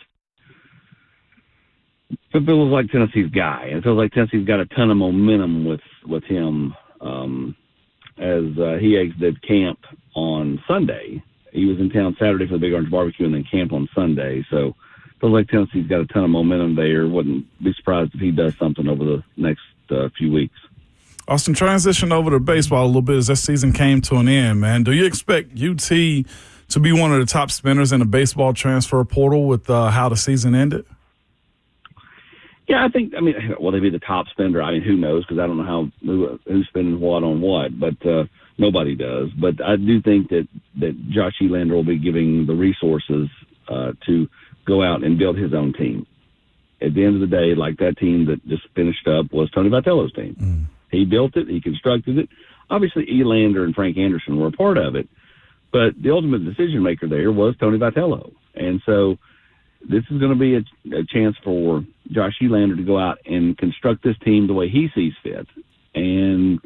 It feels like Tennessee's guy. It feels like Tennessee's got a ton of momentum with him as he exited camp on Sunday. He was in town Saturday for the Big Orange Barbecue and then camp on Sunday. So it feels like Tennessee's got a ton of momentum there. Wouldn't be surprised if he does something over the next few weeks. Austin, transition over to baseball a little bit as that season came to an end, man. Do you expect UT to be one of the top spinners in the baseball transfer portal with how the season ended? Yeah, will they be the top spender? I mean, who knows? Because I don't know who's spending what on what, but nobody does. But I do think that Josh Elander will be giving the resources to go out and build his own team. At the end of the day, like that team that just finished up was Tony Vitello's team. Mm. He built it. He constructed it. Obviously, Elander and Frank Anderson were a part of it, but the ultimate decision maker there was Tony Vitello. And so this is going to be a chance for Josh Elander to go out and construct this team the way he sees fit. And,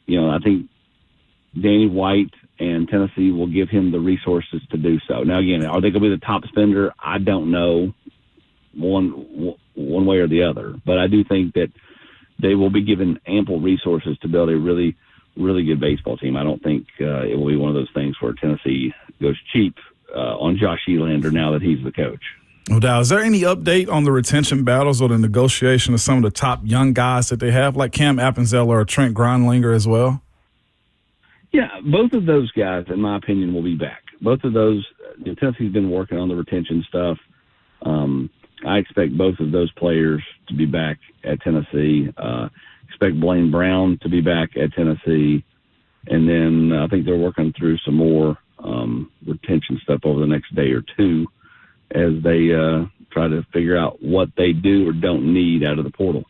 I think Danny White and Tennessee will give him the resources to do so. Now, again, are they going to be the top spender? I don't know one way or the other. But I do think that they will be given ample resources to build a really, really good baseball team. I don't think it will be one of those things where Tennessee goes cheap on Josh Elander now that he's the coach. No doubt. Is there any update on the retention battles or the negotiation of some of the top young guys that they have, like Cam Appenzeller or Trent Grindlinger as well? Yeah, both of those guys, in my opinion, will be back. Both of those, Tennessee's been working on the retention stuff. I I expect both of those players to be back at Tennessee. Expect Blaine Brown to be back at Tennessee. And then I think they're working through some more retention stuff over the next day or two as they try to figure out what they do or don't need out of the portal.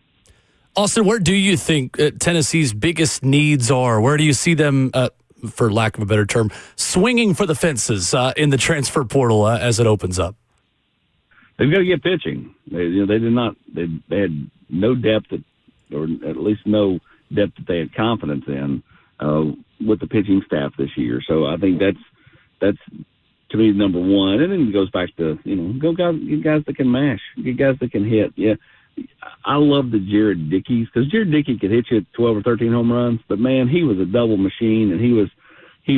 Austin, where do you think Tennessee's biggest needs are? Where do you see them, for lack of a better term, swinging for the fences in the transfer portal as it opens up? They've got to get pitching. They did not. They had no depth, or at least no depth that they had confidence in with the pitching staff this year. So I think that's to me number one. And then it goes back to get guys that can mash, get guys that can hit. Yeah, I love the Jared Dickeys, because Jared Dickey could hit you 12 or 13 home runs, but man, he was a double machine, and he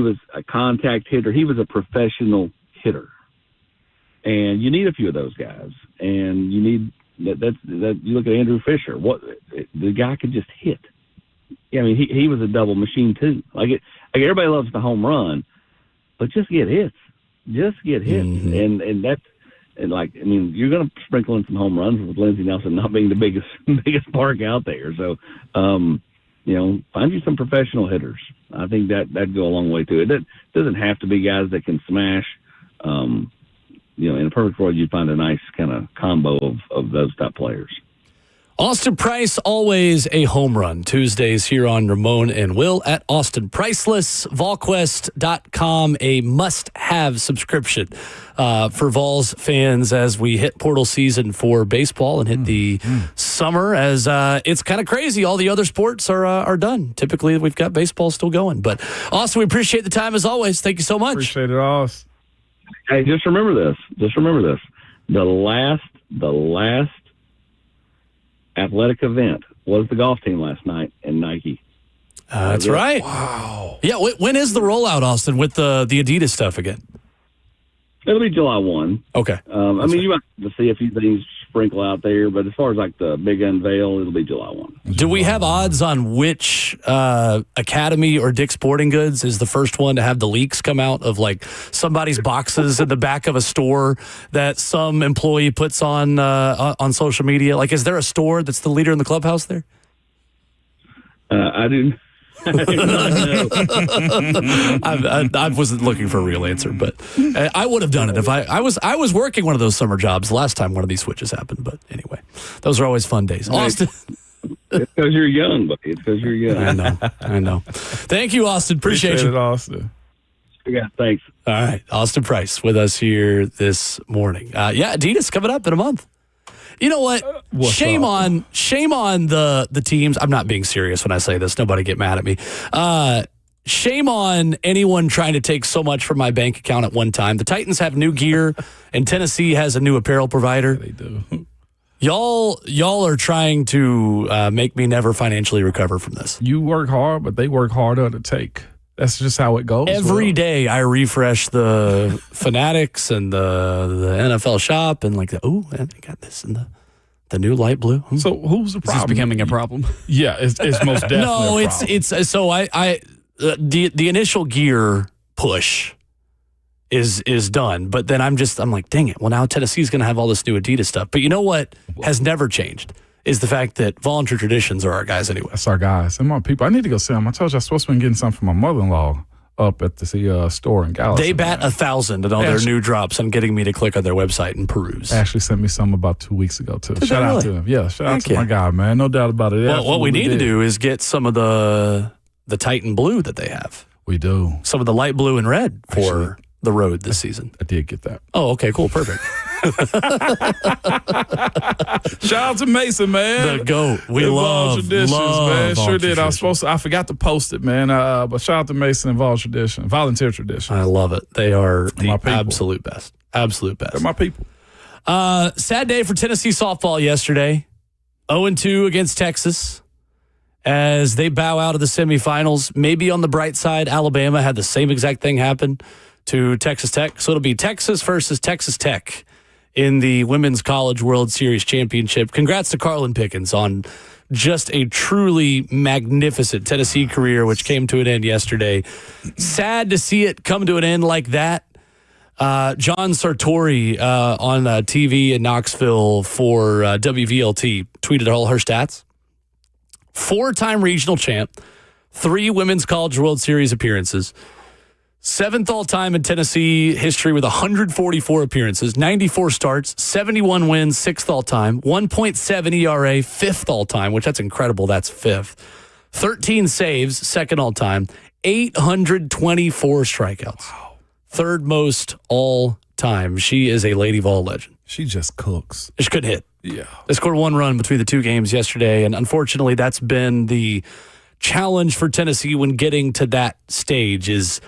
was a contact hitter. He was a professional hitter. And you need a few of those guys. And you need that. You look at Andrew Fisher. The guy could just hit. Yeah, I mean, he was a double machine too. Like everybody loves the home run, but just get hits. Just get hits. Mm-hmm. And that's you're going to sprinkle in some home runs with Lindsey Nelson not being the biggest park out there. So, find you some professional hitters. I think that'd go a long way too. It doesn't have to be guys that can smash. In a perfect world, you'd find a nice kind of combo of those type players. Austin Price, always a home run. Tuesdays here on Ramon and Will at Austin Priceless. VolQuest.com, a must-have subscription for Vols fans as we hit portal season for baseball and hit the summer, as it's kind of crazy. All the other sports are done. Typically, we've got baseball still going. But, Austin, we appreciate the time as always. Thank you so much. Appreciate it, Austin. Hey, just remember this. The last athletic event was the golf team last night in Nike. That's right. Wow. Yeah, when is the rollout, Austin, with the Adidas stuff again? It'll be July 1. Okay. You might have to see a few things sprinkle out there, but as far as like the big unveil, it'll be July 1. Do we have odds on which Academy or Dick's Sporting Goods is the first one to have the leaks come out of like somebody's boxes in the back of a store that some employee puts on social media? Like, is there a store that's the leader in the clubhouse there? I do. I wasn't looking for a real answer, but I would have done it if I was working one of those summer jobs last time one of these switches happened. But anyway, those are always fun days. Austin, it's because you're young, buddy. It's because you're young. I know. Thank you, Austin. Appreciate you, Austin. Yeah, thanks. All right, Austin Price with us here this morning. Adidas coming up in a month. You know what? Shame on the teams. I'm not being serious when I say this. Nobody get mad at me. Shame on anyone trying to take so much from my bank account at one time. The Titans have new gear, and Tennessee has a new apparel provider. They do. Y'all are trying to make me never financially recover from this. You work hard, but they work harder to take. That's just how it goes. Every day I refresh the Fanatics and the NFL shop and they got this and the new light blue. So who's the problem? Is this becoming a problem? Yeah, it's most definitely no, a problem. it's so the initial gear push is done, but then I'm like, dang it. Well, now Tennessee's going to have all this new Adidas stuff. But you know what has never changed is the fact that Volunteer Traditions are our guys anyway. That's our guys. And my people, I need to go see them. I told you I was supposed to be getting something from my mother-in-law up at the store in Galveston. They bat 1,000 on all their new drops and getting me to click on their website and peruse. Ashley sent me some about 2 weeks ago, too. Shout out to him. Yeah, shout out to my guy, man. No doubt about it. Well, what we need to do is get some of the Titan blue that they have. We do. Some of the light blue and red for the road this season. I did get that. Oh, okay, cool, perfect. Shout out to Mason, man. The GOAT. We love Traditions, man. Sure did. I forgot to post it, man. But shout out to Mason and Volunteer Tradition. I love it. They are the absolute best. Absolute best. They're my people. Sad day for Tennessee softball yesterday. 0-2 against Texas as they bow out of the semifinals. Maybe on the bright side, Alabama had the same exact thing happen to Texas Tech. So it'll be Texas versus Texas Tech in the Women's College World Series Championship. Congrats to Carlin Pickens on just a truly magnificent Tennessee career, which came to an end yesterday. Sad to see it come to an end like that. John Sartori on TV in Knoxville for WVLT tweeted all her stats. 4-time regional champ, 3 Women's College World Series appearances, 7th all-time in Tennessee history with 144 appearances, 94 starts, 71 wins, 6th all-time, 1.7 ERA, 5th all-time, which that's incredible. That's 5th. 13 saves, 2nd all-time, 824 strikeouts. Wow. 3rd most all-time. She is a Lady Vol legend. She just cooks. She couldn't hit. Yeah. They scored 1 run between the 2 games yesterday, and unfortunately that's been the challenge for Tennessee when getting to that stage is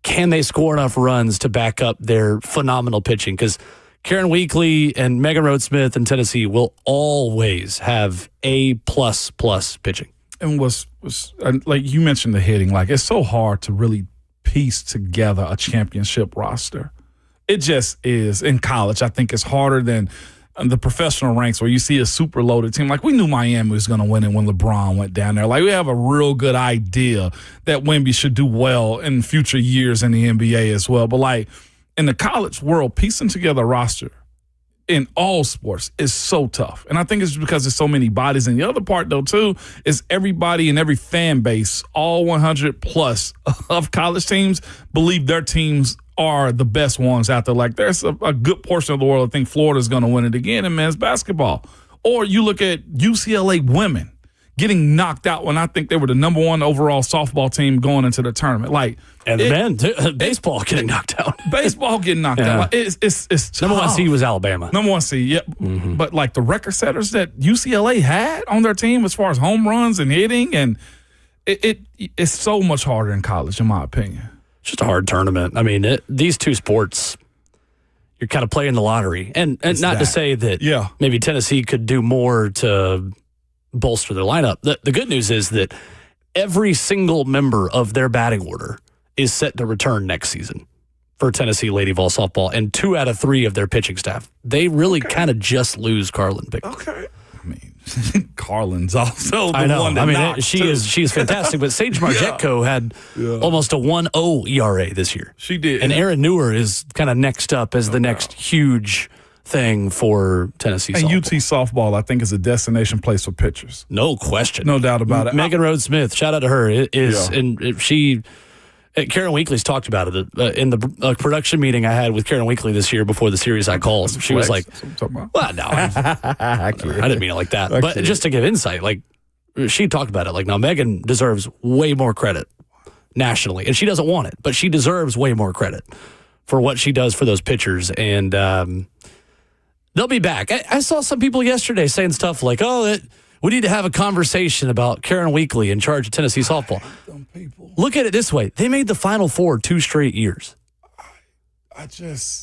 can they score enough runs to back up their phenomenal pitching? Because Karen Weekly and Megan Rhodes-Smith in Tennessee will always have A++ pitching. And was like you mentioned the hitting, like it's so hard to really piece together a championship roster. It just is. In college, I think it's harder than the professional ranks where you see a super loaded team. Like we knew Miami was going to win it when LeBron went down there. Like we have a real good idea that Wemby should do well in future years in the NBA as well. But like in the college world, piecing together a roster in all sports is so tough. And I think it's because there's so many bodies. And the other part, though, too, is everybody in every fan base, all 100 plus of college teams, believe their teams are the best ones out there. Like there's a good portion of the world I think Florida's going to win it again in men's basketball. Or you look at UCLA women getting knocked out when I think they were the number 1 overall softball team going into the tournament. Like, and the men, too, baseball getting knocked out. Baseball getting knocked out. Like, it's tough. Number 1 seed was Alabama. Number 1 seed, yep. Mm-hmm. But like the record setters that UCLA had on their team as far as home runs and hitting, and it's so much harder in college, in my opinion. It's just a hard tournament. I mean, these 2 sports, you're kind of playing the lottery. And not to say that maybe Tennessee could do more to bolster their lineup. The good news is that every single member of their batting order is set to return next season for Tennessee Lady Vol softball, and 2 out of 3 of their pitching staff. They really kind of just lose Carlin Bickler. Okay. I mean, Carlin's also the one that knocks, she is fantastic, but Sage Marjetko had almost a 1.0 ERA this year. She did. And Erin Newer is kind of next up as the next huge thing for Tennessee and softball. UT softball, I think, is a destination place for pitchers. No question. No doubt about it. Megan Rhodes-Smith, shout out to her. It is, and she... Karen Weekly's talked about it in the production meeting I had with Karen Weekly this year before the series I called. She was like, well, no, I didn't mean it like that. But just to give insight, like she talked about it. Like, now Megan deserves way more credit nationally, and she doesn't want it, but she deserves way more credit for what she does for those pitchers. And they'll be back. I saw some people yesterday saying stuff like, we need to have a conversation about Karen Weekly in charge of Tennessee softball. Look at it this way. They made the Final Four 2 straight years.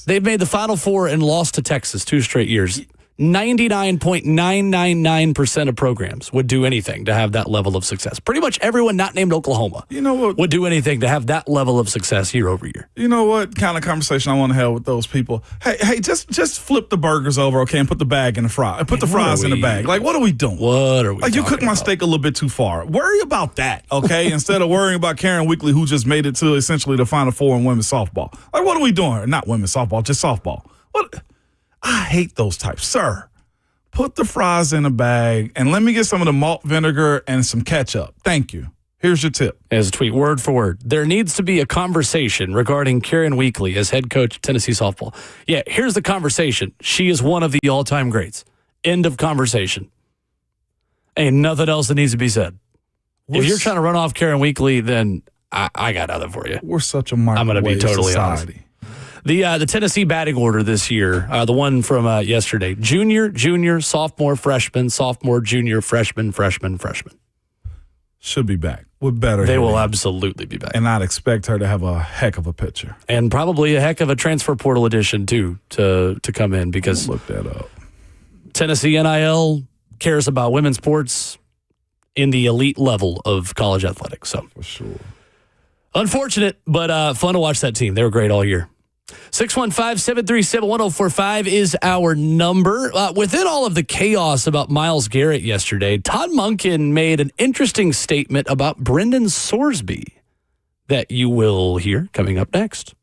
They've made the Final Four and lost to Texas 2 straight years. 99.999% of programs would do anything to have that level of success. Pretty much everyone not named Oklahoma would do anything to have that level of success year over year. You know what kind of conversation I want to have with those people? Hey, just flip the burgers over, okay, and put the bag in the fry. Put the fries in the bag. Like, what are we doing? What are we Like, you cooked my steak a little bit too far. Worry about that, okay, instead of worrying about Karen Weekly, who just made it to essentially the Final Four in women's softball. Like, what are we doing? Not women's softball, just softball. What? I hate those types. Sir, put the fries in a bag and let me get some of the malt vinegar and some ketchup. Thank you. Here's your tip. As a tweet, word for word. There needs to be a conversation regarding Karen Weekly as head coach of Tennessee softball. Yeah, here's the conversation. She is one of the all-time greats. End of conversation. Ain't nothing else that needs to be said. If you're trying to run off Karen Weekly, then I got nothing for you. We're such a microwave I'm going to be totally society. honest. The Tennessee batting order this year, the one from yesterday, junior, sophomore, freshman, junior, freshman. Should be back with better. They will absolutely be back. And I'd expect her to have a heck of a pitcher. And probably a heck of a transfer portal addition, too, to come in because look that up. Tennessee NIL cares about women's sports in the elite level of college athletics. So for sure. Unfortunate, but fun to watch that team. They were great all year. 615-737-1045 is our number. Within all of the chaos about Myles Garrett yesterday, Todd Monken made an interesting statement about Brendan Sorsby that you will hear coming up next.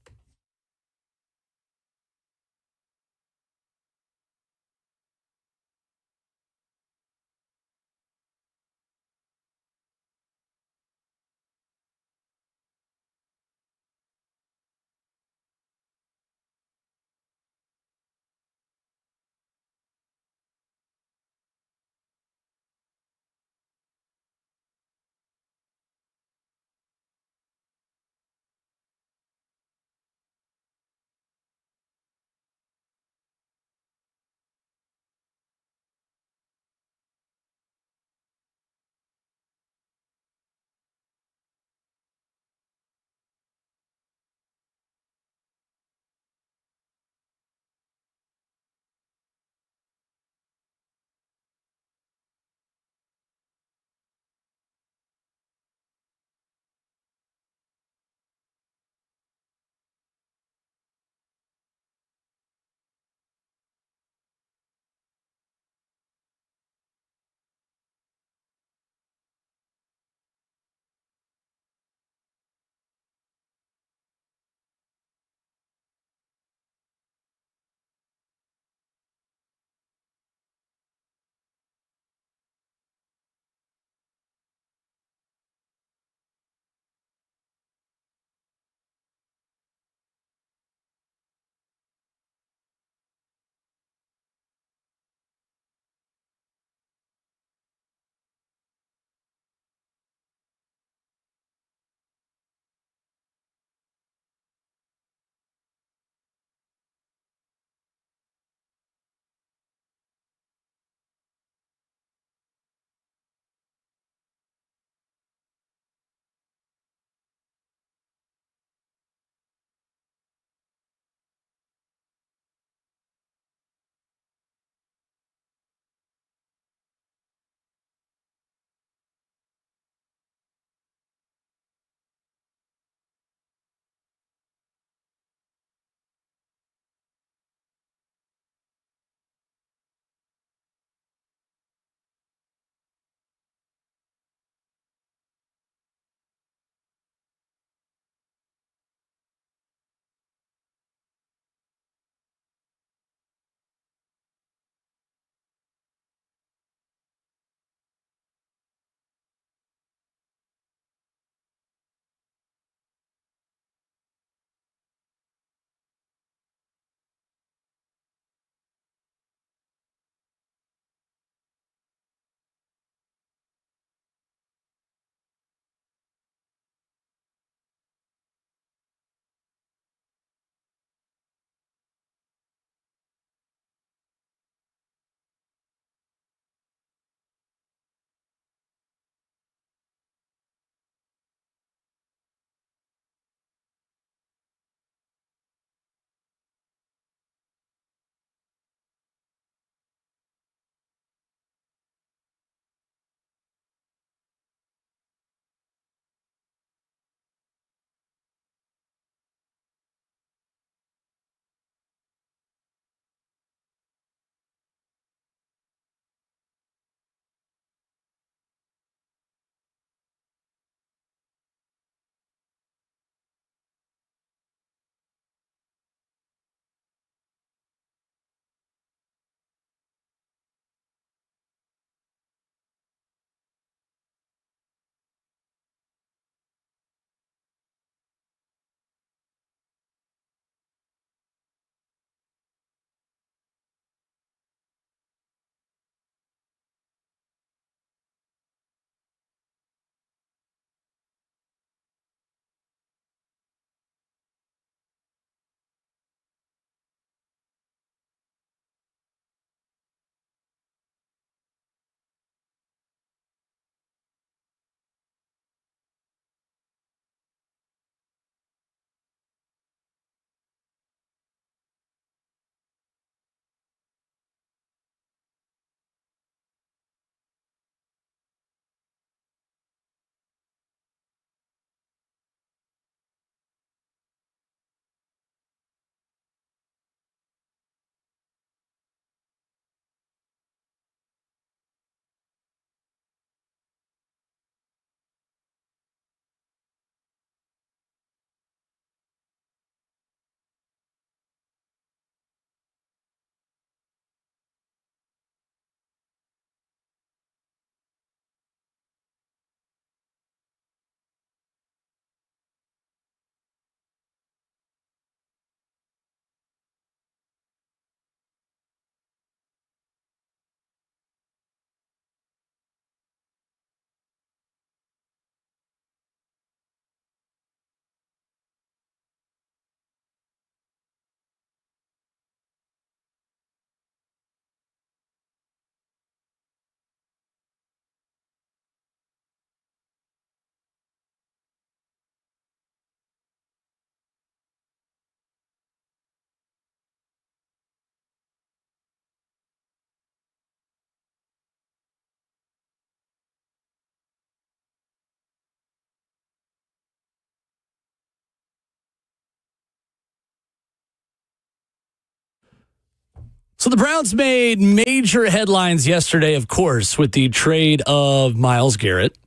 So the Browns made major headlines yesterday, of course, with the trade of Myles Garrett.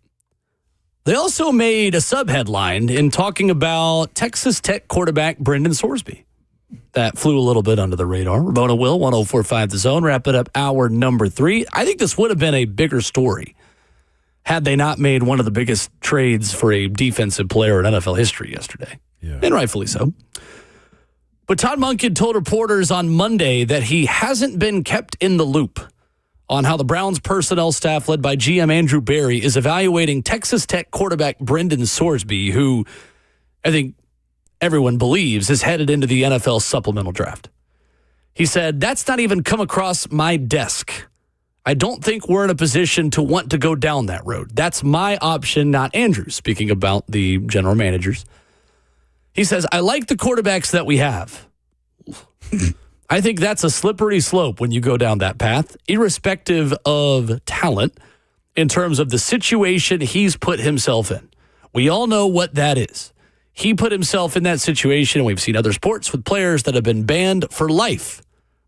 They also made a sub-headline in talking about Texas Tech quarterback Brendan Sorsby. That flew a little bit under the radar. Ramon Will, 104.5 The Zone, wrap it up hour number 3. I think this would have been a bigger story had they not made one of the biggest trades for a defensive player in NFL history yesterday. Yeah. And rightfully so. But Todd Monken told reporters on Monday that he hasn't been kept in the loop on how the Browns personnel staff led by GM Andrew Berry is evaluating Texas Tech quarterback Brendan Sorsby, who I think everyone believes is headed into the NFL supplemental draft. He said, "That's not even come across my desk. I don't think we're in a position to want to go down that road. That's my option, not Andrew's," speaking about the general managers. He says, "I like the quarterbacks that we have. I think that's a slippery slope when you go down that path, irrespective of talent, in terms of the situation he's put himself in. We all know what that is. He put himself in that situation, and we've seen other sports with players that have been banned for life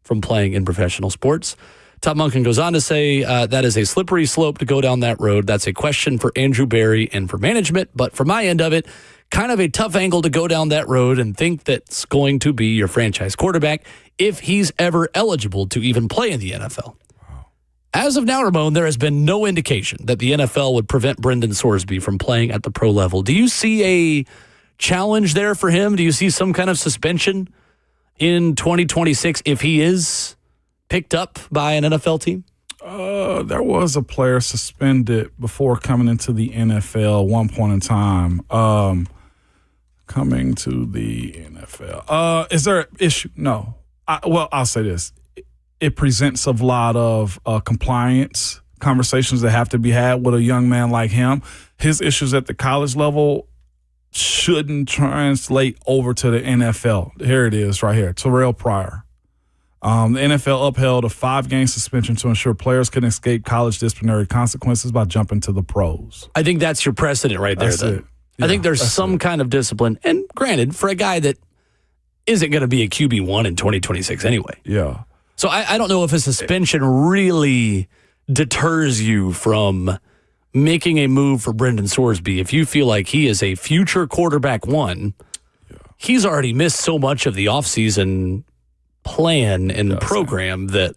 from playing in professional sports." Todd Monken goes on to say that is a slippery slope to go down that road. That's a question for Andrew Berry and for management, but from my end of it, kind of a tough angle to go down that road and think that's going to be your franchise quarterback if he's ever eligible to even play in the NFL. Wow. As of now, Ramon, there has been no indication that the NFL would prevent Brendan Sorsby from playing at the pro level. Do you see a challenge there for him? Do you see some kind of suspension in 2026 if he is picked up by an NFL team? There was a player suspended before coming into the NFL one point in time. Coming to the NFL. Is there an issue? No. I'll say this. It presents a lot of compliance conversations that have to be had with a young man like him. His issues at the college level shouldn't translate over to the NFL. Here it is right here. Terrell Pryor. The NFL upheld a 5-game suspension to ensure players can escape college disciplinary consequences by jumping to the pros. I think that's your precedent right there. That's it. I think there's some kind of discipline. And granted, for a guy that isn't going to be a QB1 in 2026 anyway. Yeah. So I don't know if a suspension really deters you from making a move for Brendan Sorsby. If you feel like he is a future quarterback one, he's already missed so much of the offseason plan and program that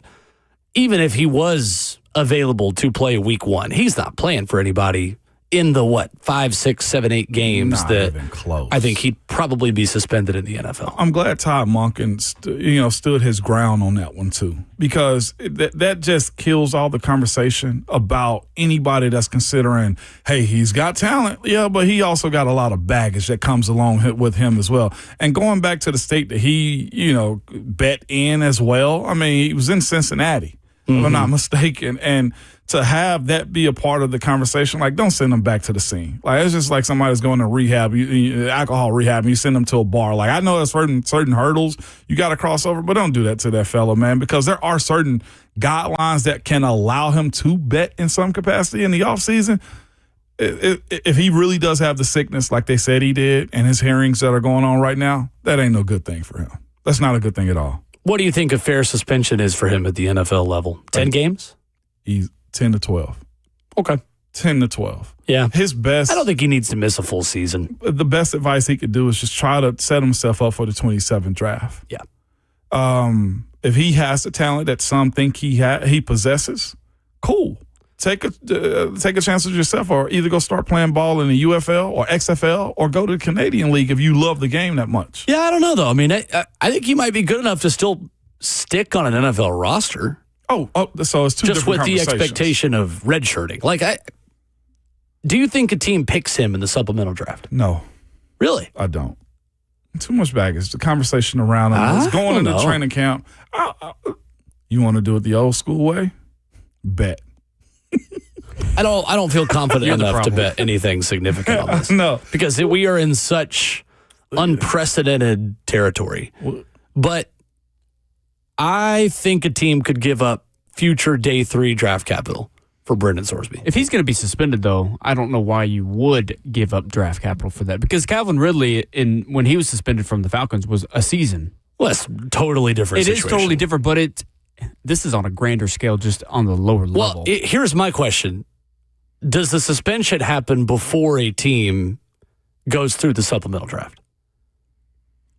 even if he was available to play week 1, he's not playing for anybody in the 5, 6, 7, 8 games not that even close. I think he'd probably be suspended in the NFL. I'm glad Todd Monken stood his ground on that one too, because that just kills all the conversation about anybody that's considering, hey, he's got talent, yeah, but he also got a lot of baggage that comes along with him as well. And going back to the state that he bet in as well. I mean, he was in Cincinnati, if I'm not mistaken, and to have that be a part of the conversation, like, don't send them back to the scene. Like, it's just like somebody's going to rehab, alcohol rehab, and you send them to a bar. Like, I know there's certain hurdles you got to cross over, but don't do that to that fellow, man, because there are certain guidelines that can allow him to bet in some capacity in the offseason. If he really does have the sickness like they said he did and his hearings that are going on right now, that ain't no good thing for him. That's not a good thing at all. What do you think a fair suspension is for him at the NFL level? 10 games? He's 10 to 12. Okay. 10 to 12. Yeah. His best. I don't think he needs to miss a full season. The best advice he could do is just try to set himself up for the 27th draft. Yeah. If he has the talent that some think he possesses, cool. Take a chance with yourself, or either go start playing ball in the UFL or XFL, or go to the Canadian League if you love the game that much. Yeah, I don't know, though. I mean, I think he might be good enough to still stick on an NFL roster. Oh, so it's two just different with the expectation of redshirting. Like, do you think a team picks him in the supplemental draft? No. Really? I don't. Too much baggage. The conversation around him. It's going into training camp. You want to do it the old school way? Bet. I don't feel confident enough to bet anything significant on this. No. Because we are in such unprecedented territory. But I think a team could give up future day 3 draft capital for Brendan Sorsby. If he's going to be suspended, though, I don't know why you would give up draft capital for that. Because Calvin Ridley, when he was suspended from the Falcons, was a season. Well, that's totally different situation. It is totally different, but this is on a grander scale, just on the lower Well, level. here's my question. Does the suspension happen before a team goes through the supplemental draft?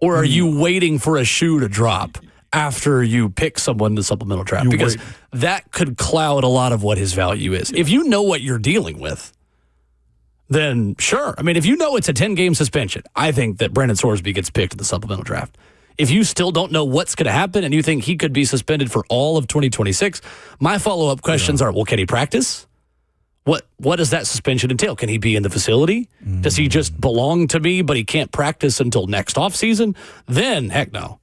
Or are you waiting for a shoe to drop after you pick someone in the supplemental draft? Because that could cloud a lot of what his value is. If you know what you're dealing with, then sure. I mean, if you know it's a 10-game suspension, I think that Brandon Sorsby gets picked in the supplemental draft. If you still don't know what's going to happen and you think he could be suspended for all of 2026, my follow-up questions are, well, can he practice? What does that suspension entail? Can he be in the facility? Does he just belong to me, but he can't practice until next offseason? Then, heck no.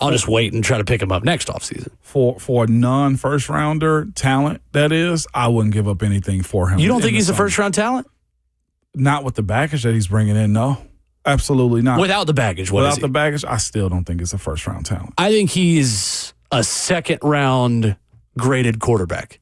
I'll just wait and try to pick him up next offseason. For a non-first rounder talent, that is, I wouldn't give up anything for him. You don't think he's a first-round talent? Not with the baggage that he's bringing in, no. Absolutely not. Without the baggage, what is he? Without the baggage, I still don't think it's a first-round talent. I think he's a second-round graded quarterback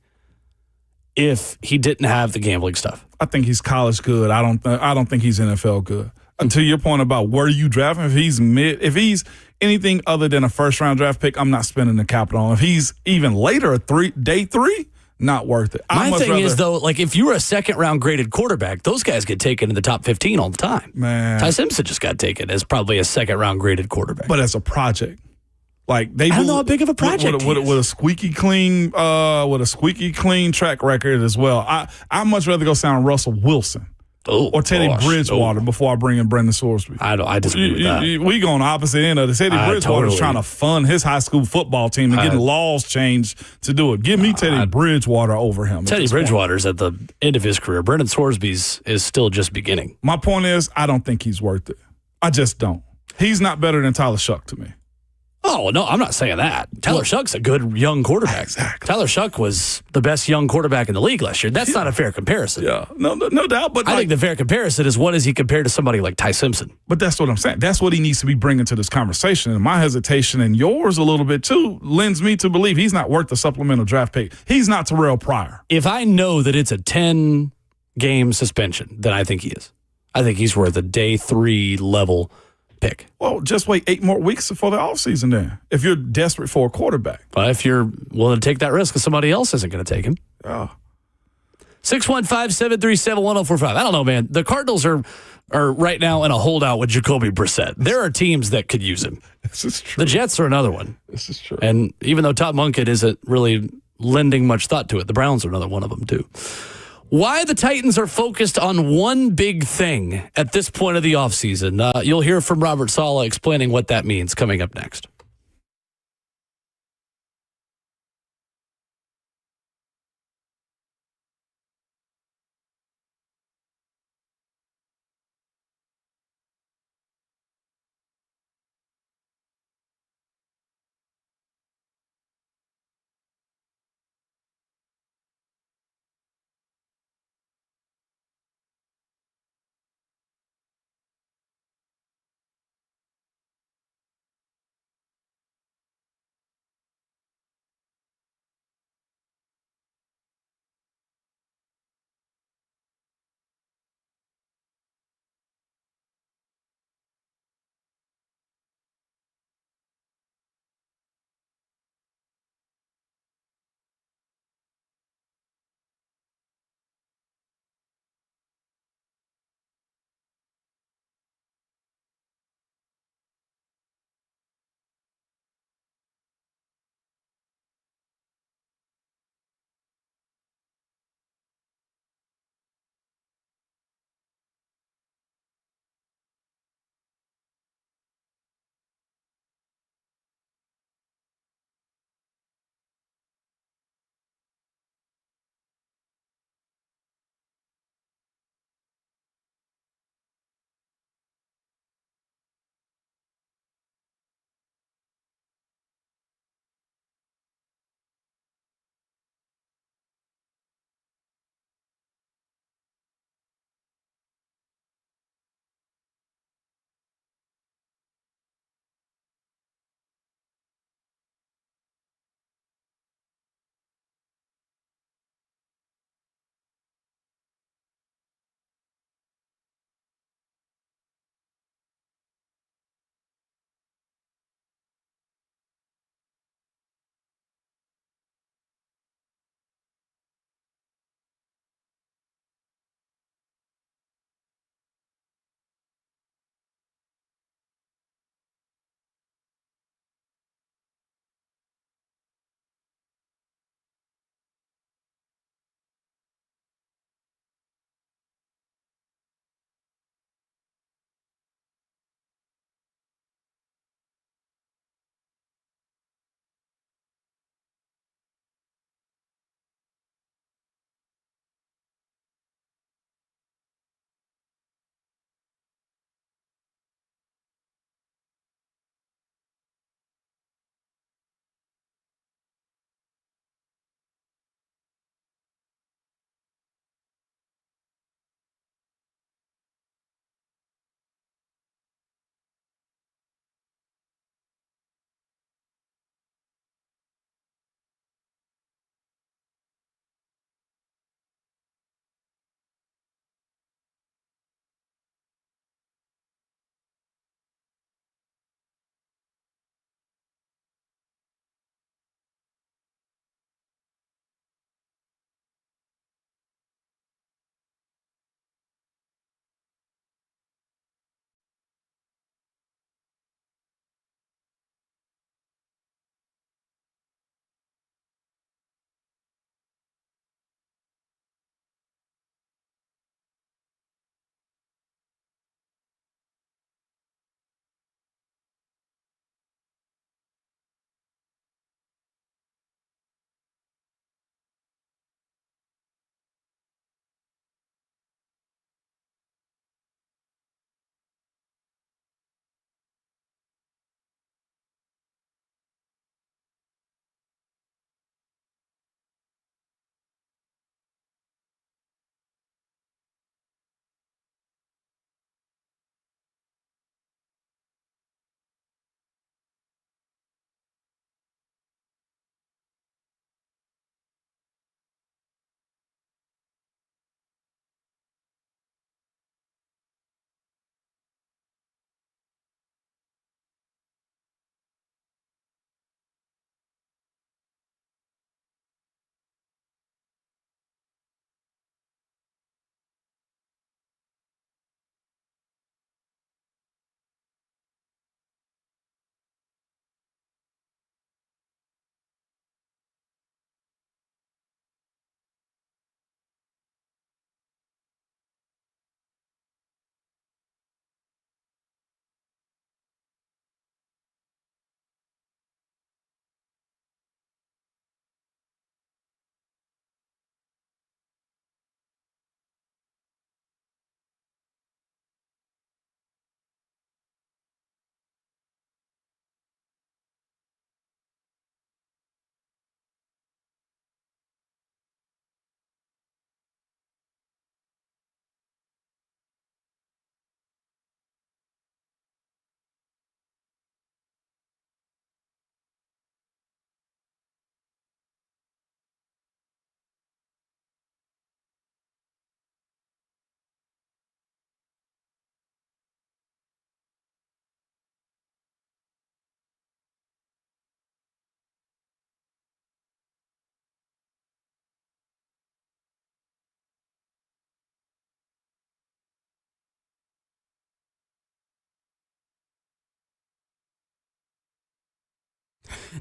if he didn't have the gambling stuff. I think he's college good. I don't think he's NFL good. And to your point about where you draft him, if he's anything other than a first-round draft pick, I'm not spending the capital on him. If he's even later, day three, not worth it. My thing is, though, like if you were a second-round graded quarterback, those guys get taken in the top 15 all the time. Man. Ty Simpson just got taken as probably a second-round graded quarterback. But as a project. Like I don't know how big of a project with a squeaky clean track record as well. I much rather go sign Russell Wilson or Teddy Bridgewater before I bring in Brendan Sorsby. I disagree with that. We go on the opposite end of the Teddy Bridgewater is trying to fund his high school football team and getting laws changed to do it. Give me Teddy Bridgewater over him. Teddy Bridgewater's at the end of his career. Brendan Sorsby's is still just beginning. My point is, I don't think he's worth it. I just don't. He's not better than Tyler Shuck to me. Oh, no, I'm not saying that. Tyler Shuck's a good young quarterback. Exactly. Tyler Shuck was the best young quarterback in the league last year. That's not a fair comparison. Yeah, no doubt. But I think the fair comparison is what is he compared to somebody like Ty Simpson? But that's what I'm saying. That's what he needs to be bringing to this conversation. And my hesitation and yours a little bit too lends me to believe he's not worth the supplemental draft pick. He's not Terrell Pryor. If I know that it's a 10-game suspension, then I think he is. I think he's worth a day 3 level pick. Well, just wait 8 more weeks for the offseason then, if you're desperate for a quarterback. But if you're willing to take that risk, because somebody else isn't going to take him. Yeah. 615-737-1045. I don't know, man. The Cardinals are right now in a holdout with Jacoby Brissett. There are teams that could use him. This is true. The Jets are another one. This is true. And even though Todd Munkett isn't really lending much thought to it, the Browns are another one of them too. Why the Titans are focused on one big thing at this point of the offseason. You'll hear from Robert Saleh explaining what that means coming up next.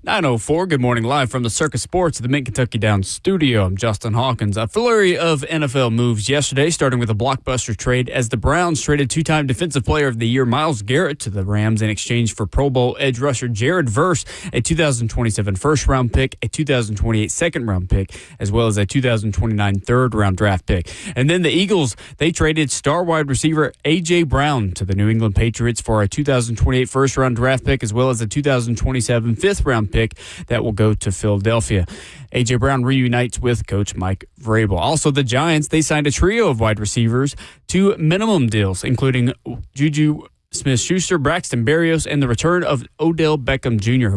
9:04. Good morning, live from the Circus Sports at the Mid-Kentucky Downs studio. I'm Justin Hawkins. A flurry of NFL moves yesterday, starting with a blockbuster trade as the Browns traded two-time Defensive Player of the Year Myles Garrett to the Rams in exchange for Pro Bowl edge rusher Jared Verse, a 2027 first-round pick, a 2028 second-round pick, as well as a 2029 third-round draft pick. And then the Eagles, they traded star wide receiver A.J. Brown to the New England Patriots for a 2028 first-round draft pick, as well as a 2027 fifth-round pick that will go to Philadelphia. A.J. Brown reunites with Coach Mike Vrabel. Also, the Giants, they signed a trio of wide receivers to minimum deals, including Juju Smith-Schuster, Braxton Berrios, and the return of Odell Beckham Jr.,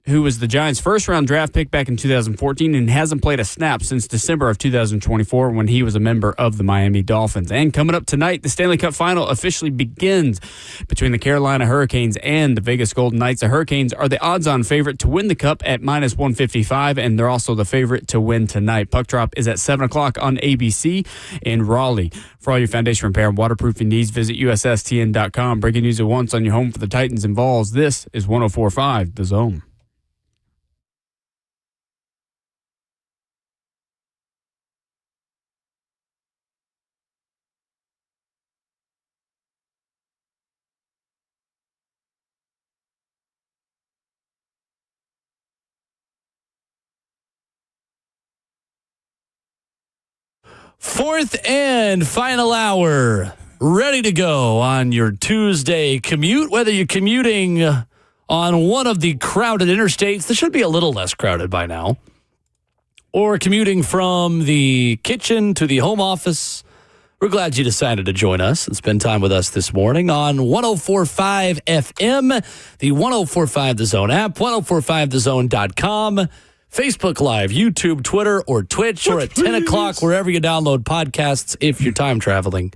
who was the Giants' first-round draft pick back in 2014 and hasn't played a snap since December of 2024 when he was a member of the Miami Dolphins. And coming up tonight, the Stanley Cup Final officially begins between the Carolina Hurricanes and the Vegas Golden Knights. The Hurricanes are the odds-on favorite to win the Cup at -155, and they're also the favorite to win tonight. Puck drop is at 7 o'clock on ABC in Raleigh. For all your foundation repair and waterproofing needs, visit USSTN.com. Breaking news at once on your home for the Titans and Vols. This is 104.5 The Zone. Fourth and final hour, ready to go on your Tuesday commute, whether you're commuting on one of the crowded interstates that should be a little less crowded by now, or commuting from the kitchen to the home office. We're glad you decided to join us and spend time with us this morning on 104.5 FM, the 104.5 The Zone app, 104.5thezone.com. Facebook Live, YouTube, Twitter, or Twitch, or at 10 o'clock, wherever you download podcasts if you're time traveling.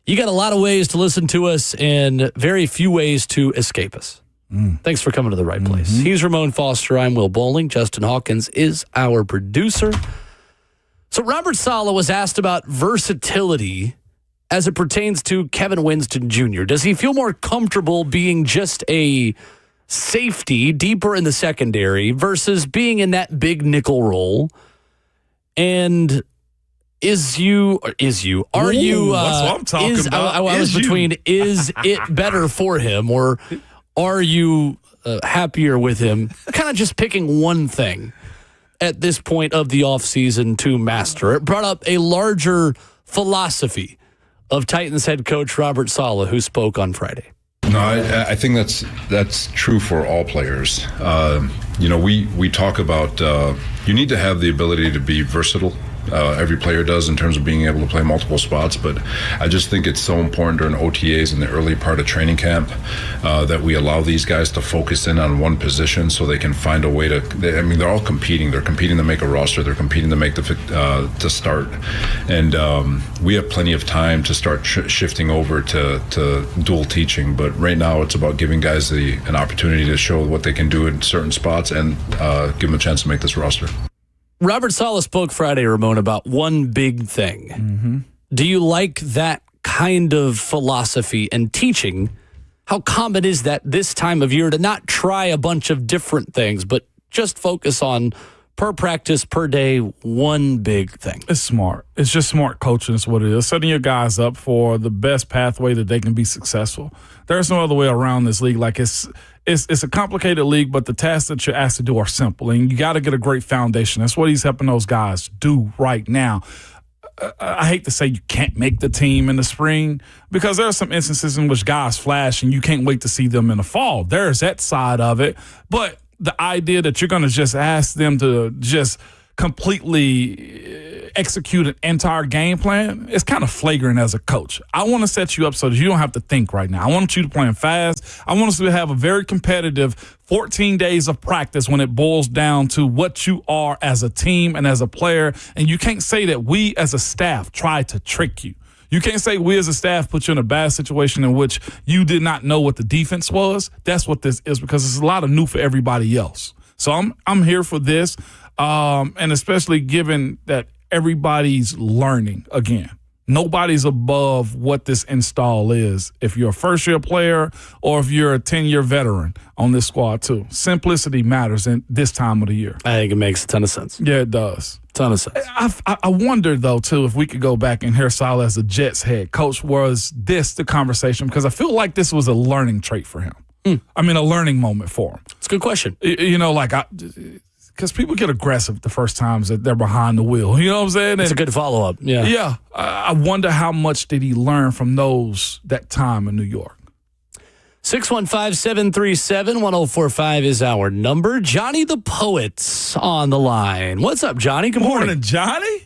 You got a lot of ways to listen to us and very few ways to escape us. Thanks for coming to the right place. He's Ramon Foster. I'm Will Bowling. Justin Hawkins is our producer. So Robert Saleh was asked about versatility as it pertains to Kevin Winston Jr. Does he feel more comfortable being just a safety deeper in the secondary versus being in that big nickel role? And are you that's what I'm talking about. I was between is it better for him, or are you happier with him kind of just picking one thing at this point of the offseason to master? It brought up a larger philosophy of Titans head coach Robert Saleh, who spoke on Friday. No, I think that's true for all players. We talk about you need to have the ability to be versatile. Every player does in terms of being able to play multiple spots, but I just think it's so important during OTAs in the early part of training camp that we allow these guys to focus in on one position so they can find a way to. They're all competing. They're competing to make a roster. They're competing to make to start, and we have plenty of time to start shifting over to dual teaching. But right now, it's about giving guys an opportunity to show what they can do in certain spots and give them a chance to make this roster. Robert Saleh spoke Friday, Ramon, about one big thing. Do you like that kind of philosophy and teaching? How common is that this time of year to not try a bunch of different things, but just focus on per practice, per day, one big thing? It's smart. It's just smart coaching is what it is. Setting your guys up for the best pathway that they can be successful. There's no other way around this league. Like it's a complicated league, but the tasks that you're asked to do are simple, and you got to get a great foundation. That's what he's helping those guys do right now. I hate to say you can't make the team in the spring because there are some instances in which guys flash and you can't wait to see them in the fall. There's that side of it, but the idea that you're going to just ask them to just completely execute an entire game plan is kind of flagrant as a coach. I want to set you up so that you don't have to think right now. I want you to play fast. I want us to have a very competitive 14 days of practice when it boils down to what you are as a team and as a player. And you can't say that we as a staff tried to trick you. You can't say we as a staff put you in a bad situation in which you did not know what the defense was. That's what this is, because it's a lot of new for everybody else. So I'm here for this, and especially given that everybody's learning again. Nobody's above what this install is. If you're a first-year player or if you're a 10-year veteran on this squad too. Simplicity matters in this time of the year. I think it makes a ton of sense. Yeah, it does. Ton of sense. I wonder, though, too, if we could go back and hear Saleh as a Jets head coach. Was this the conversation? Because I feel like this was a learning trait for him. I mean, a learning moment for him. It's a good question. Because people get aggressive the first times that they're behind the wheel. You know what I'm saying? It's a good follow-up. Yeah. Yeah. I wonder how much did he learn from that time in New York. 615-737-1045 is our number. Johnny the Poet's on the line. What's up, Johnny? Good morning. Johnny.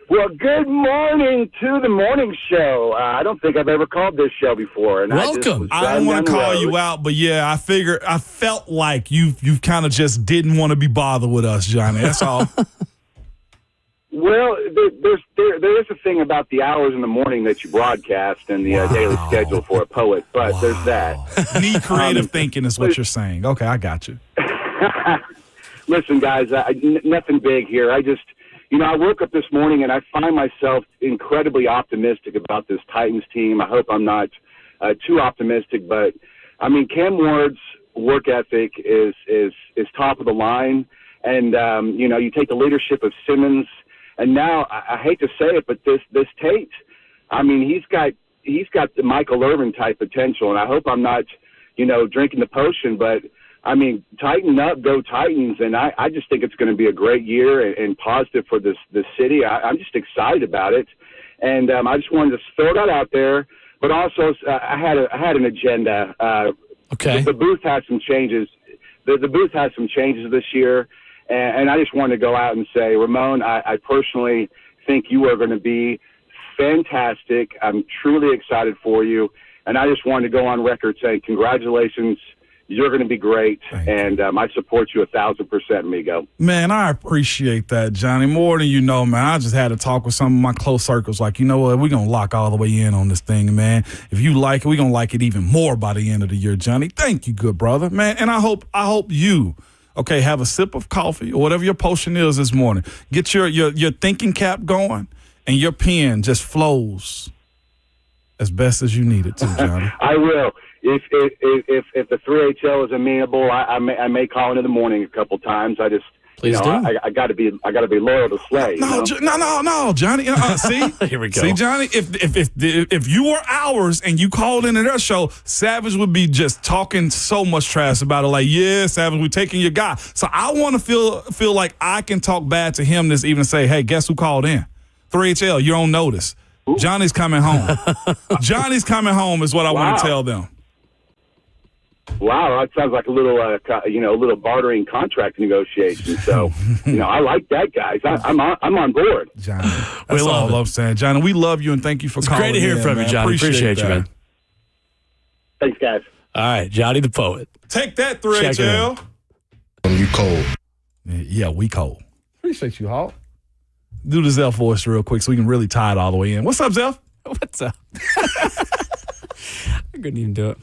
Well, good morning to the morning show. I don't think I've ever called this show before. And Welcome. I don't want to call you out, but yeah, I felt like you kind of just didn't want to be bothered with us, Johnny. That's all. Well, there is a thing about the hours in the morning that you broadcast and the daily schedule for a poet, but there's that. Need creative thinking is what you're saying. Okay, I got you. Listen, guys, nothing big here. I woke up this morning and I find myself incredibly optimistic about this Titans team. I hope I'm not too optimistic, but I mean, Cam Ward's work ethic is top of the line. And, you take the leadership of Simmons. And now I hate to say it, but this Tate, I mean, he's got the Michael Irvin type potential. And I hope I'm not, drinking the potion, but I mean, tighten up, go Titans, and I just think it's going to be a great year and positive for this city. I'm just excited about it, and I just wanted to throw that out there. But also, I had an agenda. Okay. The booth had some changes. The booth has some changes this year, and I just wanted to go out and say, Ramon, I personally think you are going to be fantastic. I'm truly excited for you, and I just wanted to go on record saying congratulations. You're going to be great, and I support you 1,000%, amigo. Man, I appreciate that, Johnny. More than you know, man. I just had to talk with some of my close circles. Like, you know what? We're going to lock all the way in on this thing, man. If you like it, we're going to like it even more by the end of the year, Johnny. Thank you, good brother, man. And I hope you, have a sip of coffee or whatever your potion is this morning. Get your thinking cap going, and your pen just flows as best as you need it to, Johnny. I will. If the 3HL is amenable, I may call into the morning a couple times. I just Please do. I got to be loyal to Slay. No, Johnny. See, here we go. See, Johnny, if you were ours and you called into their show, Savage would be just talking so much trash about it. Like, yeah, Savage, we're taking your guy. So I want to feel like I can talk bad to him this evening and say, hey, guess who called in? 3HL, you're on notice. Ooh. Johnny's coming home. Johnny's coming home is what I want to tell them. Wow, that sounds like a little bartering contract negotiation. So, I like that, guys. I'm on board. Johnny, that's all I'm saying. Johnny, we love you and thank you for calling. Great to hear from you, Johnny. Appreciate you, man. Thanks, guys. All right, Johnny the Poet. Take that, 3HL. You cold. Yeah, we cold. Appreciate you, Hawk. Do the Zeph voice real quick so we can really tie it all the way in. What's up, Zeph? What's up? I couldn't even do it.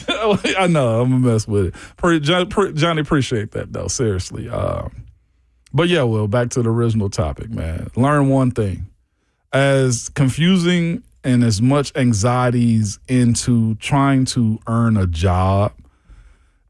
I know, I'm going to mess with it. Johnny, appreciate that, though, seriously. But, yeah, Will, back to the original topic, man. Learn one thing. As confusing and as much anxieties into trying to earn a job,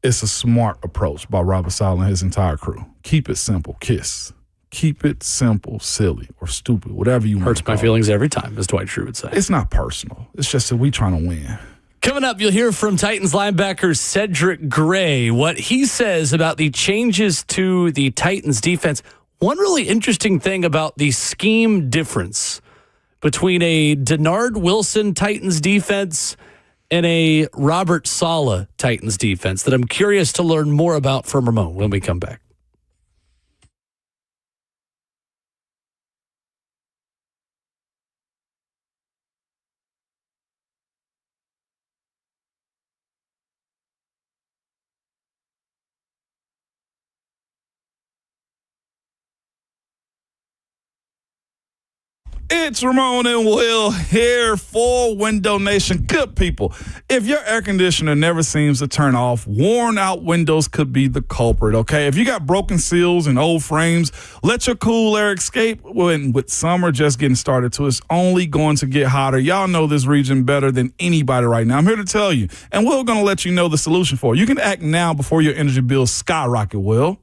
it's a smart approach by Robert Saleh and his entire crew. Keep it simple, KISS. Keep it simple, silly, or stupid, whatever you want. Hurts my feelings every time, as Dwight Schrute would say. It's not personal. It's just that we trying to win. Coming up, you'll hear from Titans linebacker Cedric Gray, what he says about the changes to the Titans defense. One really interesting thing about the scheme difference between a Denard Wilson Titans defense and a Robert Saleh Titans defense that I'm curious to learn more about from Ramon when we come back. It's Ramon and Will here for Window Nation. Good people, if your air conditioner never seems to turn off, worn out windows could be the culprit, okay? If you got broken seals and old frames, let your cool air escape. When with summer just getting started too, it's only going to get hotter. Y'all know this region better than anybody right now. I'm here to tell you, and we're going to let you know the solution for it. You can act now before your energy bills skyrocket, Will.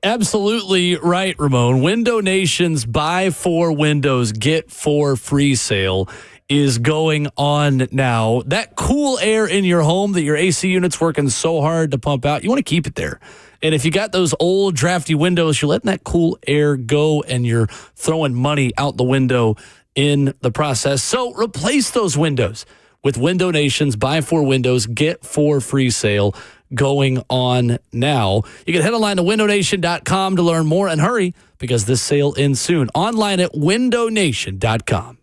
Absolutely right, Ramon. Window Nation's buy 4 windows, get 4 free sale is going on now. That cool air in your home that your AC unit's working so hard to pump out, you want to keep it there. And if you got those old drafty windows, you're letting that cool air go and you're throwing money out the window in the process. So replace those windows with Window Nation's buy 4 windows, get 4 free sale going on now. You can head online to windownation.com to learn more, and hurry because this sale ends soon. Online at windownation.com.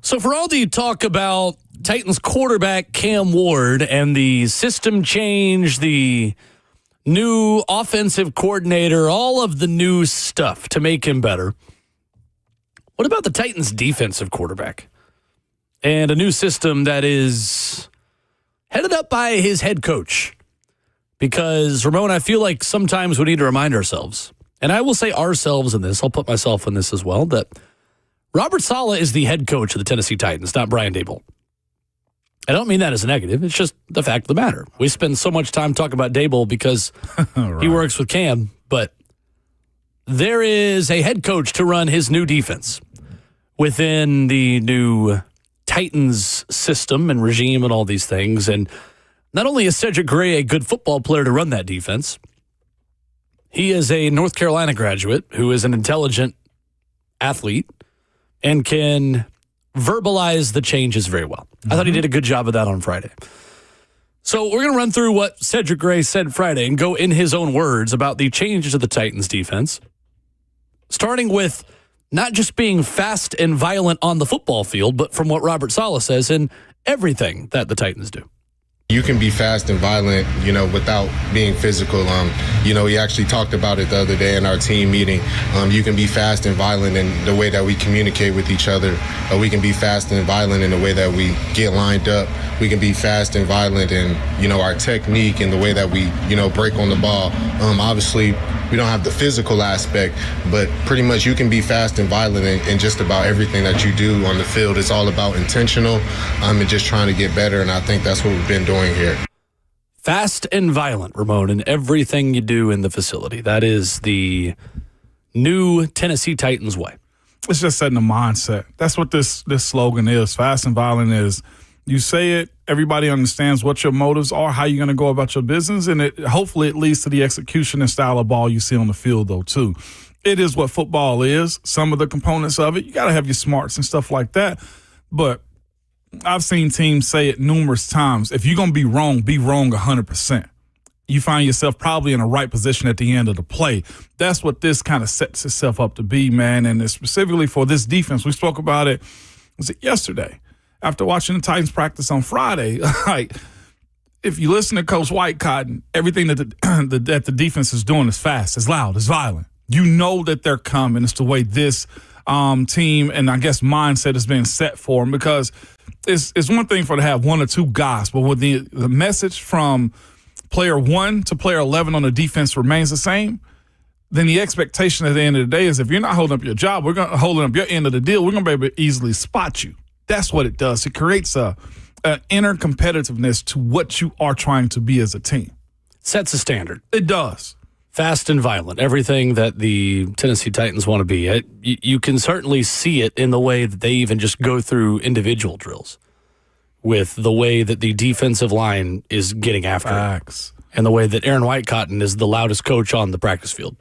So for all the talk about Titans quarterback Cam Ward and the system change, the new offensive coordinator, all of the new stuff to make him better, what about the Titans defensive quarterback and a new system that is headed up by his head coach? Because, Ramon, I feel like sometimes we need to remind ourselves, and I will say ourselves in this, I'll put myself in this as well, that Robert Saleh is the head coach of the Tennessee Titans, not Brian Daboll. I don't mean that as a negative. It's just the fact of the matter. We spend so much time talking about Daboll because Right. he works with Cam, but there is a head coach to run his new defense within the new Titans system and regime and all these things. And not only is Cedric Gray a good football player to run that defense, he is a North Carolina graduate who is an intelligent athlete and can verbalize the changes very well. I thought he did a good job of that on Friday. So we're going to run through what Cedric Gray said Friday and go in his own words about the changes to the Titans defense, starting with not just being fast and violent on the football field, but from what Robert Saleh says in everything that the Titans do. You can be fast and violent, without being physical. He actually talked about it the other day in our team meeting. You can be fast and violent in the way that we communicate with each other. We can be fast and violent in the way that we get lined up. We can be fast and violent in, our technique and the way that we, break on the ball. Obviously, we don't have the physical aspect, but pretty much you can be fast and violent in just about everything that you do on the field. It's all about intentional and just trying to get better, and I think that's what we've been doing here. Fast and violent, Ramon, in everything you do in the facility. That is the new Tennessee Titans way. It's just setting a mindset. That's what this slogan is. Fast and violent is. You say it, everybody understands what your motives are, how you're going to go about your business, and hopefully it leads to the execution and style of ball you see on the field, though, too. It is what football is, some of the components of it. You got to have your smarts and stuff like that. But I've seen teams say it numerous times. If you're going to be wrong 100%. You find yourself probably in a right position at the end of the play. That's what this kind of sets itself up to be, man. And specifically for this defense, we spoke about it, was it yesterday? After watching the Titans practice on Friday, like if you listen to Coach White Cotton, everything that the defense is doing is fast, is loud, is violent. You know that they're coming. It's the way this team and I guess mindset is being set for them, because it's one thing for to have one or two guys, but when the message from player 1 to player 11 on the defense remains the same, then the expectation at the end of the day is if you're not holding up your job, we're going to hold up your end of the deal. We're going to be able to easily spot you. That's what it does. It creates an inner competitiveness to what you are trying to be as a team. Sets a standard. It does. Fast and violent, everything that the Tennessee Titans want to be. You can certainly see it in the way that they even just go through individual drills with the way that the defensive line is getting after it, and the way that Aaron White-Cotton is the loudest coach on the practice field.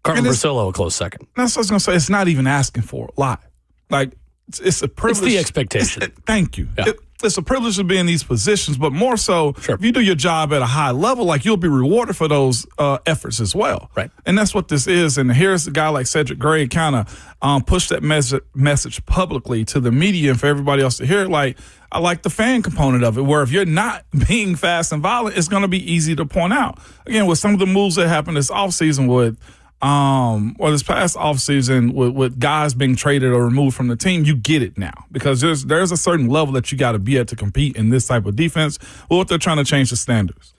Carmen Brasillo, a close second. That's what I was going to say. It's not even asking for a lot. Like, it's a privilege. It's the expectation. Thank you. Yeah. It's a privilege to be in these positions, but more so, if you do your job at a high level, like you'll be rewarded for those efforts as well. Right. And that's what this is. And here's a guy like Cedric Gray kind of push that message publicly to the media and for everybody else to hear it. Like, I like the fan component of it, where if you're not being fast and violent, it's going to be easy to point out. Again, with some of the moves that happened this offseason with or this past offseason with guys being traded or removed from the team, you get it now, because there's a certain level that you got to be at to compete in this type of defense. Well, what they're trying to change the standards.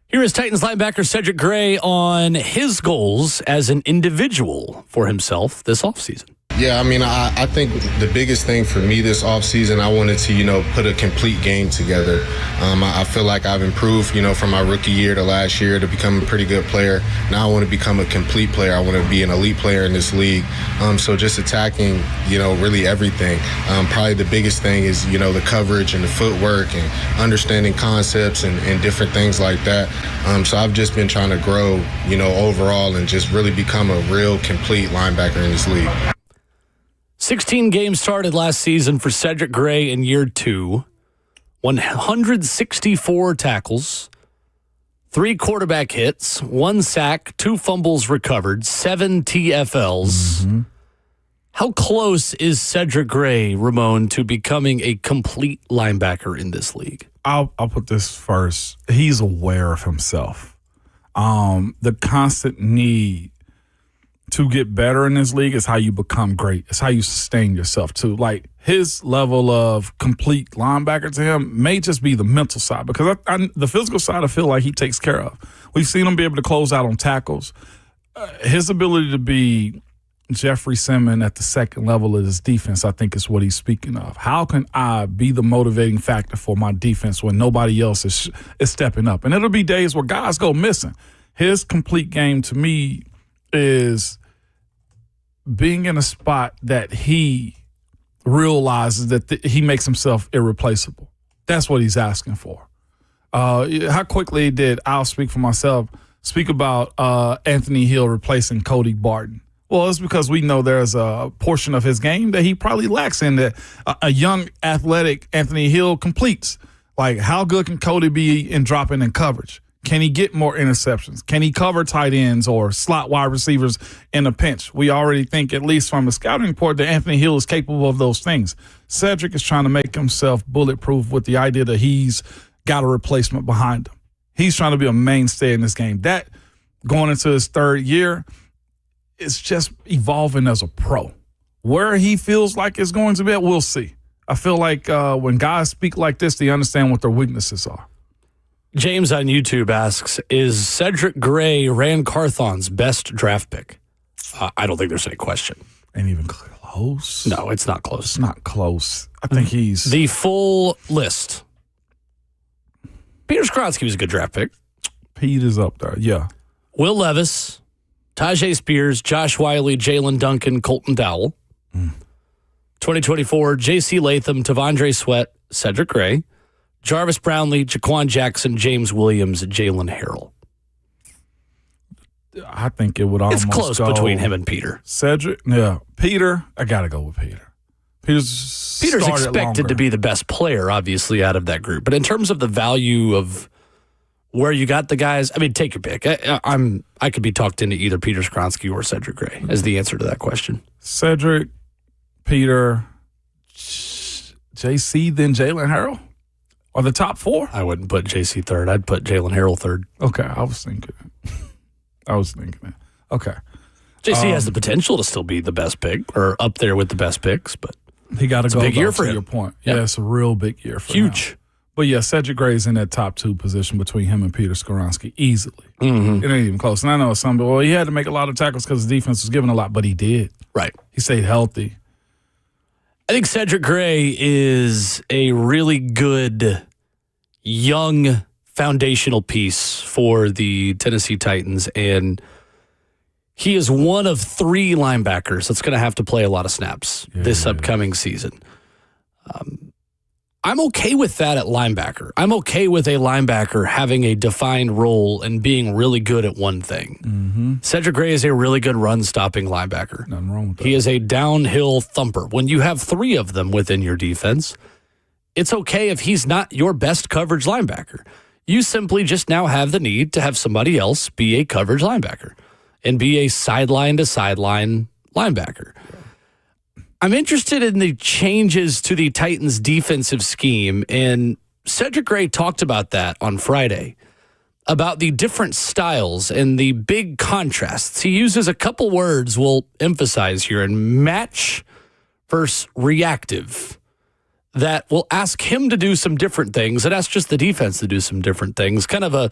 Here is Titans linebacker Cedric Gray on his goals as an individual for himself this offseason. Yeah, I mean, I think the biggest thing for me this offseason, I wanted to, put a complete game together. I feel like I've improved, from my rookie year to last year to become a pretty good player. Now I want to become a complete player. I want to be an elite player in this league. So just attacking, really everything. Probably the biggest thing is, the coverage and the footwork and understanding concepts and different things like that. So I've just been trying to grow, overall and just really become a real complete linebacker in this league. 16 games started last season for Cedric Gray in year 2. 164 tackles, 3 quarterback hits, 1 sack, 2 fumbles recovered, 7 TFLs. How close is Cedric Gray, Ramon, to becoming a complete linebacker in this league? I'll put this first. He's aware of himself. The constant need to get better in this league is how you become great. It's how you sustain yourself too. Like his level of complete linebacker to him may just be the mental side, because the physical side I feel like he takes care of. We've seen him be able to close out on tackles. His ability to be Jeffrey Simmons at the second level of his defense, I think, is what he's speaking of. How can I be the motivating factor for my defense when nobody else is stepping up? And it'll be days where guys go missing. His complete game to me is being in a spot that he realizes that he makes himself irreplaceable. That's what he's asking for. How quickly did, I'll speak for myself, speak about Anthony Hill replacing Cody Barton? Well, it's because we know there's a portion of his game that he probably lacks in that a young, athletic Anthony Hill completes. Like, how good can Cody be in dropping in coverage? Can he get more interceptions? Can he cover tight ends or slot wide receivers in a pinch? We already think, at least from a scouting report, that Anthony Hill is capable of those things. Cedric is trying to make himself bulletproof with the idea that he's got a replacement behind him. He's trying to be a mainstay in this game. That, going into his third year, it's just evolving as a pro. Where he feels like it's going to be at, we'll see. I feel like when guys speak like this, they understand what their weaknesses are. James on YouTube asks, is Cedric Gray Rand Carthon's best draft pick? I don't think there's any question. Ain't even close. No, it's not close. It's not close. I think he's... The full list. Peter Skoronski was a good draft pick. Pete is up there, yeah. Will Levis, Tajay Spears, Josh Wiley, Jalen Duncan, Colton Dowell. 2024, J.C. Latham, Tavondre Sweat, Cedric Gray, Jarvis Brownlee, Jaquan Jackson, James Williams, Jalen Harrell. I think it would almost It's close between him and Peter. Cedric, yeah. Peter, I got to go with Peter. Peter's expected to be the best player, obviously, out of that group. But in terms of the value of where you got the guys, I mean, take your pick. I could be talked into either Peter Skoronski or Cedric Gray as the answer to that question. Cedric, Peter, JC, then Jalen Harrell? Are the top four? I wouldn't put JC third. I'd put Jalen Harrell third. Okay, I was thinking that. Okay. JC has the potential to still be the best pick or up there with the best picks, but he got to go. Big year for him. Your point. Yeah, it's a real big year for him. Huge. But yeah, Cedric Gray's in that top two position between him and Peter Skoronski easily. Mm-hmm. It ain't even close. And I know some people, he had to make a lot of tackles because his defense was giving a lot, but he did. Right. He stayed healthy. I think Cedric Gray is a really good young foundational piece for the Tennessee Titans, and he is one of three linebackers that's going to have to play a lot of snaps this upcoming season. I'm okay with that at linebacker. I'm okay with a linebacker having a defined role and being really good at one thing. Mm-hmm. Cedric Gray is a really good run-stopping linebacker. Nothing wrong with that. He is a downhill thumper. When you have three of them within your defense, it's okay if he's not your best coverage linebacker. You simply just now have the need to have somebody else be a coverage linebacker and be a sideline-to-sideline linebacker. I'm interested in the changes to the Titans' defensive scheme, and Cedric Gray talked about that on Friday, about the different styles and the big contrasts. He uses a couple words we'll emphasize here, and match versus reactive, that will ask him to do some different things and ask just the defense to do some different things. Kind of a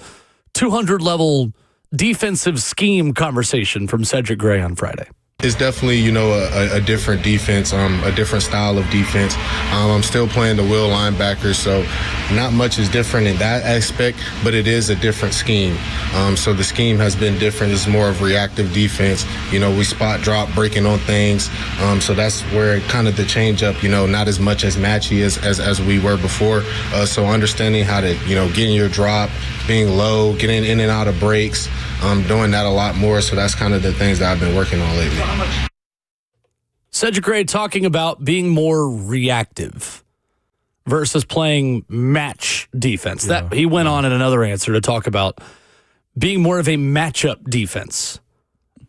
200-level defensive scheme conversation from Cedric Gray on Friday. It's definitely, a different defense, a different style of defense. I'm still playing the will linebacker, so not much is different in that aspect, but it is a different scheme. So the scheme has been different. It's more of reactive defense. We spot drop, breaking on things. So that's where kind of the change up, not as much as matchy as we were before. So understanding how to, get in your drop, being low, getting in and out of breaks, doing that a lot more. So that's kind of the things that I've been working on lately. Cedric Gray talking about being more reactive versus playing match defense. That he went on in another answer to talk about being more of a matchup defense.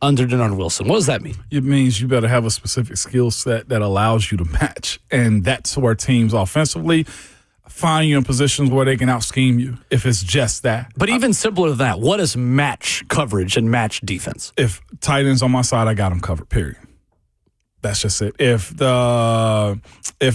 under Denard Wilson. What does that mean? It means you better have a specific skill set that allows you to match. And that's where teams offensively find you in positions where they can out-scheme you if it's just that. But even simpler than that, what is match coverage and match defense? If tight ends on my side, I got them covered, period. That's just it. If the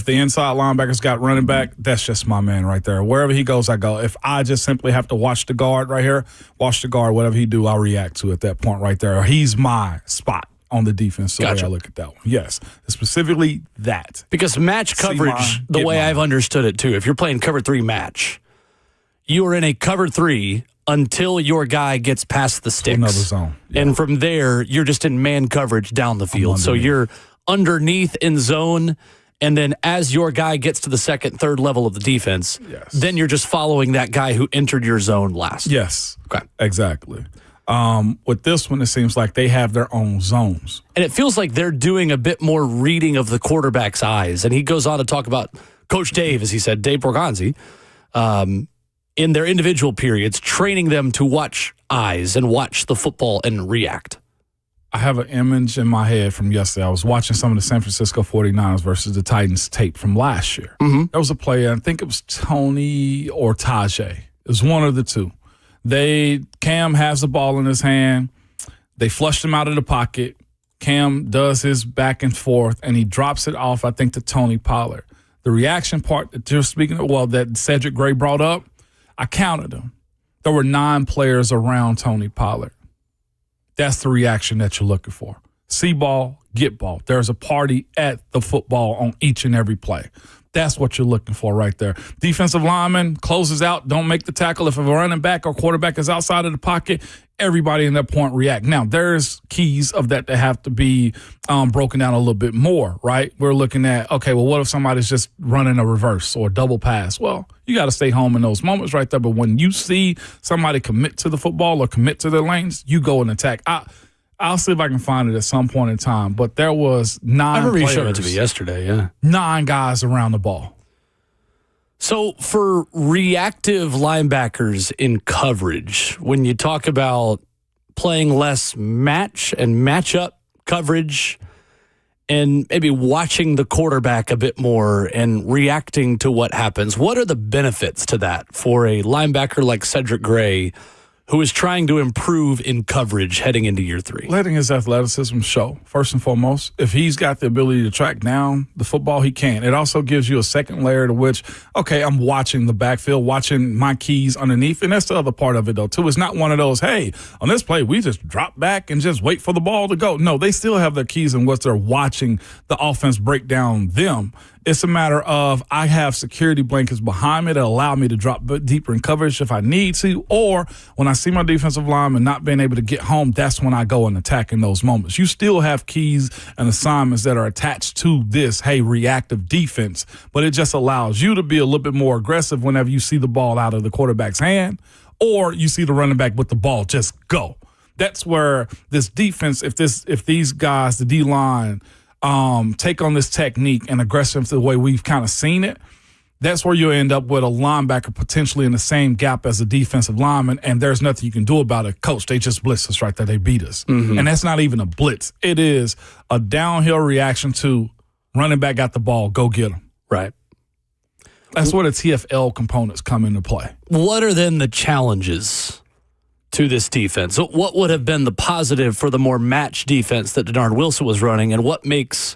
inside linebackers got running back, that's just my man right there. Wherever he goes, I go. If I just simply have to watch the guard right here, watch the guard, whatever he do, I'll react to at that point right there. Or he's my spot on the defense. The way I look at that one. Yes, specifically that. Because match coverage, the way I've understood it too, if you're playing cover 3 match, you are in a cover 3 until your guy gets past the sticks. Another zone. Yeah. And from there, you're just in man coverage down the field. So you're underneath in zone, and then as your guy gets to the second, third level of the defense, then you're just following that guy who entered your zone last. Yes. Okay. Exactly. With this one, it seems like they have their own zones. And it feels like they're doing a bit more reading of the quarterback's eyes. And he goes on to talk about Coach Dave, as he said, Dave Borgonzi, in their individual periods, training them to watch eyes and watch the football and react. I have an image in my head from yesterday. I was watching some of the San Francisco 49ers versus the Titans tape from last year. Mm-hmm. There was a player, I think it was Tony or Tajay. It was one of the two. Cam has the ball in his hand. They flushed him out of the pocket. Cam does his back and forth, and he drops it off, I think, to Tony Pollard. The reaction part that you're speaking of, that Cedric Gray brought up, I counted them. There were 9 players around Tony Pollard. That's the reaction that you're looking for. See ball, get ball. There's a party at the football on each and every play. That's what you're looking for right there. Defensive lineman closes out, don't make the tackle. If a running back or quarterback is outside of the pocket, everybody in that point react. Now, there's keys of that have to be broken down a little bit more, right? We're looking at, okay, well, what if somebody's just running a reverse or a double pass? Well, you got to stay home in those moments right there. But when you see somebody commit to the football or commit to their lanes, you go and attack. I'll see if I can find it at some point in time. But there was 9 I remember players, you showed it to me yesterday, yeah. 9 guys around the ball. So for reactive linebackers in coverage, when you talk about playing less match and matchup coverage and maybe watching the quarterback a bit more and reacting to what happens, what are the benefits to that for a linebacker like Cedric Gray, who is trying to improve in coverage heading into year 3? Letting his athleticism show, first and foremost. If he's got the ability to track down the football, he can. It also gives you a second layer to which, okay, I'm watching the backfield, watching my keys underneath. And that's the other part of it, though, too. It's not one of those, hey, on this play, we just drop back and just wait for the ball to go. No, they still have their keys in what they're watching the offense break down them. It's a matter of I have security blankets behind me that allow me to drop deeper in coverage if I need to, or when I see my defensive lineman not being able to get home, that's when I go and attack in those moments. You still have keys and assignments that are attached to this, reactive defense, but it just allows you to be a little bit more aggressive whenever you see the ball out of the quarterback's hand or you see the running back with the ball just go. That's where this defense, if these guys, the D-line, take on this technique and aggressive the way we've kind of seen it, that's where you end up with a linebacker potentially in the same gap as a defensive lineman, and there's nothing you can do about it. Coach, they just blitzed us right there. They beat us. Mm-hmm. And that's not even a blitz. It is a downhill reaction to running back got the ball, go get them. Right. That's where the TFL components come into play. What are then the challenges to this defense? What would have been the positive for the more match defense that Denard Wilson was running, and what makes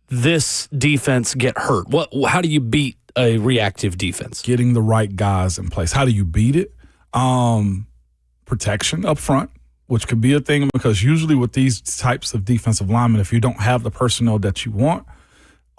this defense get hurt? How do you beat a reactive defense? Getting the right guys in place. How do you beat it? Protection up front, which could be a thing because usually with these types of defensive linemen, if you don't have the personnel that you want,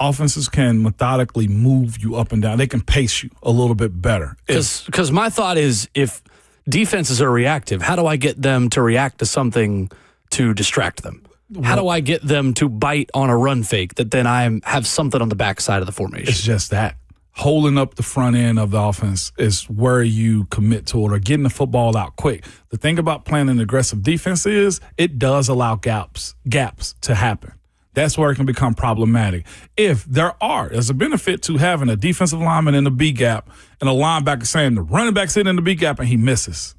offenses can methodically move you up and down. They can pace you a little bit better. Because my thought is if defenses are reactive, how do I get them to react to something to distract them? How do I get them to bite on a run fake that then I have something on the backside of the formation? It's just that. Holding up the front end of the offense is where you commit to it, or getting the football out quick. The thing about playing an aggressive defense is it does allow gaps to happen. That's where it can become problematic. If there's a benefit to having a defensive lineman in the B gap and a linebacker saying the running back's in the B gap and he misses.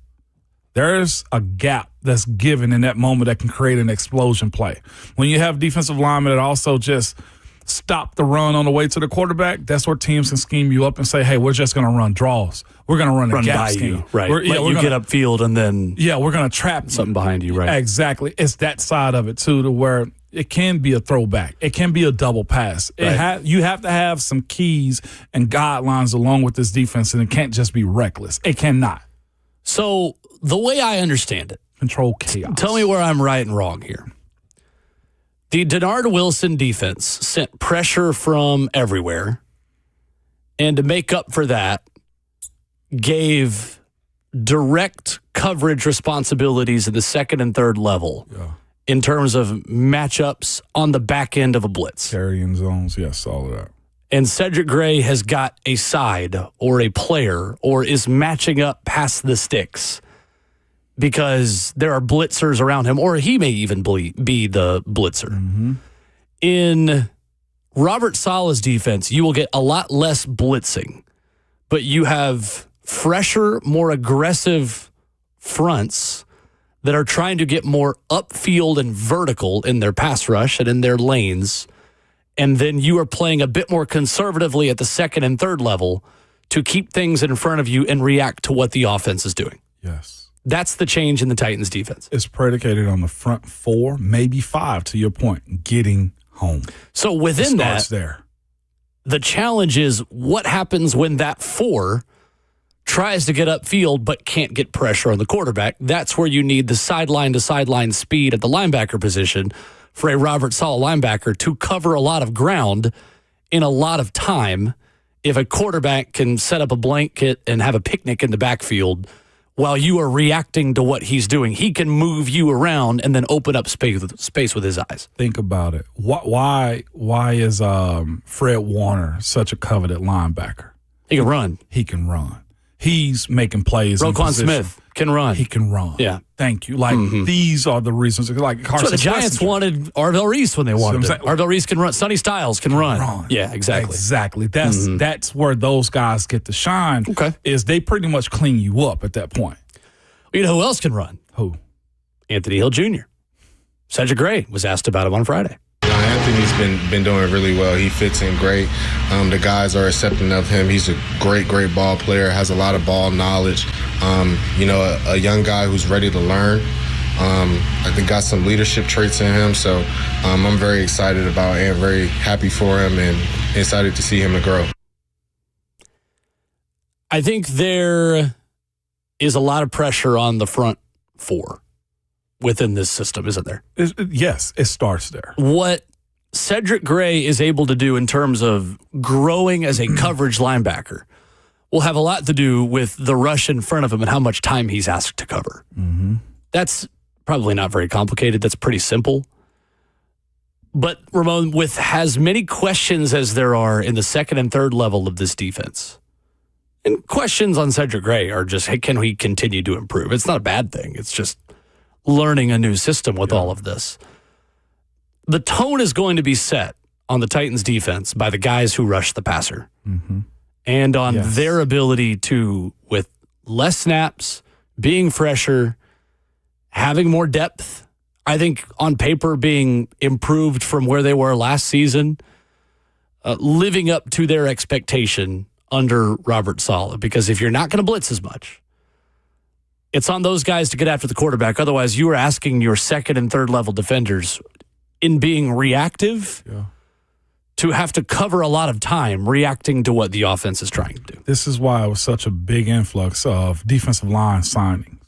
There's a gap that's given in that moment that can create an explosion play. When you have defensive linemen that also just stop the run on the way to the quarterback, that's where teams can scheme you up and say, hey, we're just going to run draws. We're going to run a gap scheme. You, right. We're gonna get upfield and then we're going to trap something behind you, right? Exactly. It's that side of it, too, to where it can be a throwback. It can be a double pass. Right. You have to have some keys and guidelines along with this defense, and it can't just be reckless. It cannot. So the way I understand it, control chaos. Tell me where I'm right and wrong here. The Denard Wilson defense sent pressure from everywhere, and to make up for that, gave direct coverage responsibilities at the second and third level in terms of matchups on the back end of a blitz. Carrying zones, yes, all of that. And Cedric Gray has got a side or a player or is matching up past the sticks because there are blitzers around him, or he may even be the blitzer. Mm-hmm. In Robert Saleh's defense, you will get a lot less blitzing, but you have fresher, more aggressive fronts that are trying to get more upfield and vertical in their pass rush and in their lanes. And then you are playing a bit more conservatively at the second and third level to keep things in front of you and react to what the offense is doing. Yes. That's the change in the Titans defense. It's predicated on the front 4, maybe 5, to your point, getting home. So within that, there. The challenge is what happens when that 4 tries to get upfield but can't get pressure on the quarterback. That's where you need the sideline-to-sideline speed at the linebacker position for a Robert Saleh linebacker to cover a lot of ground in a lot of time. If a quarterback can set up a blanket and have a picnic in the backfield while you are reacting to what he's doing, he can move you around and then open up space with his eyes. Think about it. Why is Fred Warner such a coveted linebacker? He can run. He can run. He's making plays. Roquan Smith can run. He can run. Yeah. Thank you. Like, these are the reasons. Like, Carson so the Giants wanted Arvell Reese when they wanted him. Arvell Reese can run. Sonny Styles can run. Yeah, exactly. Exactly. That's where those guys get to shine. Okay. Is they pretty much clean you up at that point. You know who else can run? Who? Anthony Hill Jr. Cedric Gray was asked about him on Friday. Anthony's been doing really well. He fits in great. The guys are accepting of him. He's a great ball player, has a lot of ball knowledge. A young guy who's ready to learn. I think got some leadership traits in him. So I'm very excited about and very happy for him and excited to see him to grow. I think there is a lot of pressure on the front 4 within this system, isn't there? Yes, it starts there. What Cedric Gray is able to do in terms of growing as a coverage linebacker will have a lot to do with the rush in front of him and how much time he's asked to cover. Mm-hmm. That's probably not very complicated. That's pretty simple. But, Ramon, with as many questions as there are in the second and third level of this defense, and questions on Cedric Gray are just, hey, can he continue to improve? It's not a bad thing. It's just learning a new system with all of this. The tone is going to be set on the Titans defense by the guys who rush the passer and on their ability to, with less snaps, being fresher, having more depth. I think on paper being improved from where they were last season, living up to their expectation under Robert Saleh. Because if you're not going to blitz as much, it's on those guys to get after the quarterback. Otherwise, you are asking your second and third level defenders in being reactive to have to cover a lot of time reacting to what the offense is trying to do. This is why it was such a big influx of defensive line signings.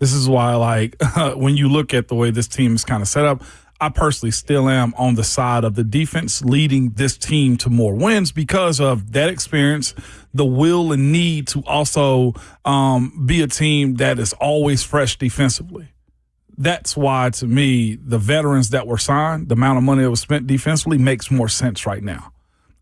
This is why, when you look at the way this team is kind of set up, I personally still am on the side of the defense leading this team to more wins because of that experience, the will and need to also be a team that is always fresh defensively. That's why, to me, the veterans that were signed, the amount of money that was spent defensively makes more sense right now.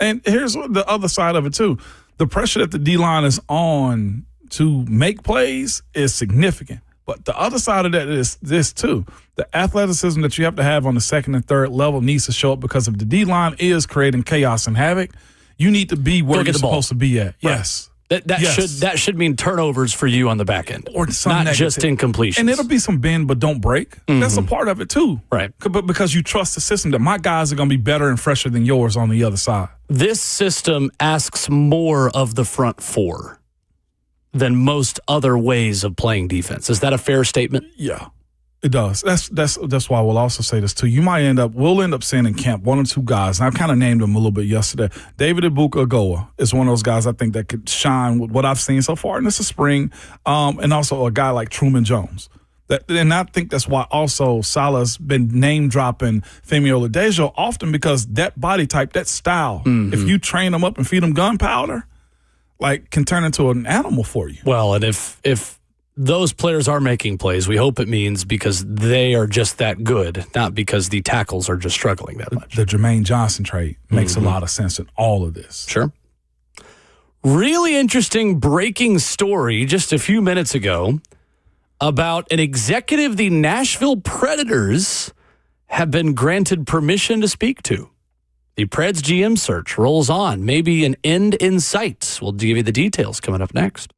And here's the other side of it, too. The pressure that the D-line is on to make plays is significant. But the other side of that is this, too. The athleticism that you have to have on the second and third level needs to show up because if the D-line is creating chaos and havoc, you need to be where you're supposed to be at. Right. Yes. That should mean turnovers for you on the back end, or some not negative. just incompletions. And it'll be some bend but don't break. That's a part of it too, right? But because you trust the system that my guys are going to be better and fresher than yours on the other side. This system asks more of the front four than most other ways of playing defense. Is that a fair statement? Yeah. It does. That's why we'll also say this too. We'll end up seeing in camp one or two guys, and I kind of named them a little bit yesterday. David Ibuka-Ogoa is one of those guys I think that could shine with what I've seen so far in this spring, and also a guy like Truman Jones. And I think that's why also Salah's been name dropping Femi Oladejo often, because that body type, that style, if you train them up and feed them gunpowder, like, can turn into an animal for you. Well, and if those players are making plays, we hope it means because they are just that good, not because the tackles are just struggling that much. The Jermaine Johnson trade makes a lot of sense in all of this. Sure. Really interesting breaking story just a few minutes ago about an executive the Nashville Predators have been granted permission to speak to. The Preds GM search rolls on. Maybe an end in sight. We'll give you the details coming up next.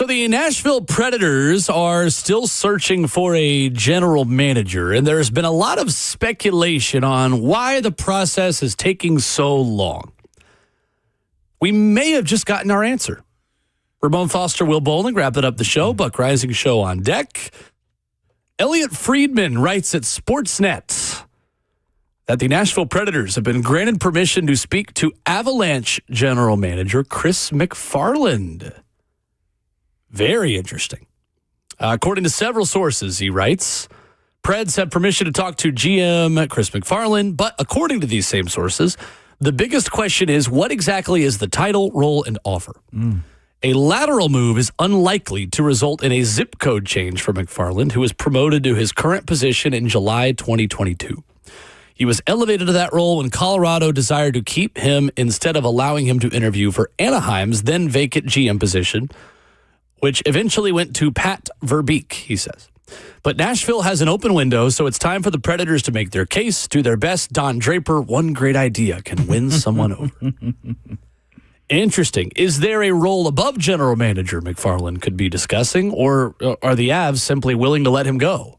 So the Nashville Predators are still searching for a general manager, and there's been a lot of speculation on why the process is taking so long. We may have just gotten our answer. Ramon Foster, Will Bowling, wrapping up the show. Buck Rising Show on deck. Elliot Friedman writes at Sportsnet that the Nashville Predators have been granted permission to speak to Avalanche general manager Chris McFarland. Very interesting. According to several sources, he writes, Preds have permission to talk to GM Chris McFarland, but according to these same sources, the biggest question is what exactly is the title, role, and offer? A lateral move is unlikely to result in a zip code change for McFarland, who was promoted to his current position in July 2022. He was elevated to that role when Colorado desired to keep him instead of allowing him to interview for Anaheim's then vacant GM position, which eventually went to Pat Verbeek, he says. But Nashville has an open window, so it's time for the Predators to make their case, do their best. Don Draper, one great idea can win someone over. Interesting. Is there a role above general manager McFarland could be discussing, or are the Avs simply willing to let him go?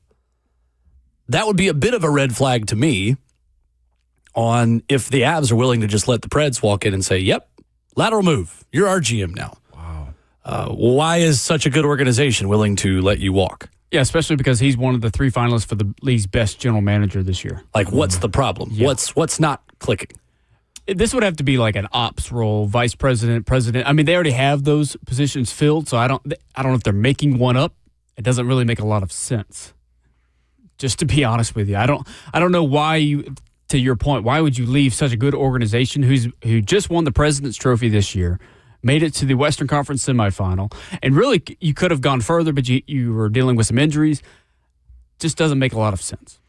That would be a bit of a red flag to me on if the Avs are willing to just let the Preds walk in and say, yep, lateral move. You're our GM now. Wow. Why is such a good organization willing to let you walk? Yeah, especially because he's one of the 3 finalists for the league's best general manager this year. Like, what's the problem? Yeah. What's not clicking? This would have to be like an ops role, vice president, president. I mean, they already have those positions filled, so I don't know if they're making one up. It doesn't really make a lot of sense. Just to be honest with you, I don't know why you. To your point, why would you leave such a good organization who just won the President's Trophy this year, made it to the Western Conference semifinal, and really you could have gone further, but you were dealing with some injuries. Just doesn't make a lot of sense.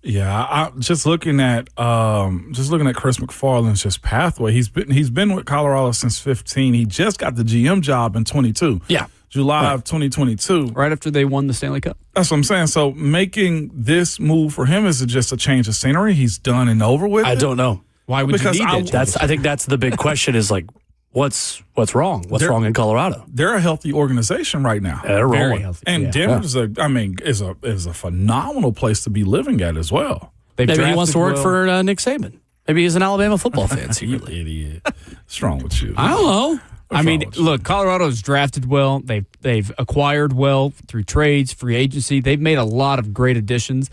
Yeah, just looking at Chris McFarland's just pathway. He's been with Colorado since 15. He just got the GM job in 22. Yeah. July of 2022. Right after they won the Stanley Cup. That's what I'm saying. So making this move for him, is it just a change of scenery? He's done and over with? I don't know. Why would you need it? I think that's the big question is like, what's wrong? What's wrong in Colorado? They're a healthy organization right now. They're very healthy. And Denver's is a phenomenal place to be living at as well. Maybe he wants to work for Nick Saban. Maybe he's an Alabama football fan secretly. Idiot. What's wrong with you? I don't know. I mean, look, Colorado's drafted well. They've acquired well through trades, free agency. They've made a lot of great additions.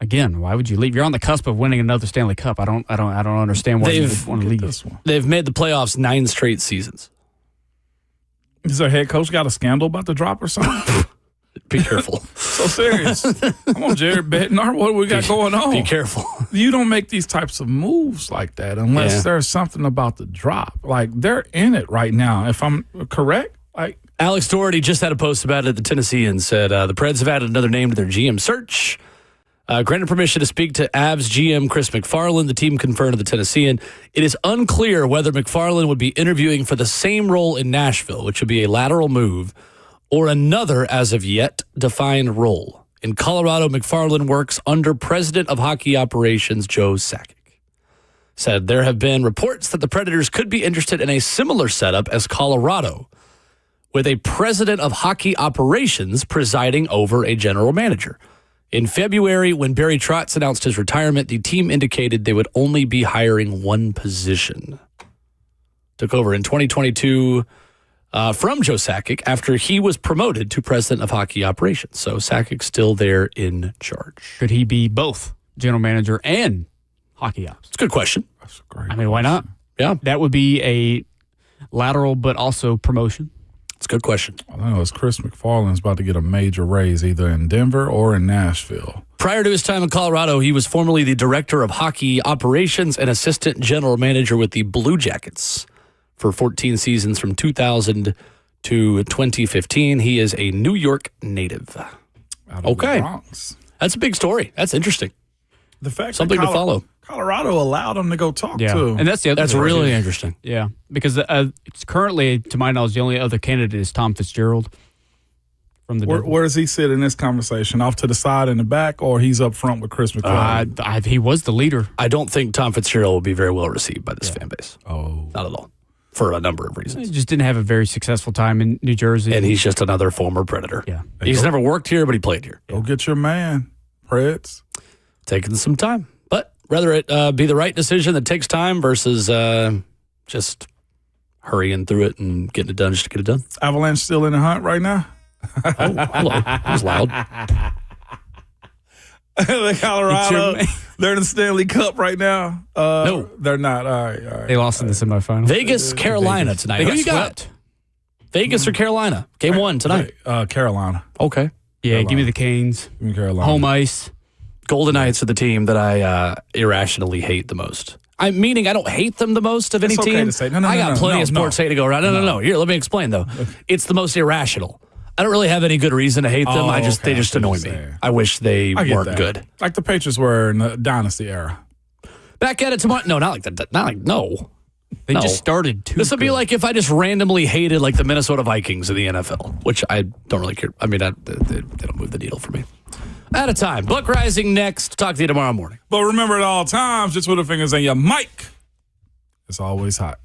Again, why would you leave? You're on the cusp of winning another Stanley Cup. I don't understand why you want to leave. This one. They've made the playoffs 9 straight seasons. Is their head coach got a scandal about the drop or something? Be careful. So serious. Come on, Jared Bednar. What do we got going on? Be careful. You don't make these types of moves like that unless there's something about the drop. Like, they're in it right now. If I'm correct, like Alex Doherty just had a post about it at the Tennessean, said the Preds have added another name to their GM search. Granted permission to speak to Avs GM Chris McFarland, the team confirmed to the Tennessean. It is unclear whether McFarland would be interviewing for the same role in Nashville, which would be a lateral move, or another as of yet defined role. In Colorado, McFarland works under President of Hockey Operations Joe Sakic. Said there have been reports that the Predators could be interested in a similar setup as Colorado, with a President of Hockey Operations presiding over a general manager. In February, when Barry Trotz announced his retirement, the team indicated they would only be hiring one position. Took over in 2022 from Joe Sakic after he was promoted to President of Hockey Operations. So Sakic's still there in charge. Could he be both general manager and hockey ops? It's a good question. That's a great I mean, why not? Yeah. That would be a lateral but also promotion. It's a good question. I don't know. It's Chris McFarland's about to get a major raise either in Denver or in Nashville. Prior to his time in Colorado, he was formerly the director of hockey operations and assistant general manager with the Blue Jackets for 14 seasons from 2000 to 2015. He is a New York native. Out of the Bronx. That's a big story. That's interesting. The fact something to follow. Colorado allowed him to go talk to. And that's the other That's thing. really interesting. Yeah, because it's currently, to my knowledge, the only other candidate is Tom Fitzgerald. From the where does he sit in this conversation? Off to the side in the back, or he's up front with Chris McFarland? He was the leader. I don't think Tom Fitzgerald will be very well received by this fan base. Oh. Not at all. for a number of He reasons. just didn't have a very successful time in New Jersey. And he's just another former Predator. Yeah. He's never worked here, but he played here. Go get your man, Preds. Taking some time. But rather it be the right decision that takes time versus just hurrying through it and getting it done just to get it done. Avalanche still in the hunt right now? Oh, hello. That was loud. The Colorado, they're in the Stanley Cup right now. No. They're not. All right. They lost in the semifinals. Vegas, Carolina tonight. Who you got? Vegas or Carolina? Game 1 tonight. Carolina. Okay. Yeah, give me the Canes. Give me Carolina. Home ice. Golden Knights are the team that I irrationally hate the most. Meaning I don't hate them the most of any It's okay team. to say. I got plenty of sports hate to go around. No. Here, let me explain though. It's the most irrational. I don't really have any good reason to hate them. They just annoy me. I wish they weren't good. Like the Patriots were in the Dynasty era. Back at it tomorrow. No, not like that. Not like no. They just started too. This would be like if I just randomly hated like the Minnesota Vikings in the NFL, which I don't really care. I mean, they don't move the needle for me. Out of time. Buck Rising next. Talk to you tomorrow morning. But remember at all times, just with the fingers on your mic, it's always hot.